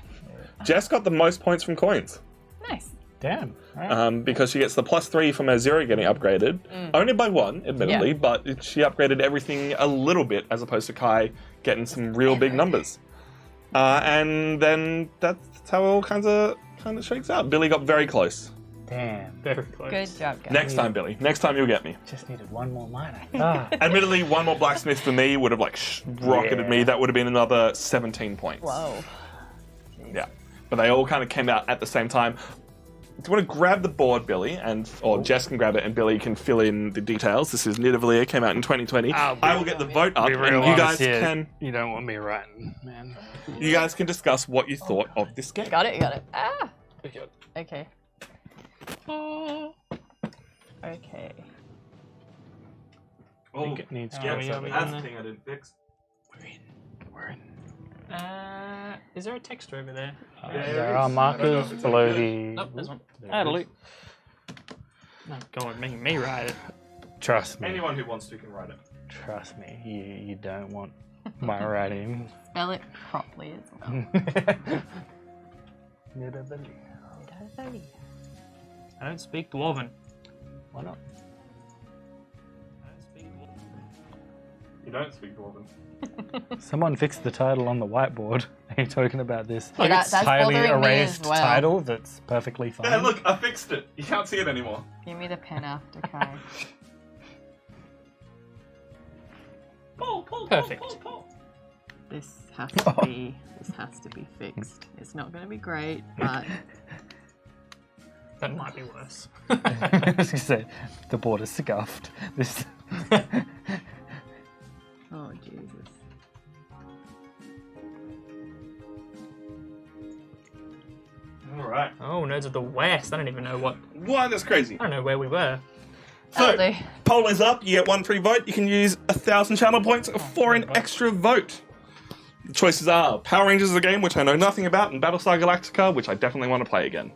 Jess got the most points from coins. Nice. Damn. Right. Because she gets the +3 from her zero getting upgraded. Only by 1, admittedly, Yeah. but she upgraded everything a little bit as opposed to Kai getting some real big numbers. And then that's how it all kind of shakes out. Billy got very close. Damn. Very close. Good job, guys. Next time, Billy. Next time you'll get me. Just needed one more minor. Ah. Admittedly, one more blacksmith for me would have rocketed Yeah. me. That would have been another 17 points. Whoa. Yeah. But they all kind of came out at the same time. Do you want to grab the board, Billy, or Jess can grab it and Billy can fill in the details? This is Nidavellir, came out in 2020. I will get the vote up, and you guys can You don't want me writing, man. discuss what you thought of this game. Got it. Ah. Okay. Okay. Oh, It needs to Yeah, go we something. are- that's the thing I didn't fix. We're in. Is there a text over there? There are markers below the... Nope, there's one. Add a loop. No, go on, making me write it. Trust me. Anyone who wants to can write it. Trust me. You don't want my writing. Spell it properly as well. Nidavellir. I don't speak Dwarven. Why not? I don't speak Dwarven. You don't speak Dwarven. Someone fixed the title on the whiteboard. Are you talking about this Yeah, that's highly bothering me as erased well. title that's perfectly fine? Yeah, look, I fixed it. You can't see it anymore. Give me the pen after Kai. Perfect. This has to be fixed. It's not going to be great, but That might be worse. I was gonna say, the board is scuffed. This. oh Jesus. All right. Oh, Nerds of the West. I don't even know what. Wow, that's crazy. I don't know where we were. So, That'll do. poll is up. You get 1 free vote. You can use 1,000 channel points for an extra vote. The choices are Power Rangers is a game which I know nothing about, and Battlestar Galactica, which I definitely want to play again.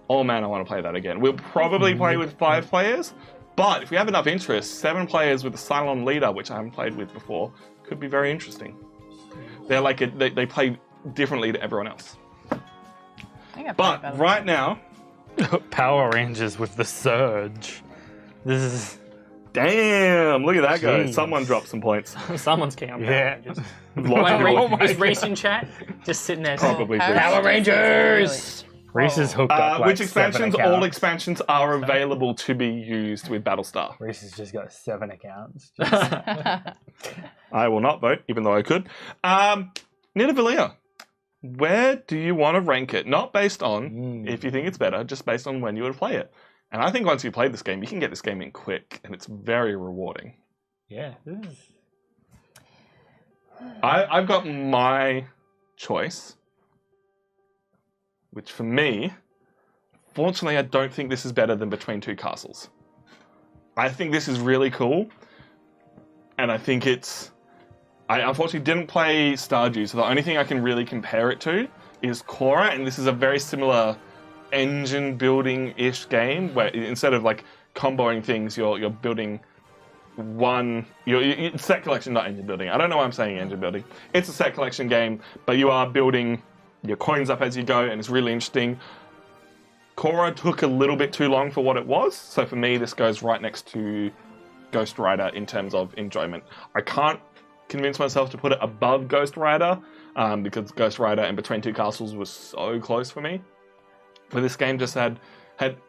Oh man, I want to play that again. We'll probably play with 5 players, but if we have enough interest, 7 players with the Cylon leader, which I haven't played with before, could be very interesting. They're like they play differently to everyone else. I think I played But Battle- right now, Power Rangers with the Surge. This is. damn, look at that go. Jeez. Someone dropped some points. Someone's king on Yeah. Power Rangers. Lots of people- Is Reese in chat? Just sitting there. saying, Probably. Power Rangers! Reese is hooked up like Which expansions? 7 All accounts. expansions are available to be used with Battlestar. Reese has just got 7 accounts. I will not vote, even though I could. Nidavellir, where do you want to rank it? Not based on if you think it's better, just based on when you would play it. And I think once you play this game, you can get this game in quick, and it's very rewarding. Yeah. This is... I've got my choice, which for me, fortunately, I don't think this is better than Between Two Castles. I think this is really cool, and I think it's... I unfortunately didn't play Stardew, so the only thing I can really compare it to is Cora, and this is a very similar engine building-ish game, where instead of like comboing things, you're building one... It's set collection, not engine building. I don't know why I'm saying engine building. It's a set collection game, but you are building your coins up as you go, and it's really interesting. Cora took a little bit too long for what it was, so for me, this goes right next to Ghost Rider in terms of enjoyment. I can't convince myself to put it above Ghost Rider, because Ghost Rider and Between Two Castles was so close for me. But this game just had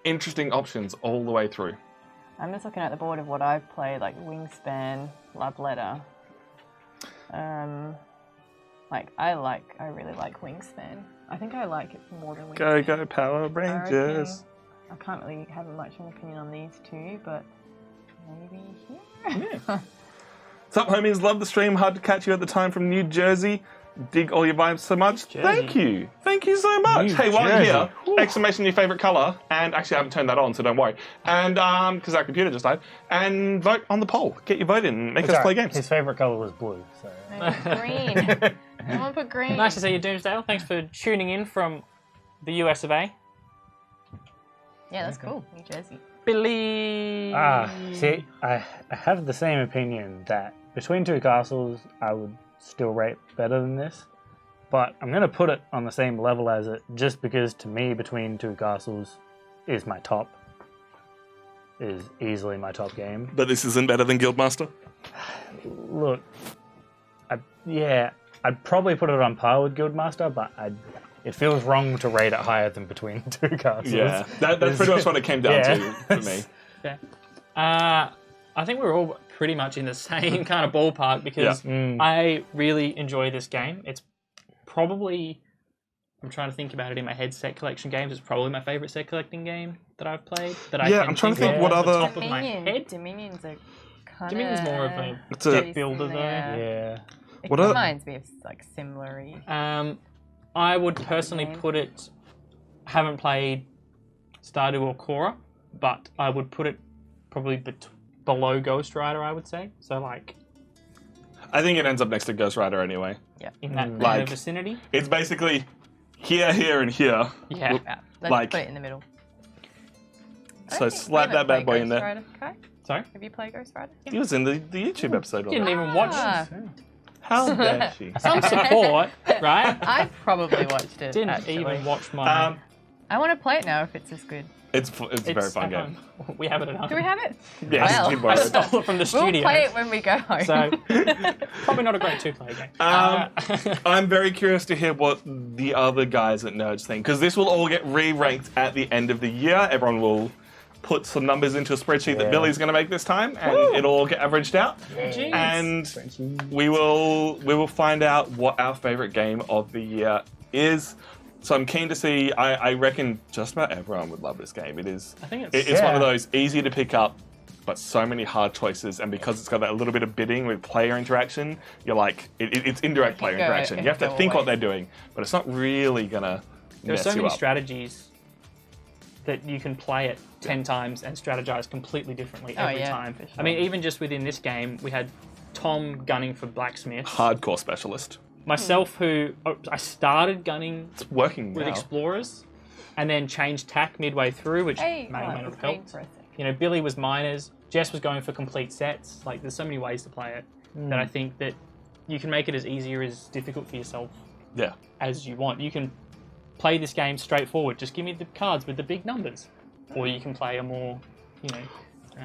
interesting options all the way through. I'm just looking at the board of what I've played, like Wingspan, Love Letter. I really like Wingspan. I think I like it more than Wingspan. Go Power Rangers! I can't really have much of an opinion on these two, but maybe here. Yeah. What's up, homies? Love the stream. Hard to catch you at the time from New Jersey. Dig all your vibes so much. Thank you. Thank you so much. Hey, while you're here, exclamation your favorite colour. And actually, I haven't turned that on, so don't worry. And because our computer just died. And vote on the poll. Get your vote in. Make us play games. His favourite colour was blue. So. Green. I want to put green. Nice to see you, Doomsdale. Thanks for tuning in from the US of A. Yeah, that's cool. New Jersey. Billy. See, I have the same opinion that Between Two Castles, I would still rate better than this, but I'm going to put it on the same level as it just because to me Between Two Castles is easily my top game. But this isn't better than Guildmaster? Look, I'd probably put it on par with Guildmaster, but it feels wrong to rate it higher than Between Two Castles. Yeah, that's pretty much what it came down to for me. Yeah. I think we're all pretty much in the same kind of ballpark because I really enjoy this game. It's probably, I'm trying to think about it in my head, set collection games. It's probably my favourite set collecting game that I've played. I'm trying to think what other... Top of my head. Dominion's a kind Dominion's more of a deck builder though. Yeah. It reminds me of like similar-y. I would personally put it, haven't played Stardew or Cora, but I would put it probably below Ghost Rider, I would say. So like... I think it ends up next to Ghost Rider anyway. Yeah. In that kind of vicinity. It's basically here, and here. Yeah. Let's put it in the middle. So slap that bad boy in there. Rider, okay? Sorry? Have you played Ghost Rider? He was in the YouTube episode. Didn't even watch How dare she? some support, right? I probably watched it. Didn't even watch my... I want to play it now if it's this good. It's a very fun game. We have it at home. Do we have it? Yes, Well, you I borrowed it. stole it from the studio. We'll play it when we go home. So, probably not a great two-player game. I'm very curious to hear what the other guys at Nerds think, because this will all get re-ranked at the end of the year. Everyone will put some numbers into a spreadsheet that Billy's going to make this time, and it'll all get averaged out. Jeez. And we will find out what our favorite game of the year is. So I'm keen to see. I reckon just about everyone would love this game. It's one of those easy to pick up, but so many hard choices. And because it's got that little bit of bidding with player interaction, you're like, it's indirect player interaction. You have to think what they're doing, but it's not really gonna There are mess so you many up. strategies that you can play it 10 times and strategize completely differently every time. For sure. I mean, even just within this game, we had Tom gunning for blacksmiths. Hardcore specialist. Myself, who I started gunning It's working with now. explorers, and then changed tack midway through, which Hey, may or may it not was have green helped. for a sec. You know, Billy was miners, Jess was going for complete sets. Like, there's so many ways to play it that I think that you can make it as easy or as difficult for yourself Yeah. as you want. You can play this game straightforward. Just give me the cards with the big numbers. Or you can play a more, you know...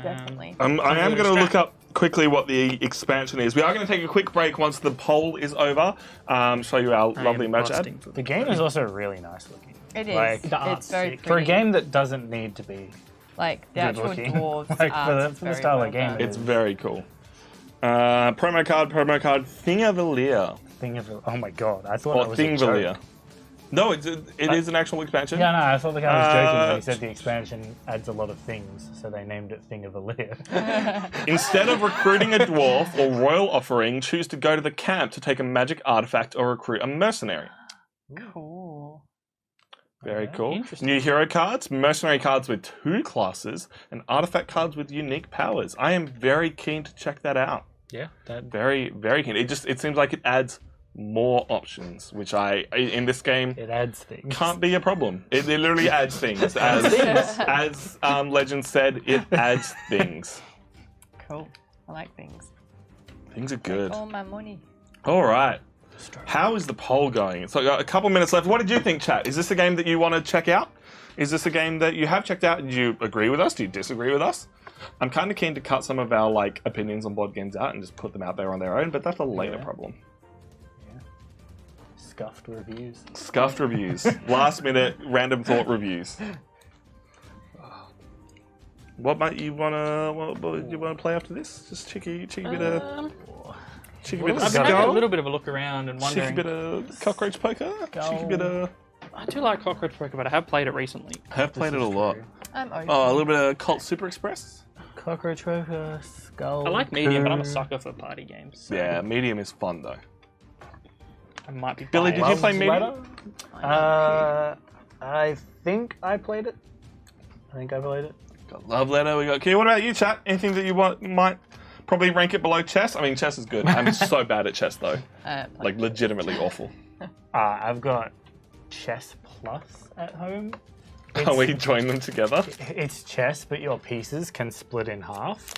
Definitely. I am going to look up quickly what the expansion is. We are going to take a quick break once the poll is over. Show you our lovely merch ad. The game is also really nice looking. It is. Like, The art's It's very sick. pretty. For a game that doesn't need to be Like, the good actual looking. dwarves Like, art for the style of game, It's very cool. Promo card, Nidavellir. thing of oh my god, I thought Or that was a Thingvellir. joke. No, it is an actual expansion. Yeah, no, I thought the guy was joking when he said the expansion adds a lot of things, so they named it Nidavellir. Instead of recruiting a dwarf or royal offering, choose to go to the camp to take a magic artifact or recruit a mercenary. Cool. Very cool. Interesting. New hero cards, mercenary cards with 2 classes, and artifact cards with unique powers. I am very keen to check that out. Yeah, that Very, very keen. It seems like it adds more options, which in this game it adds things. can't be a problem. It literally adds things. As Legend said, it adds things. Cool. I like things. Things are good. All my money. All right. How is the poll going? So got a couple minutes left. What did you think, chat? Is this a game that you want to check out? Is this a game that you have checked out? Do you agree with us? Do you disagree with us? I'm kind of keen to cut some of our opinions on board games out and just put them out there on their own, but that's a later problem. Scuffed reviews. Scuffed reviews. Last minute random thought reviews. What might you wanna play after this? Just cheeky bit of cheeky bit of I've been having a skull. little bit of a look around and Cheeky wondering. bit of cockroach poker. Cheeky bit of. I do like Cockroach Poker, but I have played it recently. I have played it a lot. I'm open. Oh, a little bit of Colt Super Express. Cockroach poker, skull. I like medium, but I'm a sucker for party games. So Yeah, medium is fun though. I might be. Billy, did you biased. play medium? I think I played it. Got Love Letter. We got. Okay, what about you, chat? Anything that you might probably rank it below chess? I mean, chess is good. I'm so bad at chess though. Legitimately awful. I've got Chess Plus at home. Can we join them together? It's chess, but your pieces can split in half,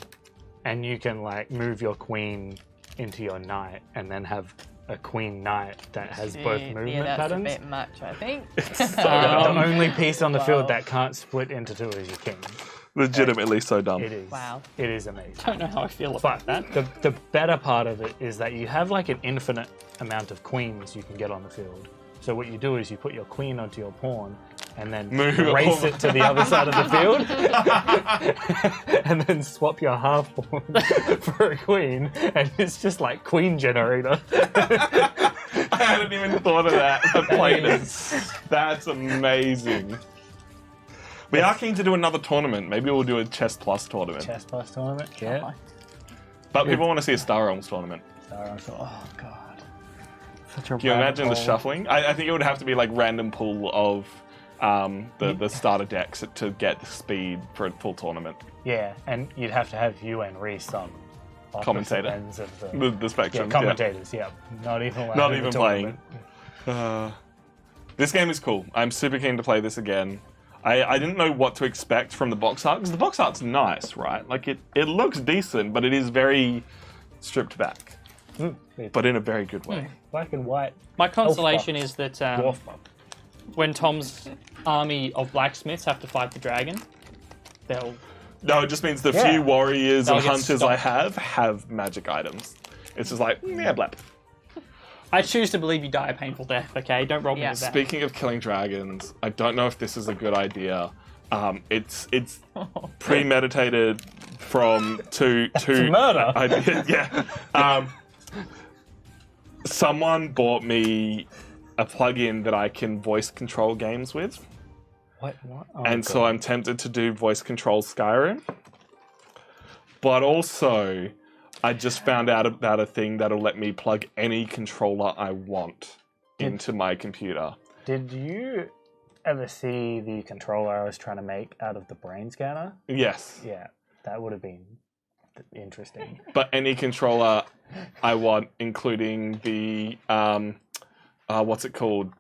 and you can move your queen into your knight, and then have a queen knight that has both movement that's patterns. a bit much, I think. The only piece on the field that can't split into 2 is your king. Legitimately so dumb. It is. Wow. It is amazing. I don't know how I feel about But that. the better part of it is that you have an infinite amount of queens you can get on the field. So what you do is you put your queen onto your pawn and then Move it race over. it to the other side of the field and then swap your half pawn for a queen, and it's just like queen generator. I hadn't even thought of that. I played it. That's amazing. We are keen to do another tournament. Maybe we'll do a Chess Plus tournament. Chess Plus tournament, yeah. But people want to see a Star Realms tournament. Oh god. Such a Can you imagine the rabbit hole. shuffling? I think it would have to be random pool of the starter decks to get the speed for a full tournament. Yeah, and you'd have to have you and Reese on opposite Commentator. ends of the The spectrum. commentators, yeah. Not even allowed Not in the even playing. tournament. This game is cool. I'm super keen to play this again. I didn't know what to expect from the box art, because the box art's nice, right? It looks decent, but it is very stripped back. But in a very good way. Black and white. My consolation box. is that Dwarf box. when Tom's army of blacksmiths have to fight the dragon, they'll. No, it just means the Yeah. few warriors They'll and get hunters I stopped. have magic items. It's just yeah, blap. I choose to believe you die a painful death. Okay, don't rob me with that. Speaking of killing dragons, I don't know if this is a good idea. It's premeditated from to murder. Yeah. Someone bought me a plugin that I can voice control games with, What? Oh, and so I'm tempted to do voice control Skyrim. But also, I just found out about a thing that'll let me plug any controller I want into my computer. Did you ever see the controller I was trying to make out of the brain scanner? Yes. Yeah, that would have been interesting. But any controller I want, including the what's it called?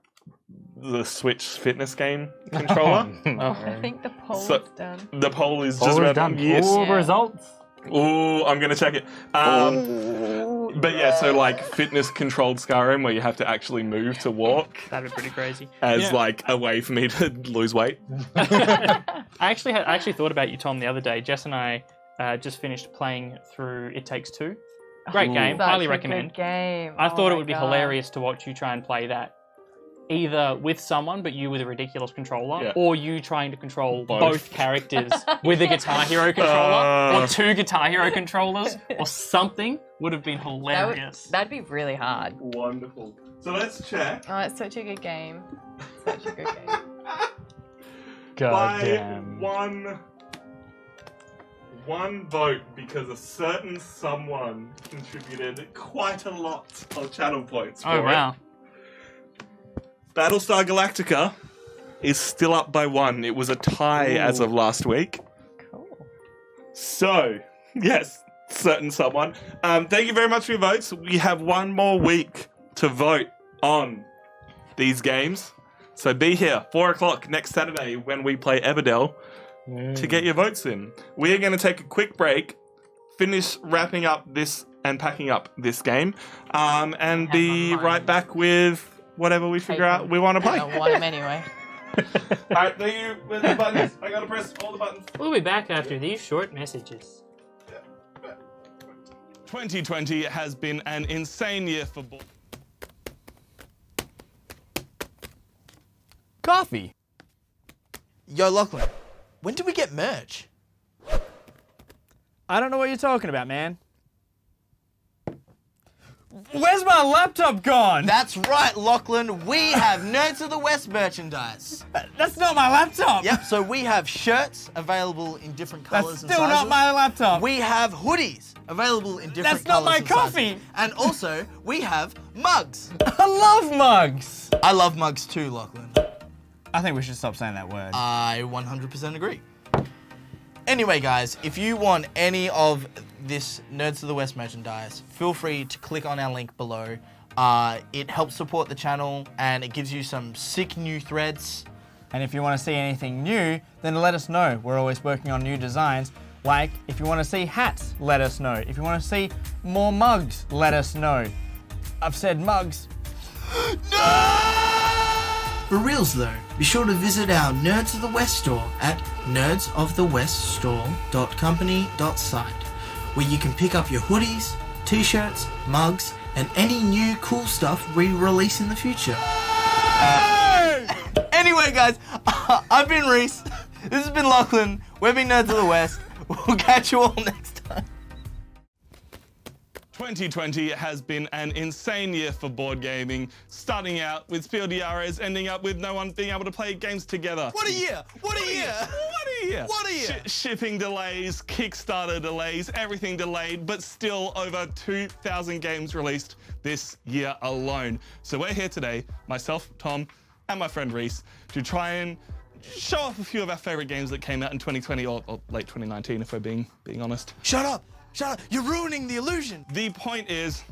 The Switch fitness game controller. I think the poll's So- done. The poll is All just we've about done. yes. All Yeah. results. Ooh, I'm gonna check it. But yeah, so fitness controlled Skyrim where you have to actually move to walk That'd be pretty crazy. as a way for me to lose weight. I actually thought about you, Tom, the other day. Jess and I just finished playing through It Takes Two. Great game, Such highly a recommend. good game. I Oh thought it my would be God. hilarious to watch you try and play that, either with someone, but you with a ridiculous controller, Yeah. or you trying to control Both. both characters with a Guitar Hero controller, or 2 Guitar Hero controllers, or something would have been hilarious. That'd be really hard. Wonderful. So let's check. Oh, it's such a good game. Such a good game. God By damn. one vote, because a certain someone contributed quite a lot of channel points for Oh, wow. it. Battlestar Galactica is still up by 1. It was a tie as of last week. Cool. So, yes, certain someone. Thank you very much for your votes. We have one more week to vote on these games. So be here, 4 o'clock next Saturday when we play Everdell to get your votes in. We're going to take a quick break, finish wrapping up this and packing up this game, and be right back with whatever we figure out we want to play. I don't want him anyway. Alright, thank you. With the buttons. I gotta press all the buttons. We'll be back after these short messages. 2020 has been an insane year for board. Coffee. Yo, Lachlan, when did we get merch? I don't know what you're talking about, man. Where's my laptop gone? That's right, Lachlan. We have Nerds of the West merchandise. That's not my laptop. Yep, so we have shirts available in different That's colors and still sizes. not my laptop. We have hoodies available in different That's not colors my and sizes. coffee. And also, we have mugs. I love mugs. I love mugs too, Lachlan. I think we should stop saying that word. I 100% agree. Anyway, guys, if you want any of this Nerds of the West merchandise, feel free to click on our link below. It helps support the channel and it gives you some sick new threads. And if you want to see anything new, then let us know. We're always working on new designs. Like, if you want to see hats, let us know. If you want to see more mugs, let us know. I've said mugs. For reals though, be sure to visit our Nerds of the West store at nerdsoftheweststore.company.site, where you can pick up your hoodies, t-shirts, mugs, and any new cool stuff we release in the future. Anyway guys, I've been Reese, this has been Lachlan, we've been Nerds of the West, we'll catch you all next time. 2020 has been an insane year for board gaming, starting out with fieldy arrows, ending up with no one being able to play games together. What a year! What a year! What a year! What a year! Shipping delays, Kickstarter delays, everything delayed, but still over 2,000 games released this year alone. So we're here today, myself, Tom, and my friend Reese, to try and show off a few of our favorite games that came out in 2020 or late 2019, if we're being honest. Shut up! Shut up! You're ruining the illusion! The point is,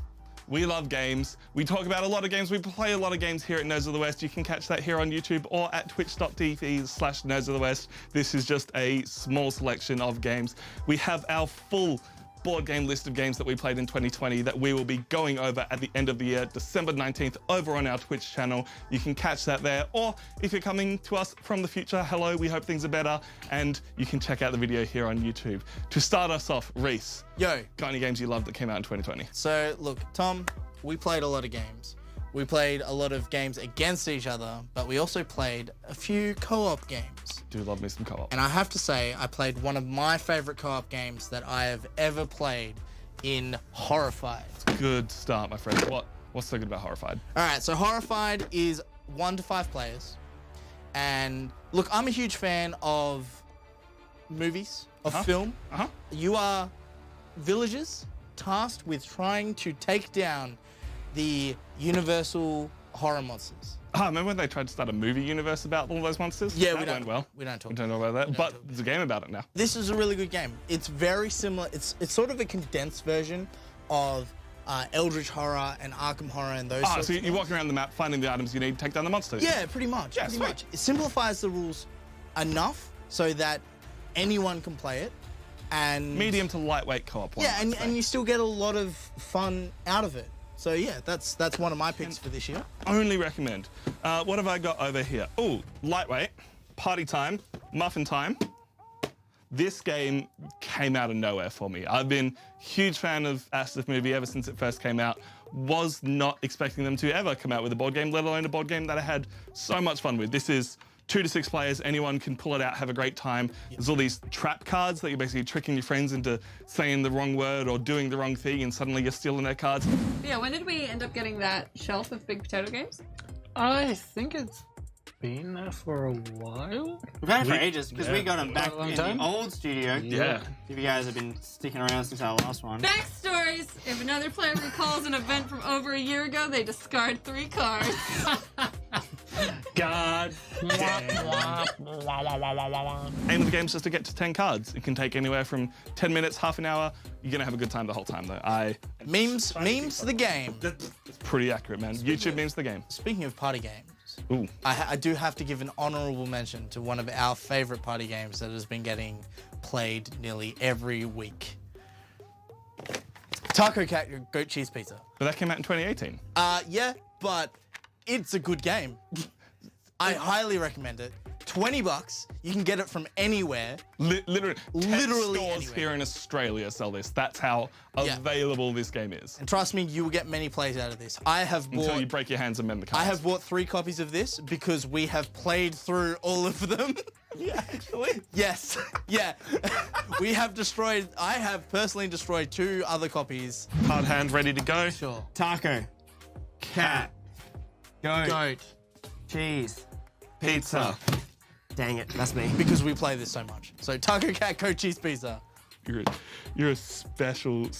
we love games. We talk about a lot of games. We play a lot of games here at Nerds of the West. You can catch that here on YouTube or at twitch.tv/Nerds of the West. This is just a small selection of games. We have our full board game list of games that we played in 2020 that we will be going over at the end of the year, December 19th, over on our Twitch channel. You can catch that there, or if you're coming to us from the future, hello, we hope things are better, and you can check out the video here on YouTube. To start us off, Reese, Yo, got any games you loved that came out in 2020? so look, Tom, we played a lot of games. We played a lot of games against each other, but we also played a few co-op games. Do love me some co-op. And I have to say, I played one of my favorite co-op games that I have ever played in Horrified. Good start, my friend. What's so good about Horrified? All right, so Horrified is 1 to 5 players. And look, I'm a huge fan of movies, of film. You are villagers tasked with trying to take down the universal horror monsters. Remember when they tried to start a movie universe about all those monsters? Yeah, that we don't. went well. We don't talk. We don't know about that, but there's a game about it now. This is a really good game. It's very similar. It's sort of a condensed version of Eldritch Horror and Arkham Horror and those sorts So of you're things. walking around the map, finding the items you need to take down the monsters. Yeah, pretty much. Yeah, pretty sweet. much. It simplifies the rules enough so that anyone can play it. And Medium to lightweight co-op. yeah, and you still get a lot of fun out of it. So yeah, that's one of my picks for this year. Only recommend. What have I got over here? Oh, lightweight, party time, muffin time. This game came out of nowhere for me. I've been a huge fan of Asif movie ever since it first came out. Was not expecting them to ever come out with a board game, let alone a board game that I had so much fun with. This is 2 to 6 players, anyone can pull it out, have a great time. There's all these trap cards that you're basically tricking your friends into saying the wrong word or doing the wrong thing, and suddenly you're stealing their cards. Yeah, when did we end up getting that shelf of Big Potato Games? I think it's been there for a while. We've had it for ages because we got them back a long in time. the old studio. Yeah. If you guys have been sticking around since our last one. Backstories! If another player recalls an event from over a year ago, they discard 3 cards. God. Aim of the game is just to get to 10 cards. It can take anywhere from 10 minutes, half an hour. You're gonna have a good time the whole time though. Memes the game. It's pretty accurate, man. YouTube memes the game. Speaking of party games, Ooh. I do have to give an honourable mention to one of our favourite party games that has been getting played nearly every week. Taco Cat Goat Cheese Pizza. But that came out in 2018. Yeah, but it's a good game. I highly recommend it. $20, you can get it from anywhere. Literally 10 stores anywhere. here in Australia sell this. That's how available this game is. And trust me, you will get many plays out of this. I have Until you bought break your hands and mend the cards. I have bought 3 copies of this because we have played through all of them. Yeah, actually. Yes. Yeah. I have personally destroyed 2 other copies. Hard hand ready to go. Sure. Taco. Cat. Goat. Cheese. Pizza. Dang it, that's me. Because we play this so much. So Taco Cat Goat Cheese Pizza. You're a special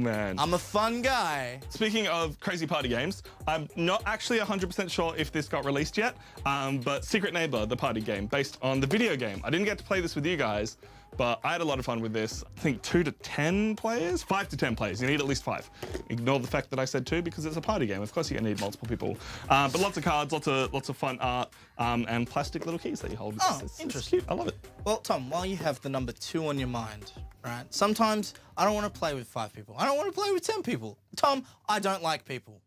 man. I'm a fun guy. Speaking of crazy party games, I'm not actually 100% sure if this got released yet, but Secret Neighbor, the party game, based on the video game. I didn't get to play this with you guys, but I had a lot of fun with this. I think 2 to 10 players? 5 to 10 players. You need at least 5. Ignore the fact that I said 2 because it's a party game. Of course you're gonna need multiple people. But lots of cards, lots of fun art, and plastic little keys that you hold. It's interesting. cute. I love it. Well, Tom, while you have the number 2 on your mind, right? Sometimes I don't want to play with 5 people. I don't want to play with 10 people. Tom, I don't like people,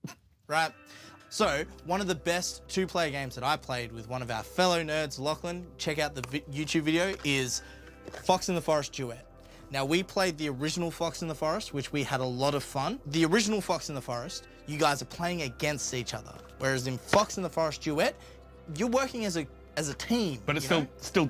right? So, one of the best 2-player games that I played with one of our fellow nerds, Lachlan, check out the YouTube video, is Fox in the Forest Duet. Now, we played the original Fox in the Forest, which we had a lot of fun. The original Fox in the Forest, you guys are playing against each other. Whereas in Fox in the Forest Duet, you're working as a team. But it's still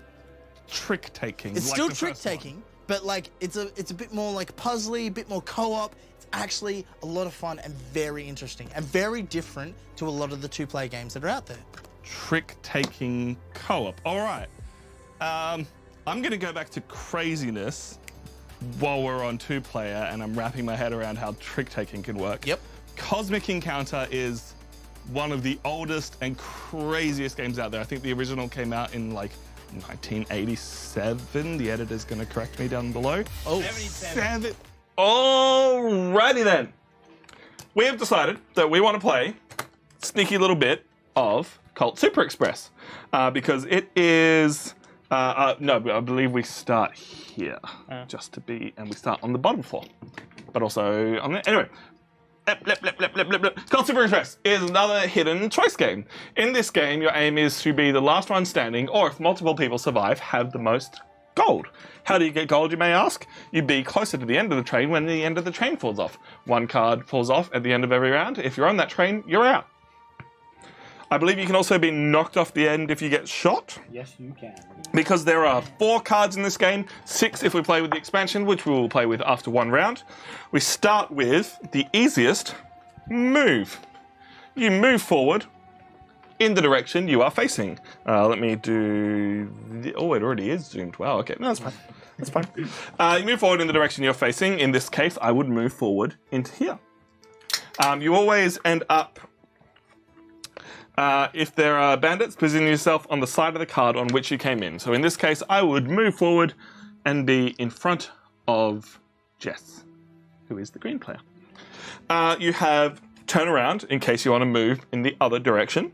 trick-taking. It's like still the first trick-taking, but like it's a bit more like puzzly, a bit more co-op. It's actually a lot of fun and very interesting and very different to a lot of the 2-player games that are out there. Trick-taking co-op. All right. I'm gonna go back to craziness while we're on 2-player, and I'm wrapping my head around how trick-taking can work. Yep. Cosmic Encounter is one of the oldest and craziest games out there. I think the original came out in like 1987. The editor's gonna correct me down below. Oh, 77. Alrighty then. We have decided that we want to play a sneaky little bit of Colt Super Express because it is. No, I believe we start here and we start on the bottom floor, but also on the anyway. Colt Super Express is another hidden choice game. In this game, your aim is to be the last one standing, or if multiple people survive, have the most gold. How do you get gold, you may ask? You be closer to the end of the train when the end of the train falls off. 1 card falls off at the end of every round. If you're on that train, you're out. I believe you can also be knocked off the end if you get shot. Yes, you can. Because there are 4 cards in this game, 6 if we play with the expansion, which we will play with after 1 round. We start with the easiest, move. You move forward in the direction you are facing. Let me do... Oh, it already is zoomed. Wow, okay. No, that's fine. That's fine. You move forward in the direction you're facing. In this case, I would move forward into here. You always end up... if there are bandits, position yourself on the side of the card on which you came in. So in this case, I would move forward and be in front of Jess, who is the green player. You have turn around in case you want to move in the other direction.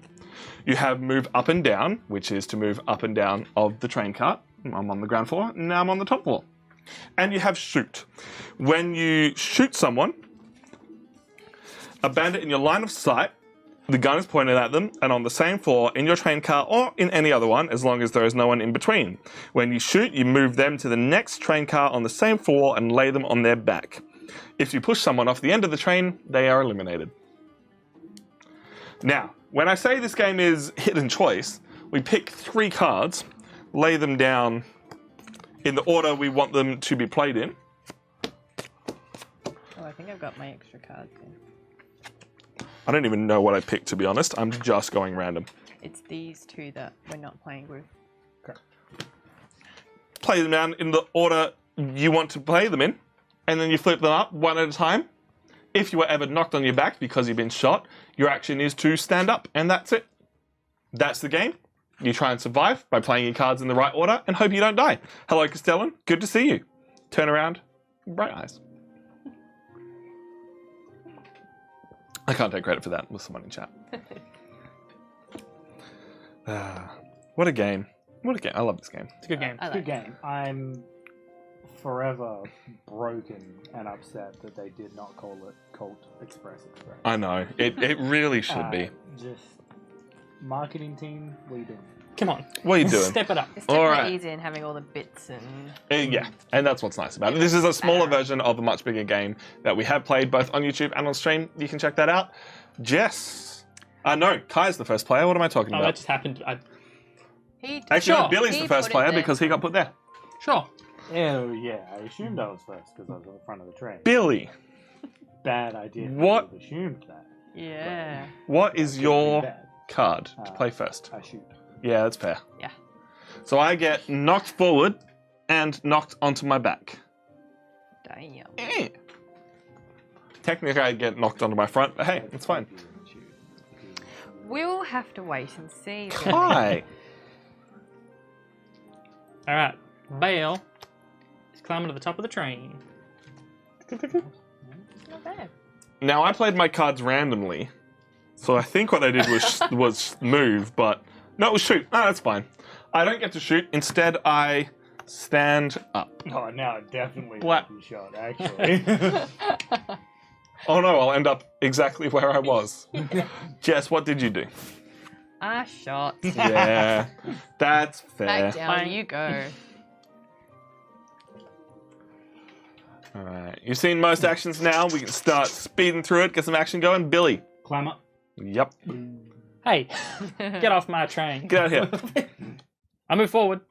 You have move up and down, which is to move up and down of the train cart. I'm on the ground floor, now I'm on the top floor. And you have shoot. When you shoot someone, a bandit in your line of sight, the gun is pointed at them, and on the same floor, in your train car, or in any other one, as long as there is no one in between. When you shoot, you move them to the next train car on the same floor and lay them on their back. If you push someone off the end of the train, they are eliminated. Now, when I say this game is hidden choice, We pick 3 cards, lay them down in the order we want them to be played in. Oh, I think I've got my extra cards in. I don't even know what I picked, to be honest. I'm just going random. It's these 2 that we're not playing with. Play them down in the order you want to play them in, and then you flip them up one at a time. If you were ever knocked on your back because you've been shot, your action is to stand up, and that's it. That's the game. You try and survive by playing your cards in the right order and hope you don't die. Hello, Castellan. Good to see you. Turn around. Bright eyes. I can't take credit for that with someone in chat. What a game. What a game. I love this game. It's a good game. I like Good game. I'm forever broken and upset that they did not call it Colt Express. I know. It really should be. Just marketing team, what are you doing? Come on. What are you doing? Step it up. It's All definitely right. easier than having all the bits and... Yeah, and that's what's nice about it. This is a smaller version of a much bigger game that we have played both on YouTube and on stream. You can check that out. Jess. No, Kai's the first player. What am I talking Oh, about? that just happened. Actually, Sure. Billy's the He first put it player there. because he got put there. Sure. Oh, yeah, I assumed I was first because I was in front of the train. Billy, Bad idea. What? I assumed that. Yeah. what is your Bad. card to play first? I shoot. Yeah, that's fair. Yeah. So I get knocked forward and knocked onto my back. Damn. Eh. Technically, I get knocked onto my front, but hey, it's fine. We'll have to wait and see. Hi. All right. Bale is climbing to the top of the train. Not bad. Now, I played my cards randomly, so I think what I did was move, but no, it was shoot. No, that's fine. I don't get to shoot. Instead, I stand up. Oh, now it definitely What? be shot, actually. Oh no, I'll end up exactly where I was. Jess, what did you do? Ah, shot. Yeah, that's fair. Back down you go. All right, you've seen most actions now. We can start speeding through it, get some action going. Billy. Climb up. Yep. Hey, get off my train. Get out of here. I move forward.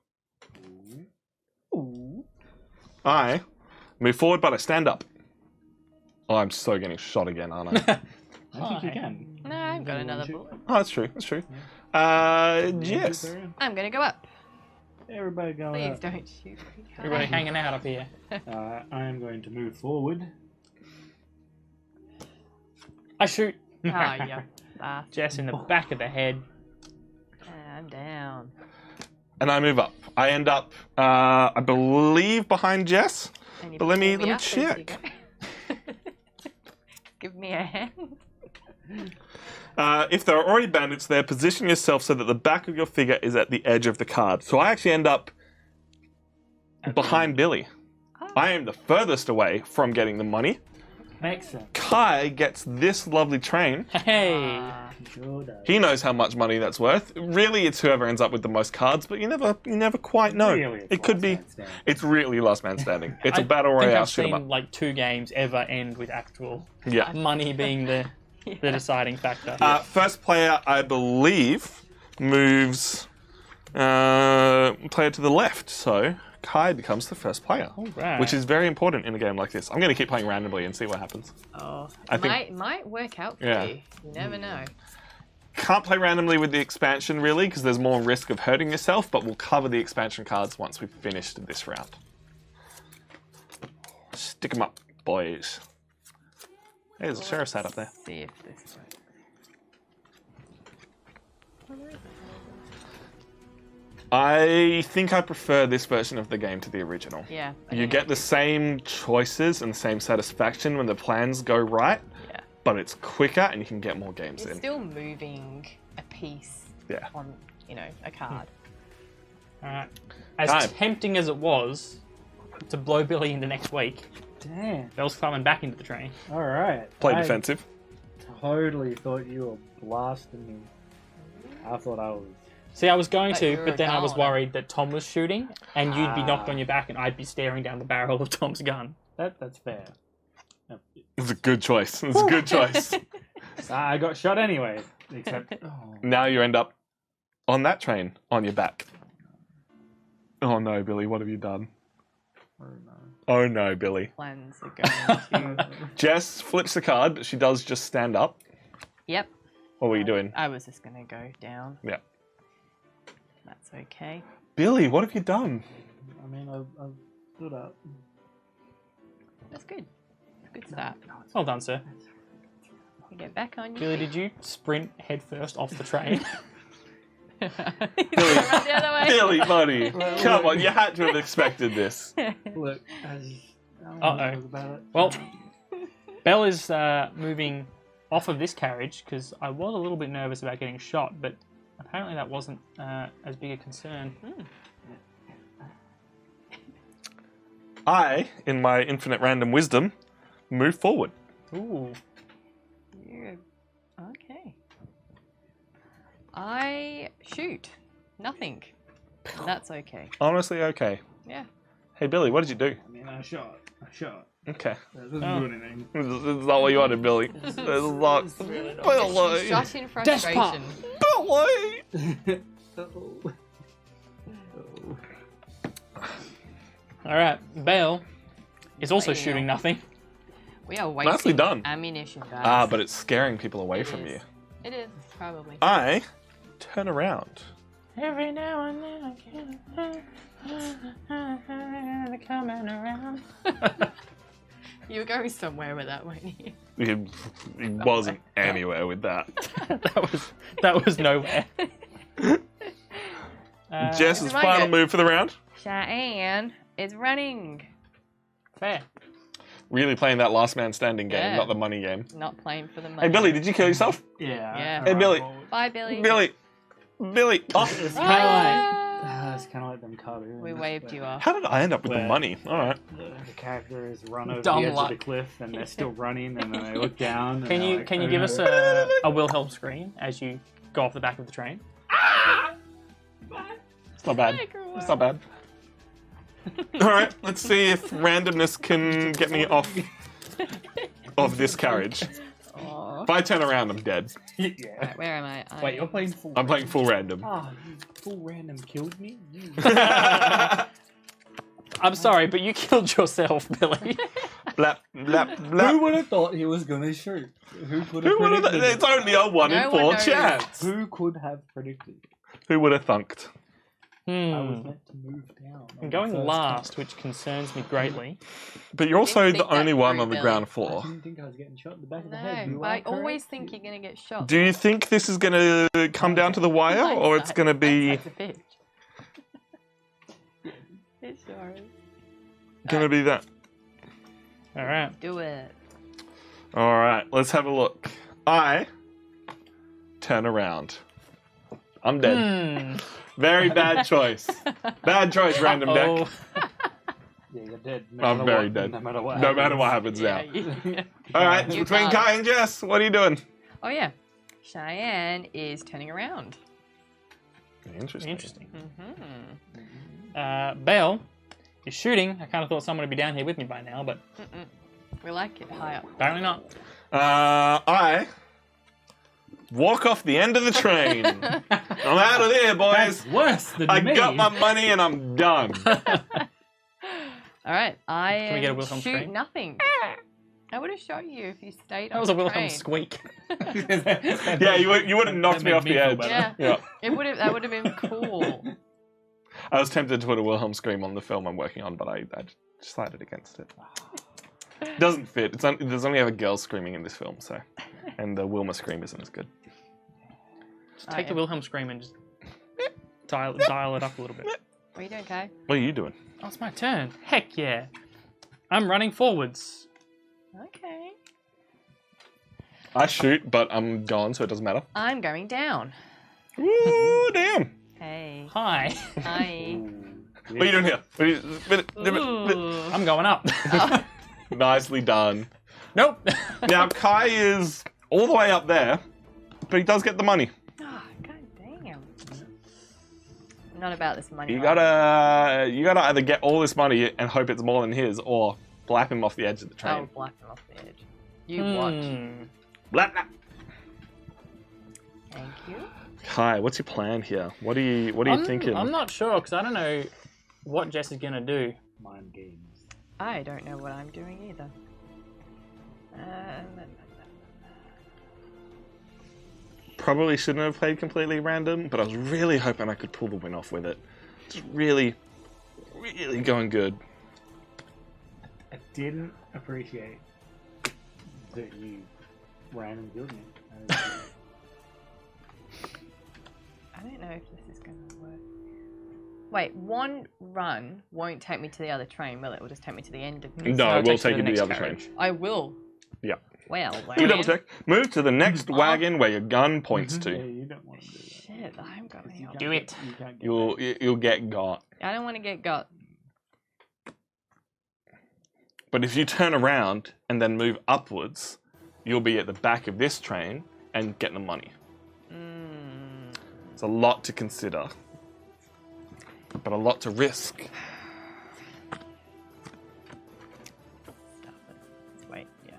I move forward, but I stand up. Oh, I'm so getting shot again, aren't I? I think you can. No, I've got another bullet. Oh, that's true. That's true. Yes. I'm gonna go up. Everybody go Please up. don't shoot me. Everybody hanging out up here. I am going to move forward. I shoot. Oh, yeah. Jess in the back of the head. I'm down. And I move up. I end up, I believe, behind Jess. And you But let me pull up as you check. go. Give me a hand. If there are already bandits there, position yourself so that the back of your figure is at the edge of the card. So I actually end up behind Billy. I am the furthest away from getting the money. Makes sense. Kai gets this lovely train. Hey. Sure does. He knows how much money that's worth. Really, it's whoever ends up with the most cards, but you never quite know. Really, it could be. It's really last man standing. It's a battle I think royale I've shoot 'em seen up. like 2 games ever end with actual Yeah. money being the deciding factor. First player, I believe, moves player to the left. So Kai becomes the first player, Alright. which is very important in a game like this. I'm going to keep playing randomly and see what happens. Oh, I think- might work out for Yeah. you. You never know. Can't play randomly with the expansion really because there's more risk of hurting yourself, but we'll cover the expansion cards once we've finished this round. Stick 'em up, boys. Hey, there's a sheriff's hat up there. See if this works. I think I prefer this version of the game to the original. Yeah. You get the same choices and the same satisfaction when the plans go right, Yeah. but it's quicker and you can get more games You're in. still moving a piece Yeah. on, a card. Alright. As Time. tempting as it was to blow Billy into next week, Damn. Bell's climbing back into the train. All right. Play I defensive. Totally thought you were blasting me. I thought I was. See, I was going But to, you're but then I was down. worried that Tom was shooting, and you'd be knocked on your back, and I'd be staring down the barrel of Tom's gun. That's fair. It's a good choice. It's a good choice. I got shot anyway. Except. Oh. Now you end up on that train on your back. Oh no, Billy, what have you done? Oh no, Billy. Plans are going to. Jess flips the card, but she does just stand up. Yep. What were you doing? I was just going to go down. Yeah. That's okay. Billy, what have you done? I mean, I've stood up. That's good. Good start. Well done, sir. You get back on your Billy, feet. did you sprint headfirst off the train? Run the other way. Billy, buddy, come on, you had to have expected this. Look, Uh-oh. Well, Belle is moving off of this carriage because I was a little bit nervous about getting shot, but apparently that wasn't as big a concern. I, in my infinite random wisdom, move forward. Ooh. Yeah. Okay. I shoot. Nothing. That's okay. Honestly, okay. Yeah. Hey, Billy, what did you do? I mean, I shot. Okay. That doesn't do anything. This is not what you wanted, Billy. This is not... Billy! Shot in frustration. Billy! All right, Bale is also Bale. shooting nothing. We are wasting Nicely done. ammunition, guys. Ah, but it's scaring people away from is. you. It is, probably. I turn around. Every now and then I get coming around. You were going somewhere with that, weren't you? It wasn't anywhere with that. that was nowhere. Jess's Is mine final good? move for the round. Cheyenne is running. Fair. Really playing that last man standing game, Yeah. not the money game. Not playing for the money. Hey, Billy, did you kill yourself? Yeah. Yeah. Hey, Billy. Bye, Billy. Billy. Billy. Oh, It's kind of like them cartoons. We waved you off. how did I end up with the Where? money? All right. The characters run over Dumb the edge luck. of the cliff and they're still running, and then they look down. And Can they're you like, can you "Oh, give no." us a Wilhelm scream as you go off the back of the train? It's not bad. It's not bad. All right. Let's see if randomness can get me off of this carriage. Aw. If I turn around, I'm dead. Yeah. Right, where am I? Wait, you're playing full. I'm playing full random. Oh, you full random killed me. You. I'm sorry, but you killed yourself, Billy. Blap, blap, Who blap. would have thought he was gonna shoot? Who could Who have would have? predicted it? It's only a 1 in No 4 one knows. chance. Who could have predicted? Who would have thunked? I was Hmm. meant to move down. on I'm the going first last, which concerns me greatly. But you're also Didn't the think that only one through, on the Billy. ground I floor. didn't think I was getting shot in the back of the head. No, You but are I always correct. think you're going to get shot. Do you think this is going to come down to the wire, or it's going to be Hindsight's a bitch. It sure is. going to be that? All right. Do it. All right, let's have a look. I turn around. I'm dead. Very bad choice. Bad choice, random deck. Oh, Yeah, you're dead. I'm very dead. No matter what. No matter what happens Yeah, now. All right, it's You between can't. Kai and Jess. What are you doing? Oh, yeah. Cheyenne is turning around. Interesting. interesting. Mm-hmm. Bale is shooting. I kind of thought someone would be down here with me by now, but We like it high up. apparently not. I walk off the end of the train. I'm out of there, boys. That's worse than I me. got my money and I'm done. All right. I Can we get a Wilhelm shoot scream? nothing. I would have shot you if you stayed That on was the a Wilhelm train. squeak. Yeah, you would have knocked That me made off me the feel edge. better. Yeah. Yeah. That would have been cool. I was tempted to put a Wilhelm scream on the film I'm working on, but I decided against it. It doesn't fit. There's only ever girls screaming in this film, so, and the Wilma scream isn't as good. Just take the yeah. Wilhelm scream and just dial it up a little bit. What are you doing, Kai? What are you doing? Oh, it's my turn. Heck yeah. I'm running forwards. Okay. I shoot, but I'm gone, so it doesn't matter. I'm going down. Ooh, damn! Hey. Hi. Hi. What are you doing here? Ooh. I'm going up. Nicely done. Nope. Now Kai is all the way up there, but he does get the money. Oh, God damn. Not about this money. You right? gotta either get all this money and hope it's more than his, or blap him off the edge of the Oh, train. black him off the edge. You watch. Hmm. Blap, blap. Thank you. Kai, what's your plan here? What are you thinking? I'm not sure because I don't know what Jess is gonna do. Mind games. I don't know what I'm doing either. Probably shouldn't have played completely random, but I was really hoping I could pull the win off with it. It's really, really going good. I didn't appreciate that you random killed me. I don't know if this is going to work. Wait, one run won't take me to the other train, will it? It will just take me to the end of this. No, it will takes take you you to to the the other next train. I will. Yeah. Well, Let me double check. Move to the next wagon where your gun points Yeah, to. you don't want to do that. Shit, I'm going. Do it. You can't get You'll get got. I don't want to get got. But if you turn around and then move upwards, you'll be at the back of this train and get the money. It's a lot to consider, but a lot to risk. Wait, yeah,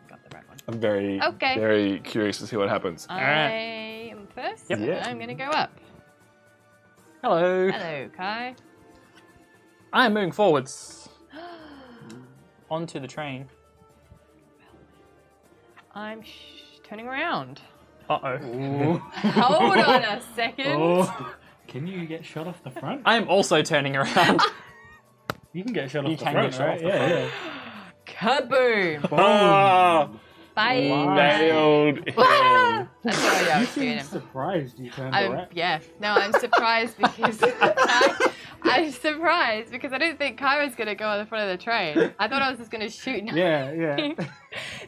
got the right one. I'm very curious to see what happens. I am first. Yep. Yeah. I'm gonna go up. Hello. Hello, Kai. I am moving forwards onto the train. I'm turning around. Uh-oh. Hold on a second. Can you get shot off the front? I am also turning around. You can get shot off You the can front, get shot right? off the Yeah, front. yeah. Kaboom! Ah, Bye. nailed him. That's all I You was seem doing. surprised you turned around. Yeah, no, I'm surprised because I'm surprised because I didn't think Kai was gonna go on the front of the train. I thought I was just gonna shoot. Yeah.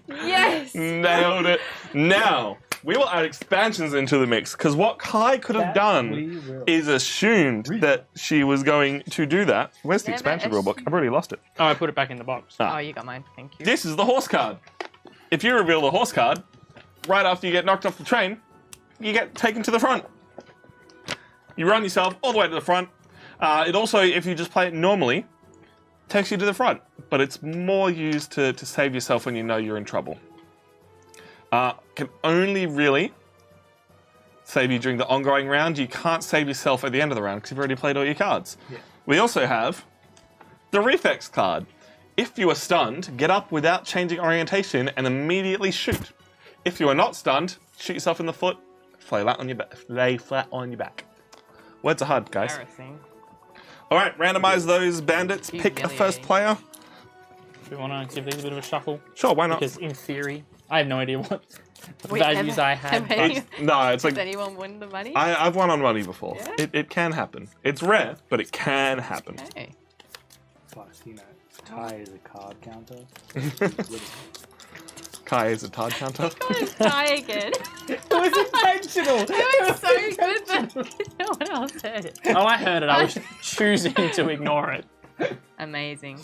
Yes. Nailed it. Now, we will add expansions into the mix, because what Kai could have We done will. is assumed that she was going to do that. Where's the Never expansion rulebook? I've already lost it. Oh, I put it back in the box. Oh, you got mine. Thank you. This is the horse card. If you reveal the horse card, right after you get knocked off the train, you get taken to the front. You run yourself all the way to the front. It also, if you just play it normally, takes you to the front. But it's more used to save yourself when you know you're in trouble. Can only really save you during the ongoing round. You can't save yourself at the end of the round because you've already played all your cards. Yeah. We also have the reflex card. If you are stunned, get up without changing orientation and immediately shoot. If you are not stunned, shoot yourself in the foot, lay flat on your back. Words are hard, guys. Embarrassing. All right, randomize those bandits. Pick a first player. Do we want to give these a bit of a shuffle? Sure, why not? Because in theory, I have no idea what Wait, values I had. have any- but It's like Does anyone win the money? I've won on money before. Yeah? It can happen. It's rare, but it can happen. Okay. Plus, Kai is a card counter. Kai is a card counter. Try again. it was intentional. It was so good that no one else heard it. Oh, I heard it. I was choosing to ignore it. Amazing.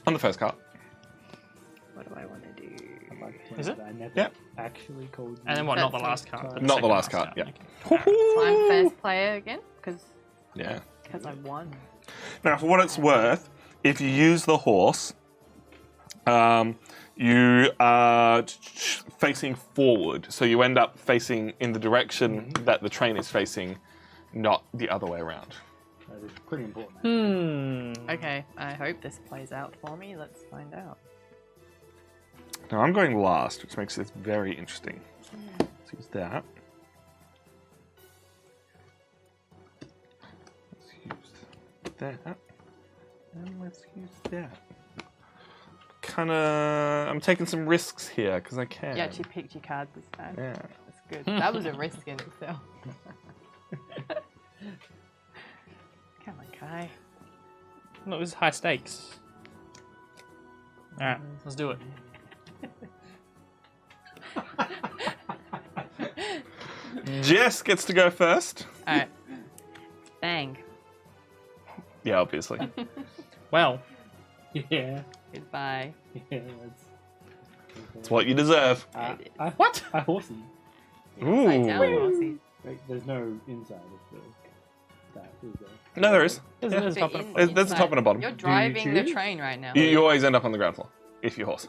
On the first card. What do I want to do? Is it? I never Yep. actually called you. And then what? Not the That's last card. Not the second last card, yeah. Okay. So I'm first player again because Yeah. I won. Now, for what it's worth, if you use the horse, you are facing forward, so you end up facing in the direction that the train is facing, not the other way around. That is pretty important. Okay, I hope this plays out for me. Let's find out. Now, I'm going last, which makes this very interesting. Let's use that. Let's use that. And let's use that. I'm taking some risks here, because I can. You actually picked your cards this time. Yeah. That's good. That was a risk in itself. Come on, Kai. No, it was high stakes. All right, let's do it. Jess gets to go first. Alright. Bang. Yeah, obviously. Well, Yeah. Goodbye. Yeah. It's what you deserve. what? A horsey. Upside down Ooh. horsey. Wait, there's no inside of that, is there? No, there is. There's But a top and in- There's a top and a bottom. You're driving the choose? train right now. You always end up on the ground floor, if you horse.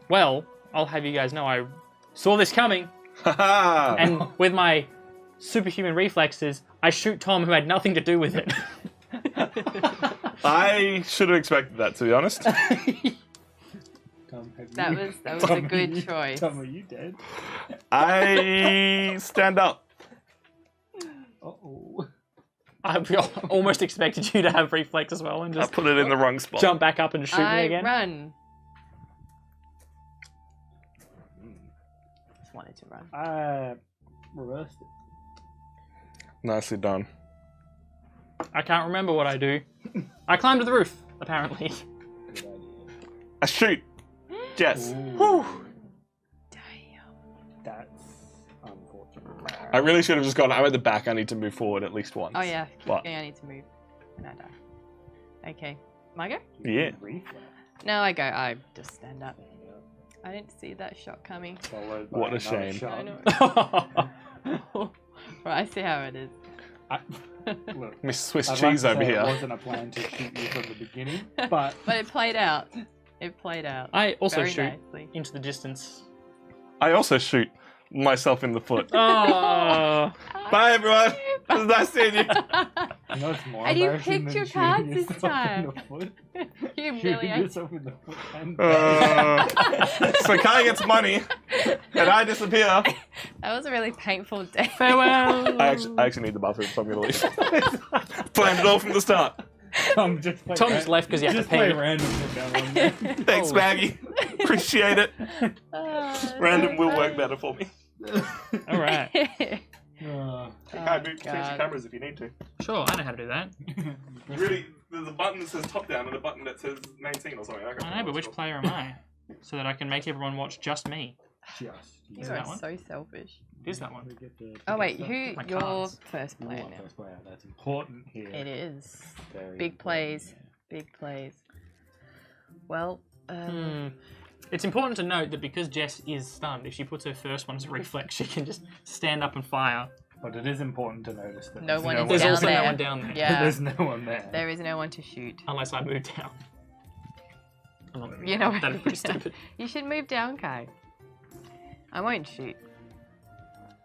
Well, I'll have you guys know I saw this coming. Haha. And with my superhuman reflexes, I shoot Tom, who had nothing to do with it. I should have expected that, to be honest. Tom, have That you- was a good choice. Tom, are you dead? I stand up. Uh-oh. I almost expected you to have reflex as well and I just put it in the wrong spot. jump back up and shoot me I again. run. Just wanted to run. I reversed it. Nicely done. I can't remember what I do. I climbed to the roof, apparently. Good idea. I shoot. Jess. That's unfortunate. I really should have just gone, I'm at the back, I need to move forward at least once. Oh yeah, keep What? going, I need to move. And I die. Okay. My go? Yeah. Reflex. No, I go. I just stand up. I didn't see that shot coming. Followed by What a another shame. shot. I know. Right, I see how it is. Look, Miss Swiss I'd like cheese to over say here. It wasn't a plan to shoot you from the beginning, but But it played out. It played out. I also very shoot nicely. into the distance. I also shoot myself in the foot. Oh. Bye, everyone. It was nice seeing you. you know it's more And you embarrassing picked than your shooting cards this yourself in time. the foot. Shooting Humiliating. yourself in the foot and So Kai gets money, and I disappear. That was a really painful day. Farewell. I actually need the bathroom, so I'm gonna leave. Planned it all from the start. Tom just play Tom's left because he had to just play pee. random from now on. Then. Thanks, Maggie. Appreciate it. Random will work better for me. All right. Kai, change your God. cameras if you need to. Sure, I know how to do that. Really, there's a button that says top down and a button that says main scene or something. I can't I know, remember but what which it's player am I? So that I can make everyone watch just me. Just. You Is are that one? so selfish. It is that one. Oh wait, who? My You're cards. first player now. First player. That's important here. It is. Very Big important, plays. yeah. Big plays. Well, It's important to note that because Jess is stunned, if she puts her first one as a reflex, she can just stand up and fire. But it is important to notice that No there's one is There's down also there. no one down there. Yeah. There's no one there. There is no one to shoot. Unless I move down. You know, That'd be pretty stupid. You should move down, Kai. I won't shoot.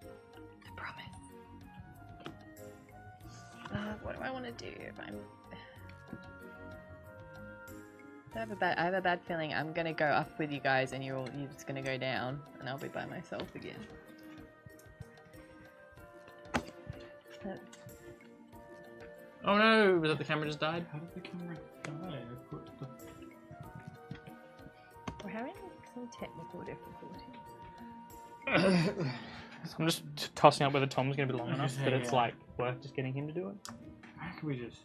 I promise. What do I want to do if I'm? I have a bad feeling I'm gonna go up with you guys, and you're just gonna go down, and I'll be by myself again. Oh no, was that the camera just died? How did the camera die? I put the... We're having some technical difficulties. So I'm just tossing up whether Tom's going to be long enough, but it's Yeah. like worth just getting him to do it. How can we just...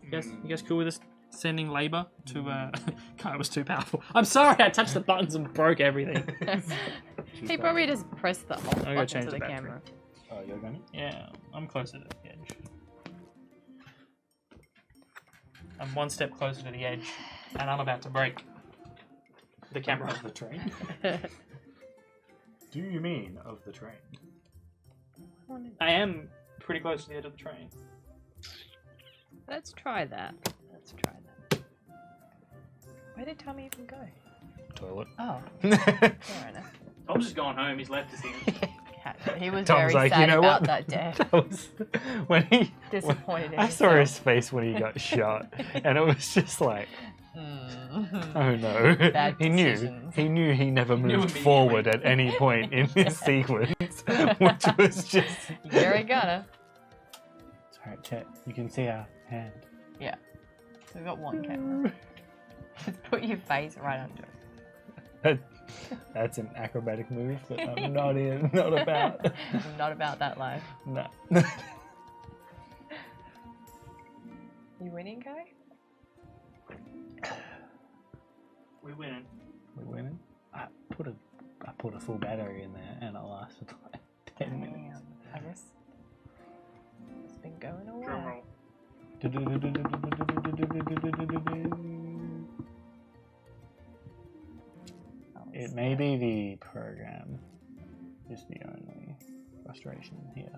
You guys cool with this sending labour to Kai was too powerful. I'm sorry, I touched the buttons and broke everything. He probably just pressed the off gotta button change to the the battery. camera. Oh, you're gonna? Yeah, I'm closer to the edge. I'm one step closer to the edge, and I'm about to break the camera. Of the train? Do you mean of the train? I am pretty close to the edge of the train. Let's try that. Let's try that. Where did Tommy even go? Toilet. Oh, fair enough. Tom's just gone home, he's left us here. He was Tom's very like, sad you know about what? that day. That was when he... Disappointed in I saw himself. his face when he got shot, and it was just like, oh no. Bad He knew. decisions. He knew he never moved immediately. forward at any point in this sequence, which was just. You're a gunner. Sorry, chat. You can see our hand. Yeah. So we've got one camera. Just put your face right under it. That's an acrobatic move that I'm not about. I'm not about that life. No. You winning, Kai? We're winning. We're winning. I put a full battery in there, and it lasted like 10 minutes. I guess it's been going a Drum while. roll. It may be the program is the only frustration here.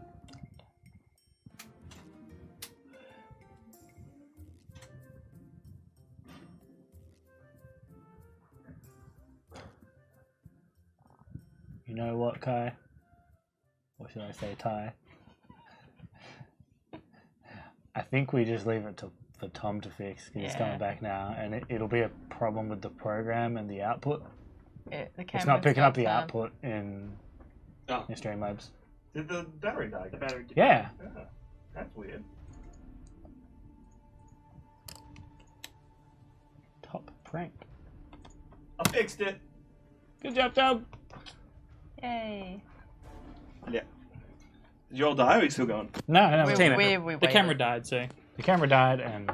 You know what? what, Kai? Or should I say Ty? I think we just leave it for Tom to fix because he's coming back now, and it'll be a problem with the program and the output. It's not picking up the output in Streamlabs. Did the battery die? The battery did. Yeah. That's weird. Top prank. I fixed it. Good job, Tom. Yay. Yeah. Did you all die or are you still going? No, We The waited. camera died, so. the camera died and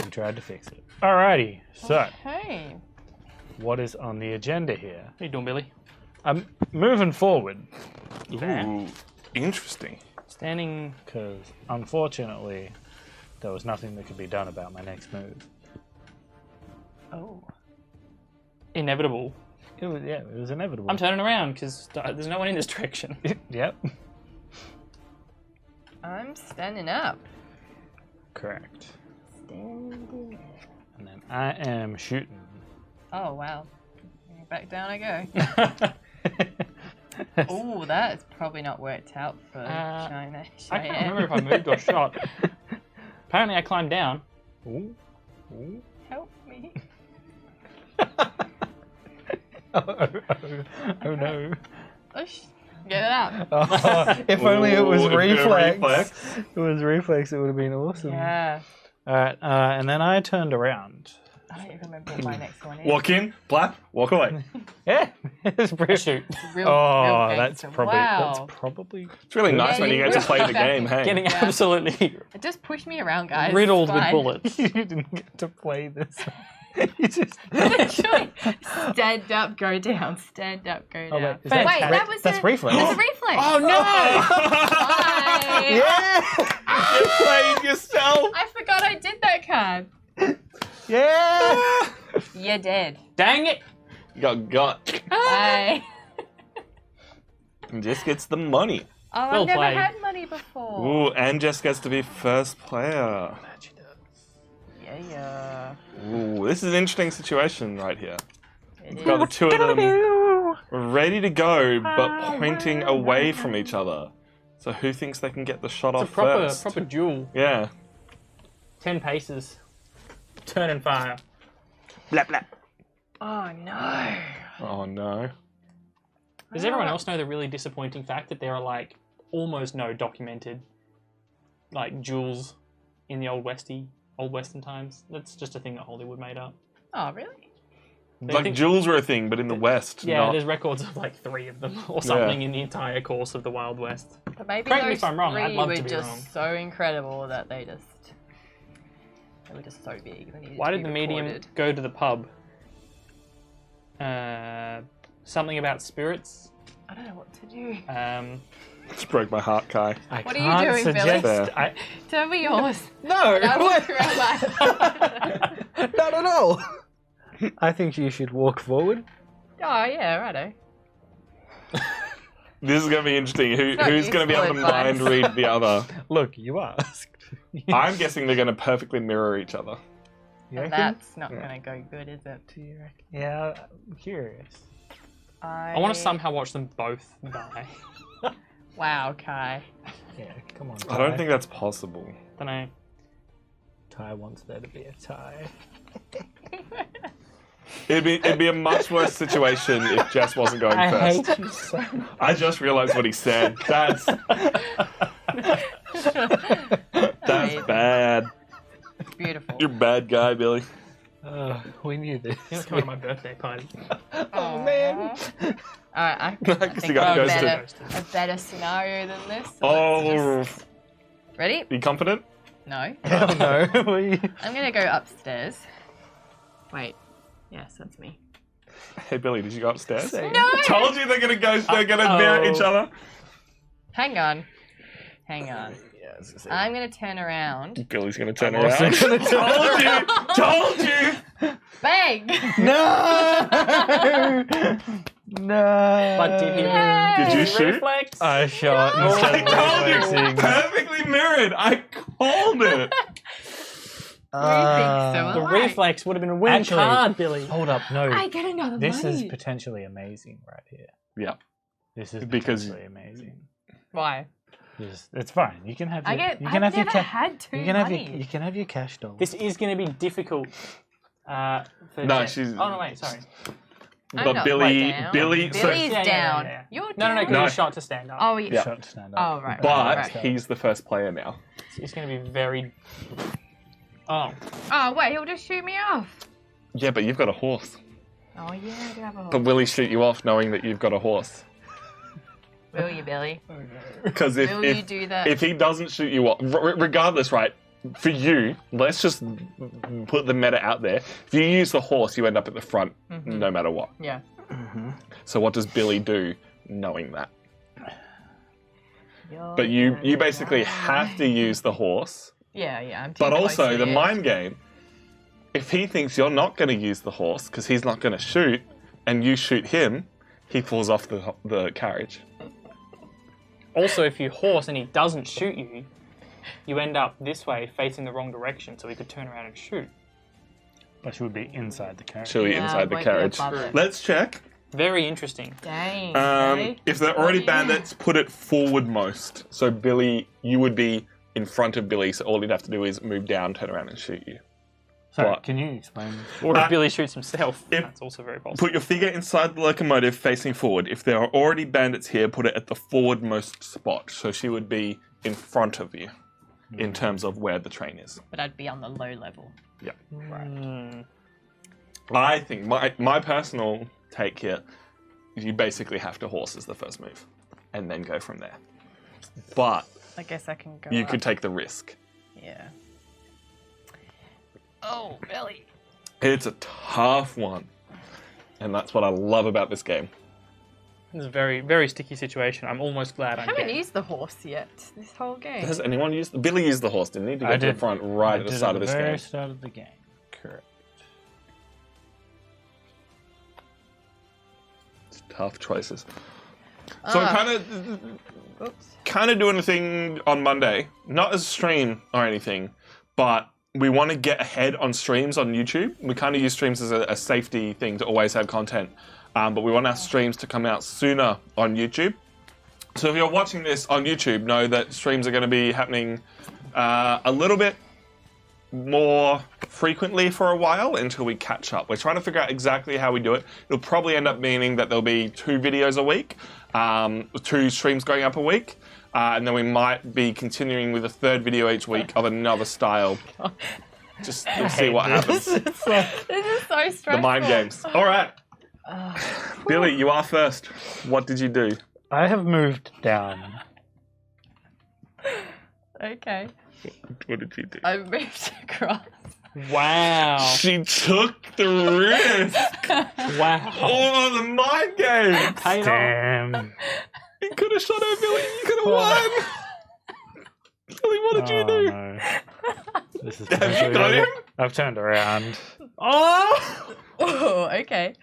we tried to fix it. Alrighty, so Hey. what is on the agenda here? How you doing, Billy? I'm moving forward Ooh, interesting. Standing. because unfortunately there was nothing that could be done about my next move. Oh. Inevitable. It was inevitable. I'm turning around because there's no one in this direction. Yep. I'm standing up. Correct. Standing up. And then I am shooting. Oh, wow. Back down I go. Oh, that's probably not worked out for China. I can't remember if I moved or shot. Apparently I climbed down. Ooh. Ooh. Help me. Oh no. Ush. Get it up. Oh, if only it was Ooh, if it were reflex. reflex. If it was reflex, it would have been awesome. Yeah. Alright, and then I turned around. I don't even remember what my next one is. Walk in, blap, walk away. Yeah, it's pretty. Shoot. Real, Oh, real that's gangster. probably Wow. It's really nice Yeah, when you you get to really play the back game, hey. Getting Yeah. absolutely It just pushed me around, guys. riddled It's with fine. bullets. you didn't get to play this. You just. Literally, stand up, go down. Stand up, go down. wait, is Wait, that- that was that's a, reflex. That's a reflex. Oh no! Bye. Yeah! You played yourself. I forgot I did that card. Yeah! You're dead. Dang it! You got. Bye. And just gets the money. Oh, Well I've never played. had money before. Ooh, and just gets to be first player. Yeah. Ooh, this is an interesting situation right here. It We've is. got the two of them ready to go, but pointing away from each other. So who thinks they can get the shot It's a off proper first? proper duel. Yeah. 10 paces. Turn and fire. Blap blap. Oh no. Oh no. Does everyone else know the really disappointing fact that there are like almost no documented like duels in the old western times? That's just a thing that Hollywood made up. Oh really? They Like think- jewels were a thing, but in the West. Yeah, not... there's records of like 3 of them or something in the entire course of the Wild West. But maybe Correct me those if I'm wrong, I'd 3 love were to be just wrong. so incredible that they were just so big. They needed Why to did be the medium recorded. go to the pub? Something about spirits. I don't know what to do. Just broke my heart, Kai. I What are you can't doing, Billy? suggest. I, Tell me yours. no! That was correct. Not at all! I think you should walk forward. Oh yeah, righto. This is going to be interesting. not Who's going to be able to useful advice. mind read the other? Look, you asked. I'm guessing they're going to perfectly mirror each other. You And reckon? that's not gonna go good, is it? Do you reckon? Yeah, I'm curious. I want to somehow watch them both die. Wow, Kai. Yeah, come on. I don't think that's possible. Don't know. Ty wants there to be a tie. It'd be a much worse situation if Jess wasn't going I first. hate you so much. I just realised what he said. That's Amazing. bad. Beautiful. You're a bad guy, Billy. We knew this. You're not coming to my birthday party. Oh, man. Alright, I Guess think you got I ghosted. a better scenario than this. So Oh, let's just- Ready? you confident? No. Hell no. I'm gonna go upstairs. Wait. Yes, that's me. Hey, Billy, did you go upstairs? No! Told you they're gonna mirror each other. Hang on. Hang on. I'm gonna turn around. Billy's gonna turn I'm also around. gonna turn Told you! Bang! No! No! But did he? Did you shoot? Reflex? I shot I instead of told you! reflexing. Perfectly mirrored! I called it! So the alright. reflex would have been a winning Actually- card, Billy. Hold up, no. I get another This money. is potentially amazing right here. Yeah. This is Because- potentially amazing. Why? It's fine. You can have. I Your, get. you I've can have your never ca- had two You can have your. money. You can have your cash doll. This is going to be difficult. For No, Jess. she's- Oh no, wait, sorry. I'm But not Billy, down. Billy, so, Billy's down. Yeah. You're No, down. no, because No. you shot to stand up. Oh, yeah. Yeah. Shot to stand up. Oh, right. but right. he's the first player now. It's going to be very. Oh, Oh, wait, he'll just shoot me off. Yeah, but you've got a horse. Oh, yeah, I do have a horse. But will he shoot you off knowing that you've got a horse? Will you, Billy? Because Will you do that? if he doesn't shoot you off, regardless, right? For you, let's just put the meta out there. If you use the horse, you end up at the front, no matter what. Yeah. So what does Billy do, knowing that? You're But you gonna basically die. have to use the horse. Yeah, yeah. I'm too But close also to the it. mind game. If he thinks you're not going to use the horse because he's not going to shoot, and you shoot him, he falls off the carriage. also, if you horse and he doesn't shoot you, you end up this way facing the wrong direction, so he could turn around and shoot. But she would be inside the carriage. She'll be Yeah, inside the won't be carriage. above it. Let's check. Very interesting. Dang. okay. If they're already Yeah. bandits, put it forward most. So Billy, you would be in front of Billy, so all he'd have to do is move down, turn around, and shoot you. Sorry, What? can you explain? Or if Billy shoots himself, if- that's also very possible. Put your figure inside the locomotive facing forward. If there are already bandits here, put it at the forwardmost spot. So she would be in front of you in terms of where the train is. But I'd be on the low level. Yeah. Hmm. I think my personal take here is you basically have to horse as the first move and then go from there. But I guess I can go you up. could take the risk. Yeah. Oh, Billy. It's a tough one. And that's what I love about this game. It's a very, very sticky situation. I'm almost glad I I'm haven't getting. used the horse yet this whole game. Has anyone used... Billy used the horse, didn't he? To go I to the did. front right at the start of this very game. start of the game. Correct. It's tough choices. So I'm Oops. kind of doing a thing on Monday. Not as a stream or anything, but we want to get ahead on streams on YouTube. We kind of use streams as a safety thing to always have content. But we want our streams to come out sooner on YouTube. So if you're watching this on YouTube, know that streams are going to be happening a little bit more frequently for a while until we catch up. We're trying to figure out exactly how we do it. It'll probably end up meaning that there'll be 2 videos a week, 2 streams going up a week, and then we might be continuing with a 3rd video each week of another style. Just we'll see what happens. This is so stressful. The mind games. All right. Billy, you are first. What did you do? I have moved down. Okay. What did you do? I moved across. Wow. She took the risk. Wow. Oh, the mind games. Paid off. Damn. You could have shot her, Billy. You could have won. Billy, what did you do? No. This is Have you potentially got really- him? I've turned around. Oh! Oh, okay.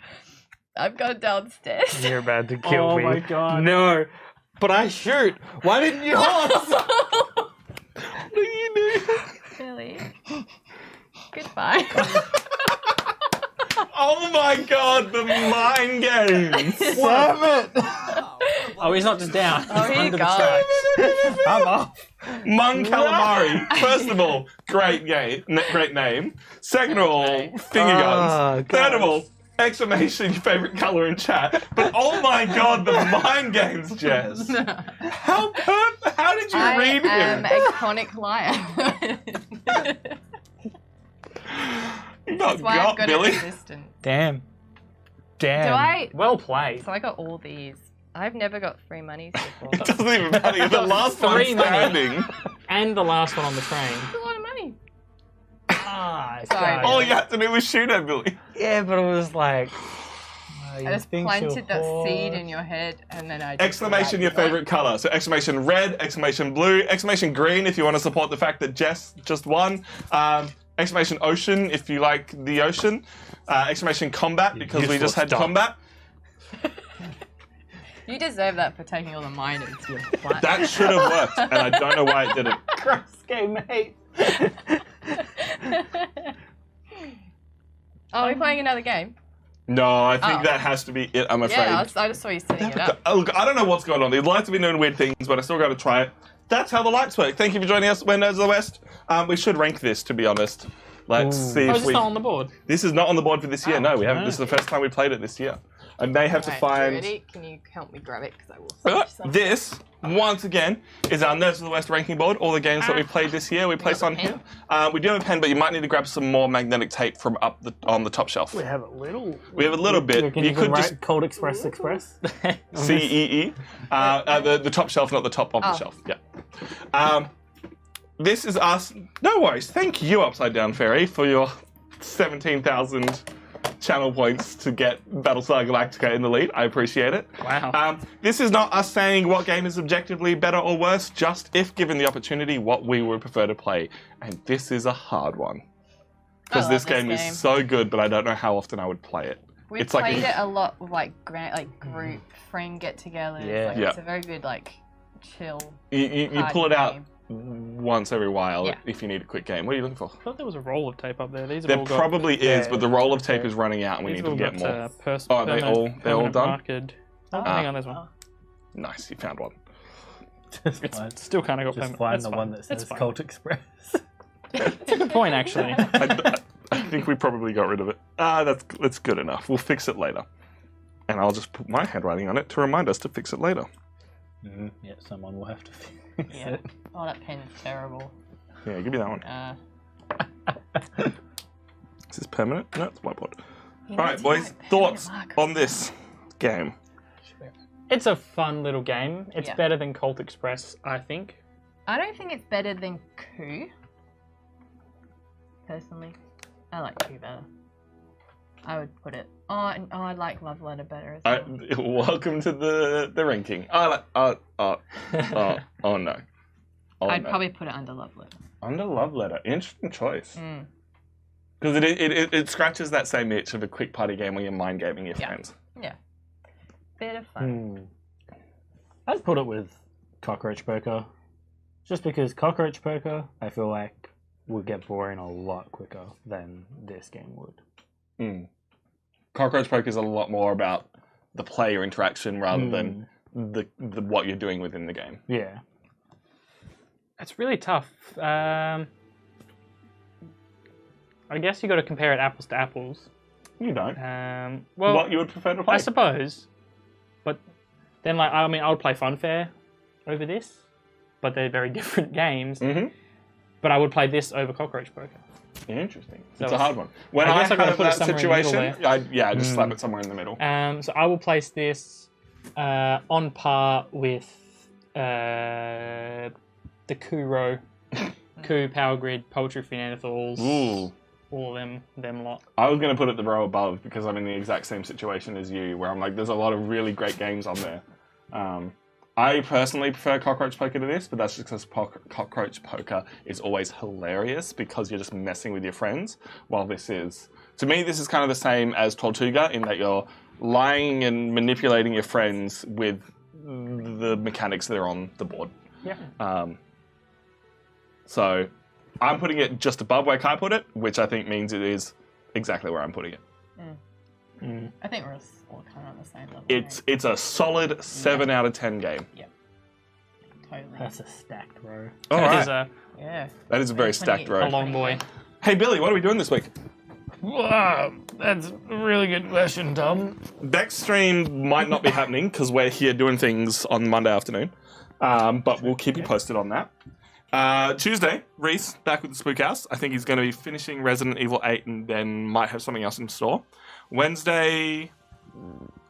I've gone downstairs. You're about to kill Oh me. my god. No, but I shoot. Why didn't you horse? What do you do? Billy. Goodbye. Oh my god, the mind games. Damn it! Oh, he's not just down. Oh, He's here you under the go. tracks. I'm off. Mung Calamari. First of all, great name. Second of all, finger guns. Third of all, exclamation your favorite color in chat. But oh my god, the mind games, Jess. How did you I read am him? a chronic liar. You got That's why I'm got, good Billy. at resistance. Damn. Do Damn. I? Well played. So I got all these. I've never got 3 monies before. It doesn't even matter. You're the last one 3 money. standing. And the last one on the train. That's a lot of money. Ah, Sorry. All you have to do was shoot her, Billy. Yeah, but it was like. I just planted that seed in your head and then I just Exclamation your like, favorite color. So exclamation red, exclamation blue, exclamation green if you want to support the fact that Jess just won. Exclamation ocean if you like the ocean. Exclamation combat because we just had combat. You deserve that for taking all the miners. You flat. That should have worked, and I don't know why it didn't. game, mate. Oh, are we playing another game? No, I think Oh. that has to be it, I'm afraid. Yeah, I just saw you setting it up. Look, I don't know what's going on. The lights have been doing weird things, but I still got to try it. That's how the lights work. Thank you for joining us, We're Nerds of the West. We should rank this, to be honest. Let's see Oh, if is this not on the board? This is not on the board for this year. No, we haven't. This is the first time we played it this year. I may have to Right, find. you ready? Can you help me grab it? Because I will finish some. This, once again, is our Nerds of the West ranking board. All the games that we played this year, we place got on the here. We do have a pen, but you might need to grab some more magnetic tape from on the top shelf. We have a little. We have a little bit. Can You you could write just Colt Express. CEE. The top shelf, not the top of the Oh. shelf. Yeah. This is us. No worries. Thank you, Upside Down Fairy, for your 17,000 channel points to get Battlestar Galactica in the lead. I appreciate it. Wow. This is not us saying what game is objectively better or worse, just if given the opportunity, what we would prefer to play. And this is a hard one. Because I this love this game game. is so good, but I don't know how often I would play it. We It's like played a- it a lot with group friend get-togethers. Yeah. Like, Yeah. It's a very good chill. You party pull it out game. once every while Yeah. if you need a quick game. What are you looking for? I thought there was a roll of tape up there. These have There all got, probably is, Yeah. but the roll of tape is running out and we these need have to all get got, more. They're Oh, they're all permanent done? marked. Oh, hang on, there's one. Nice, you found one. It's still kind of got Just permanent. find That's the fine. one that It's says fine. Colt Express. It's a good point, actually. I think we probably got rid of it. That's good enough. We'll fix it later. And I'll just put my handwriting on it to remind us to fix it later. Yeah, someone will have to fix Yeah. it. Oh, that pen is terrible. Yeah, give me that one. Is this permanent? No, it's whiteboard. All right, boys, thoughts on this game? It's a fun little game. It's Yeah. better than Colt Express, I think. I don't think it's better than Coup. Personally, I like Coup better. I would put it. I like Love Letter better as well. Welcome to the ranking. Oh no. Oh, I'd no. probably put it under Love Letter. Under Love Letter. Interesting choice. Mm. Because it scratches that same itch of a quick party game where you're mind gaming your Yeah. friends. Yeah. Bit of fun. I'd put it with Cockroach Poker. Just because Cockroach Poker, I feel like, would get boring a lot quicker than this game would. Cockroach Poker is a lot more about the player interaction rather than the what you're doing within the game. Yeah. It's really tough. I guess you got to compare it apples to apples. You don't. Well, What you would prefer to play? I suppose, but then I would play Funfair over this, but they're very different games. Mm-hmm. But I would play this over Cockroach Poker. Interesting. So It's a hard one. When I I guess I gotta have put it that somewhere in the middle situation, I just slap it somewhere in the middle. So I will place this on par with the Kuro, Coup, Power Grid, Poultry for Neanderthals, Ooh. all of them lot. I was going to put it the row above because I'm in the exact same situation as you, where I'm like, there's a lot of really great games on there. I personally prefer Cockroach Poker to this, but that's just because Cockroach Poker is always hilarious because you're just messing with your friends, while this is... To me, this is kind of the same as Tortuga in that you're lying and manipulating your friends with the mechanics that are on the board. Yeah. So I'm putting it just above where Kai put it, which I think means it is exactly where I'm putting it. I think we're all kind of on the same level. It's a solid 7 out of 10 game. Totally. That's a stacked row. All That right. is a Yeah. That is a very stacked row. long boy. Hey, Billy, what are we doing this week? Wow, that's a really good question, Tom. Next stream might not be happening because we're here doing things on Monday afternoon, but we'll keep you posted on that. Tuesday, Reese back with the Spook House. I think he's going to be finishing Resident Evil 8 and then might have something else in store. Wednesday,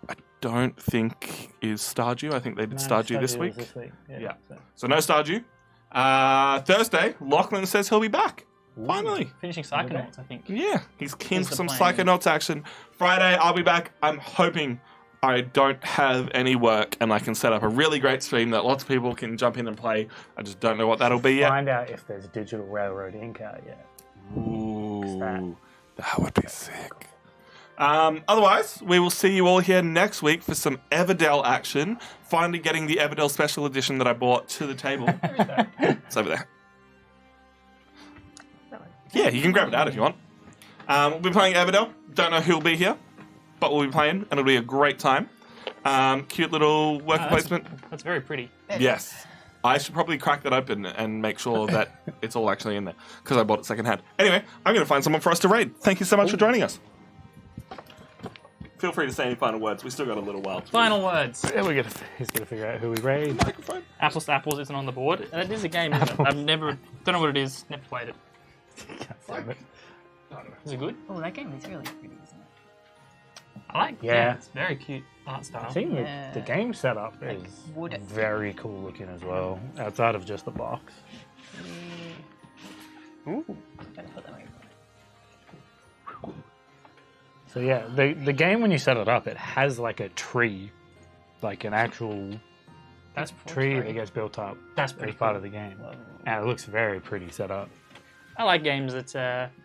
I don't think is Stardew. I think they did Stardew this week. Yeah. So no Stardew. Thursday, Lachlan says he'll be back. Finally. Finishing Psychonauts, I think. Yeah, he's keen Is for the some plan. Psychonauts action. Friday, I'll be back. I'm hoping I don't have any work and I can set up a really great stream that lots of people can jump in and play. I just don't know what that'll be yet. Find out if there's Digital Railroad Ink out yet. Ooh, that would be sick. Otherwise, we will see you all here next week for some Everdell action. Finally getting the Everdell special edition that I bought to the table. It's over there. Yeah, you can grab it out if you want. We'll be playing Everdell. Don't know who'll be here. but we'll be playing, and it'll be a great time. Cute little worker placement. That's very pretty. Yes. I should probably crack that open and make sure that it's all actually in there, because I bought it secondhand. Anyway, I'm going to find someone for us to raid. Thank you so much for joining us. Feel free to say any final words. We still got a little while. Final words. Yeah, he's gonna figure out who we raid. Microphone. Apples to Apples isn't on the board. And it is a game, isn't it? I've never, don't know what it is, never played it. Is it good? Oh, that game is really pretty, isn't it? I like it. Yeah. It's very cute art style. I think Yeah. the game setup is wood. very cool looking as well, outside of just the box. Ooh. Better put that away. So yeah, the game when you set it up, it has like a tree, like an actual That's tree that gets built up. That's pretty as part cool. of the game, and it looks very pretty set up. I like games that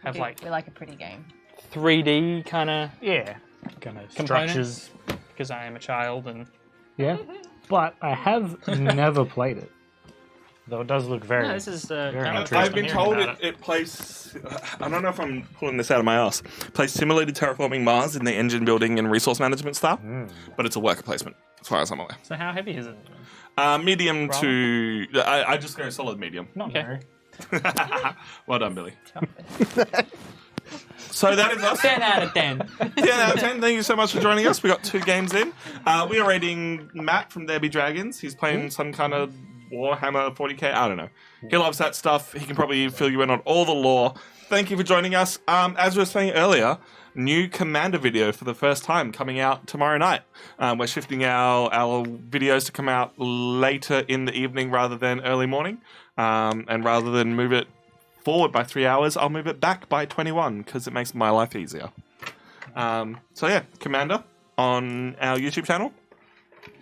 have We like like a pretty game. 3D kind of Yeah, kind of components. structures. Because I am a child and Yeah, but I have never played it, though it does look very. no, this is very kind of interesting. I've been hearing told about it plays. I don't know if I'm pulling this out of my ass. Plays similar to Terraforming Mars in the engine building and resource management style, but it's a worker placement, as far as I'm aware. So how heavy is it? Medium to. I just go solid medium. Not Okay. very. Well done, Billy. So that is us. 10 out of 10. 10 out of 10. Thank you so much for joining us. We got 2 games in. We are rating Matt from There Be Dragons. He's playing some kind of Warhammer 40k. I don't know. He loves that stuff. He can probably fill you in on all the lore. Thank you for joining us. As we were saying earlier, new Commander video for the first time coming out tomorrow night. We're shifting our videos to come out later in the evening rather than early morning. And rather than move it forward by 3 hours, I'll move it back by 21 because it makes my life easier. So yeah, Commander on our YouTube channel.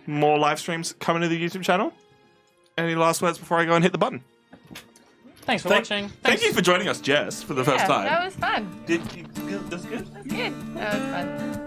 More live streams coming to the YouTube channel. Any last words before I go and hit the button? Thanks for watching. Thank you for joining us, Jess, for the first time. That was fun. That's good? Good. That was fun.